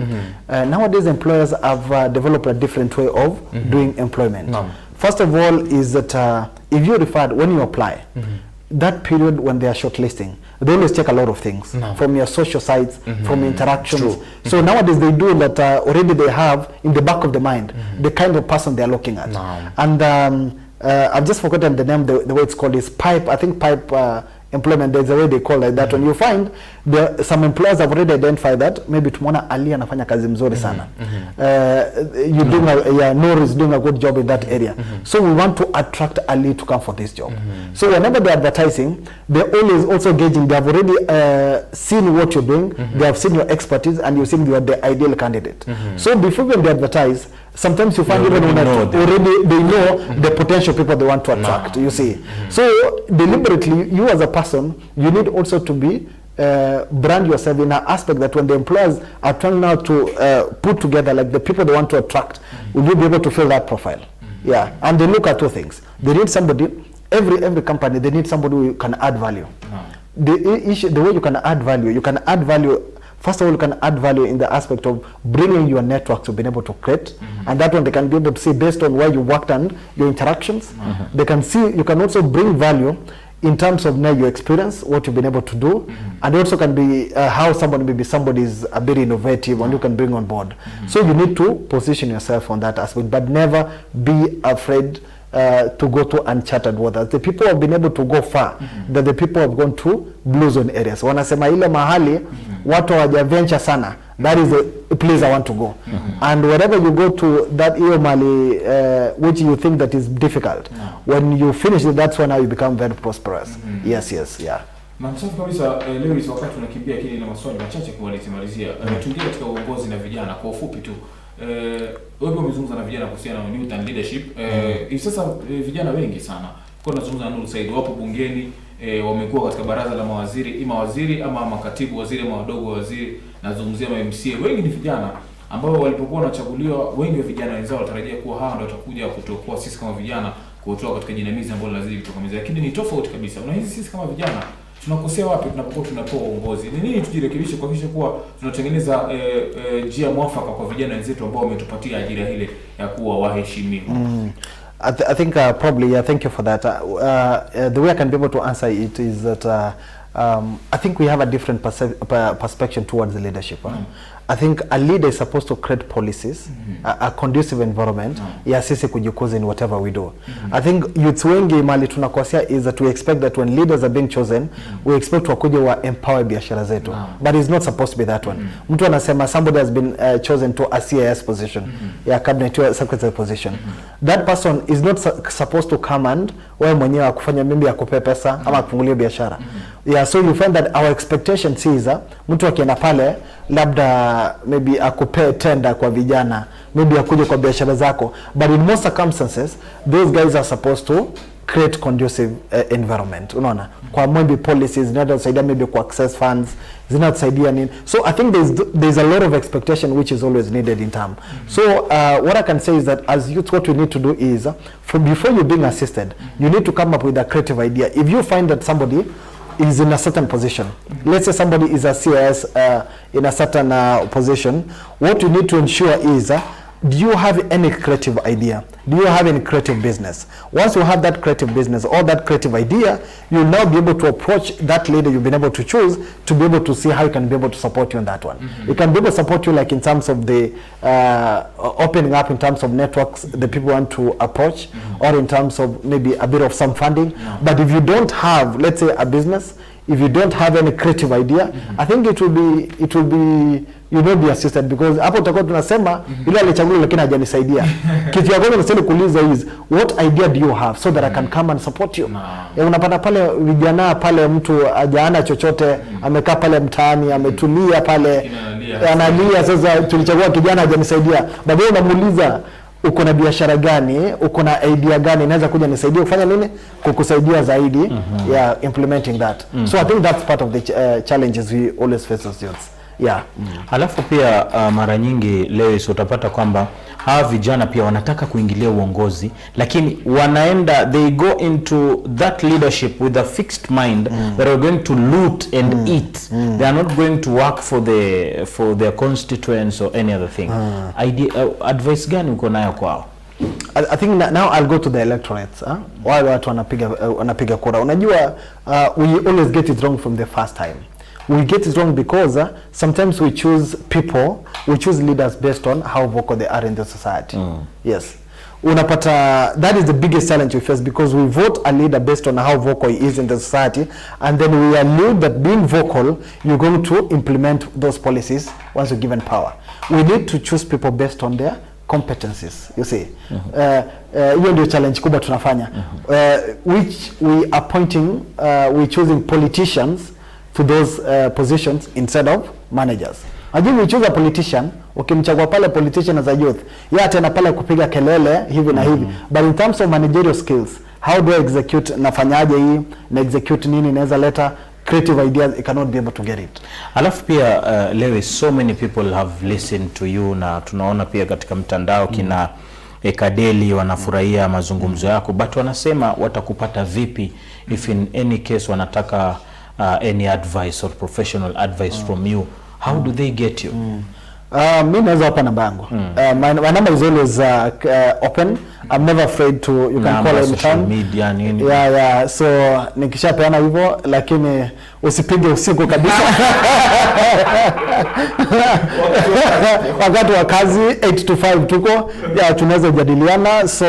S12: Nowadays employers have developed a different way of doing employment. First of all is that if you referred, when you apply, that period when they are shortlisting, they always check a lot of things from your social sites, from interactions. So nowadays they do that already they have in the back of the mind the kind of person they are looking at. And I've just forgotten the name, the way it's called is pipe. I think pipe employment, there's a way they call it that. When you find there, some employers have already identified that maybe tomorrow Ali anafanya kazi mzuri sana. You doing Noor is doing a good job in that area. So we want to attract Ali to come for this job. So whenever they're advertising, they're always also gauging. They have already seen what you're doing. They have seen your expertise, and you think you are the ideal candidate. So before when they advertise, sometimes you find even already they know the potential people they want to attract. You see, so deliberately, you as a person, you need also to be brand yourself in an aspect that when the employers are trying now to put together like the people they want to attract, will you be able to fill that profile? And they look at two things. They need somebody. Every company, they need somebody who can add value. The way you can add value. First of all, you can add value in the aspect of bringing your network to be able to create, and that one they can be able to see based on where you worked and your interactions. They can see, you can also bring value in terms of now your experience, what you've been able to do, and also can be how somebody is a bit innovative and you can bring on board. So you need to position yourself on that aspect, but never be afraid to go to uncharted waters. The people have been able to go far, that the people have gone to blue zone areas. Wanasema ile mahali watu hawajaventure sana, that is the place I want to go. And wherever you go to that iyo mali which you think that is difficult, when you finish it, that's when you become very prosperous. Yes,
S3: Na msafi kabisa. Leo hizo wakati tunakimbia kile na maswali machache kuwalizimalizia. Tuingie katika uongozi na vijana kwa ufupi tu. Wewe umezungumza na vijana kuhusiana na youth and leadership. Hivi sasa vijana wengi sana kwa nazungumza na Nuru Said wapo bungeni, wamekuwa katika baraza la mawaziri, ima waziri ama makatibu waziri ama wadogo waziri, nazungumzia MCA. Wengi ni vijana ambao walipokuwa wanachaguliwa, wengi wa vijana wenzao walitarajia kuwa hawa ndio watakuja kutokuwa sisi kama vijana kutoka katika jinamizi ambalo lazima kutokomeza, lakini ni tofauti kabisa. Unahisi sisi kama vijana tunakosea wapi tunapokuwa tunapewa uongozi? Ni nini tujirekebishe kuhakikisha kuwa tunatengeneza njia mwafaka kwa vijana wenzetu ambao wametupatia ajira ile ya kuwa waheshimiwa?
S12: I think probably thank you for that. The way I can be able to answer it is that I think we have a different perspective towards the leadership. I think a leader is supposed to create policies, a conducive environment, ya sisi kujikuza in whatever we do. I think youths wengi mali tunakosea is that we expect that when leaders are being chosen, we expect wakuje wa empower biashara zetu. But it's not supposed to be that one. Mtu anasema somebody has been chosen to a CIS position, cabinet secretary position. That person is not supposed to come and wewe mwenyewe akufanya mimi akupe pesa ama akufungulie biashara. Yeah, so you find that our expectation is mtu akienda pale labda maybe akupe tenda kwa vijana, maybe akuje kwa biashara zako, but in most circumstances those guys are supposed to create conducive environment, unaona, kwa maybe policies zinazosaidia maybe ku access funds, zinazosaidia nini. So I think there's a lot of expectation which is always needed in term. So what I can say is that as youth, what we need to do is before you being assisted, you need to come up with a creative idea. If you find that somebody is in a certain position, let's say somebody is a CIS in a certain position, what you need to ensure is do you have any creative idea? Do you have any creative business? Once you have that creative business or that creative idea, you'll now be able to approach that leader you've been able to choose to be able to see how you can be able to support you in that one. It can be able to support you like in terms of the opening up in terms of networks the people want to approach, or in terms of maybe a bit of some funding. But if you don't have, let's say, a business, if you don't have any creative idea, I think it will be you will be assisted, because hapo tutakuwa tunasema ile alichaguliwa lakini hajanisaidia. Kitu ya kwanza nasema kuuliza is what idea do you have so that I can come and support you. Unapata pale vijana pale mtu hajaana chochote, amekaa pale mtaani, ametulia pale, analia sasa tulichagua kijana hajanisaidia. Baadaye unamuuliza uko na biashara gani, uko na idea gani inaweza kuja nisaidia kufanya nini, kukusaidia zaidi ya implementing that. So I think that's part of the challenges we always face as youths. Yeah.
S4: Halafu pia mara nyingi leo utapata kwamba hawa vijana pia wanataka kuingilia uongozi, lakini wanaenda, they go into that leadership with a fixed mind that are going to loot and eat. They are not going to work for their constituents or any other thing. Advice gani uko nayo kwao?
S12: I think now I'll go to the electorates. Wale watu wanapiga kura. Unajua we always get it wrong from the first time. We get it wrong because sometimes we choose leaders based on how vocal they are in the society. Yes. Unapata, that is the biggest challenge we face, because we vote a leader based on how vocal he is in the society, and then we allude that being vocal, you're going to implement those policies once you're given power. We need to choose people based on their competencies, you see. Hiyo ndio challenge kubwa tunafanya. Which we appointing, we choosing politicians to those positions instead of managers. Ajui we choose a politician, ukimchagua pale politician as a youth, yeye tena pale kupiga kelele hivi na hivi. But in terms of managerial skills, how do I execute, nafanyaje hii, na execute nini, naweza leta creative ideas, you cannot be able to get it.
S4: Alafu pia Lewis, so many people have listened to you, na tunaona pia katika mtandao kina Ekadeli wanafurahia mazungumzo yako, but wanasema watakupata vipi if in any case wanataka any advice or professional advice from you? How do they get you?
S12: Mimi naweza hapa namba yangu. My number is always open. I'm never afraid to, you can call anytime.
S4: Media nini.
S12: Yeah. So nikishapeana hivyo, lakini usipige usiku kabisa. Wakati wa kazi 8 to 5 tuko, tunaweza jadiliana. So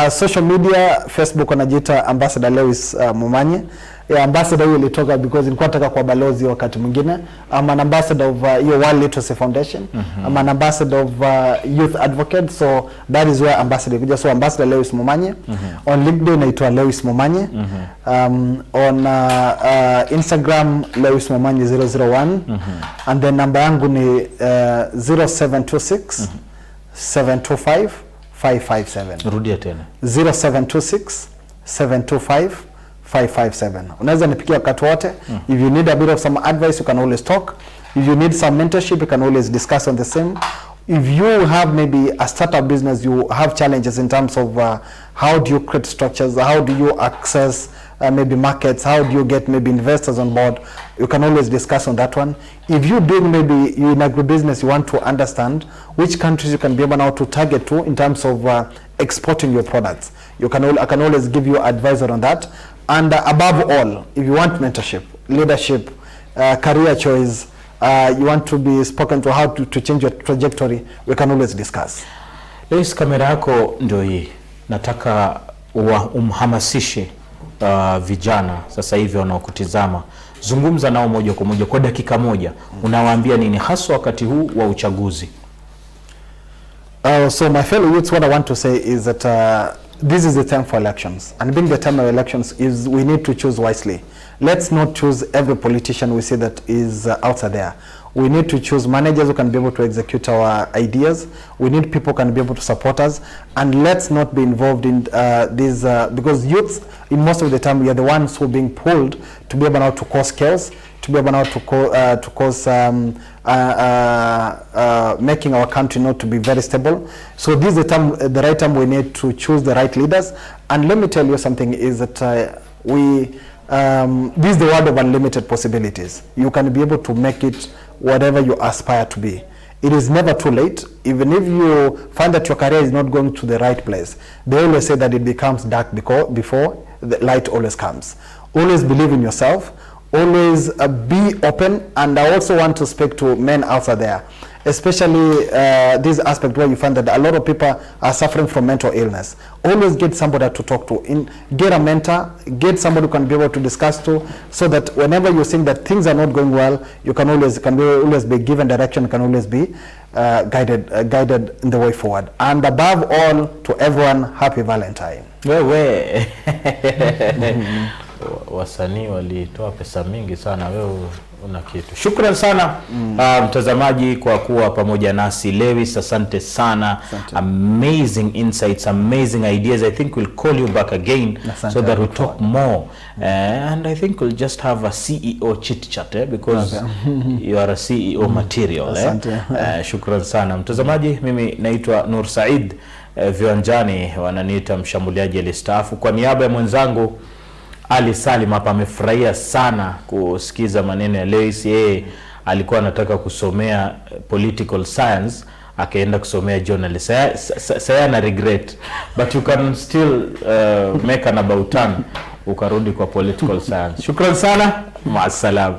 S12: social media, Facebook wanajiita Ambassador Lewis Mumanye. Ambassador hiyo ilitoka because nilikuwa nataka kwa balozi wakati mwingine. I'm an ambassador of your World Literacy Foundation. I'm an ambassador of youth advocate, so that is where ambassador kuja. So Ambassador Lewis Mumanye. On LinkedIn naitwa Lewis Mumanye. On Instagram Lewis Mumanye 001. And then namba yangu ni 0726 725 557.
S4: Rudia tena.
S12: 0726 725 557. Unaweza nipigia wakati wote. If you need a bit of some advice, you can always talk. If you need some mentorship, you can always discuss on the same. If you have maybe a startup business, you have challenges in terms of how do you create structures, how do you access maybe markets, how do you get maybe investors on board, you can always discuss on that one. If you doing maybe you in agribusiness, you want to understand which countries you can be able now to target to in terms of exporting your products, I can always give you advisor on that. And above all, if you want mentorship, leadership, career choice, you want to be spoken to how to change your trajectory, we can always discuss.
S4: Lewis, kamera yako ndio hii. Nataka umhamasishe vijana sasa hivi wanaokutizama. Zungumza nao moja kwa moja kwa dakika moja. Unawaambia nini hasa wakati huu wa uchaguzi?
S12: So my fellow youths, what I want to say is that this is the time for elections, and being the time of elections is we need to choose wisely. Let's not choose every politician we see that is out there. We need to choose managers who can be able to execute our ideas. We need people who can be able to support us, and let's not be involved in these because youths, in most of the time, we are the ones who are being pulled to be able now to cause chaos, to be able now to cause making our country not to be very stable. So this is the right time we need to choose the right leaders. And let me tell you something is that this is the world of unlimited possibilities. You can be able to make it whatever you aspire to be. It is never too late. Even if you find that your career is not going to the right place, they always say that it becomes dark before the light always comes. Always believe in yourself. Always be open. And I also want to speak to men out there, especially this aspect where you find that a lot of people are suffering from mental illness. Always get somebody to talk to. Get a mentor, get somebody who can be able to discuss to, so that whenever you think that things are not going well, you can always be given direction, can always be guided in the way forward. And above all, to everyone, happy Valentine.
S4: Wewe wasanii walitoa pesa mingi sana, wewe una kitu. Shukran sana mtazamaji kwa kuwa pamoja nasi. Lewis, asante sana. Amazing insights, amazing ideas. I think we'll call you back again so that we'll talk more. And I think we'll just have a CEO chit chat because you are a CEO material. Shukran sana mtazamaji. Mimi naitwa Nur Said, viwanjani wananiita mshambuliaji alistaafu. Kwa niaba ya mwenzangu Ali Salim hapa, amefurahia sana kusikiza maneno ya Lewis. Yeye alikuwa anataka kusomea political science, akaenda kusomea journalism. Saya na regret, but you can still make an about turn ukarudi kwa political science. Shukran sana, maasalam.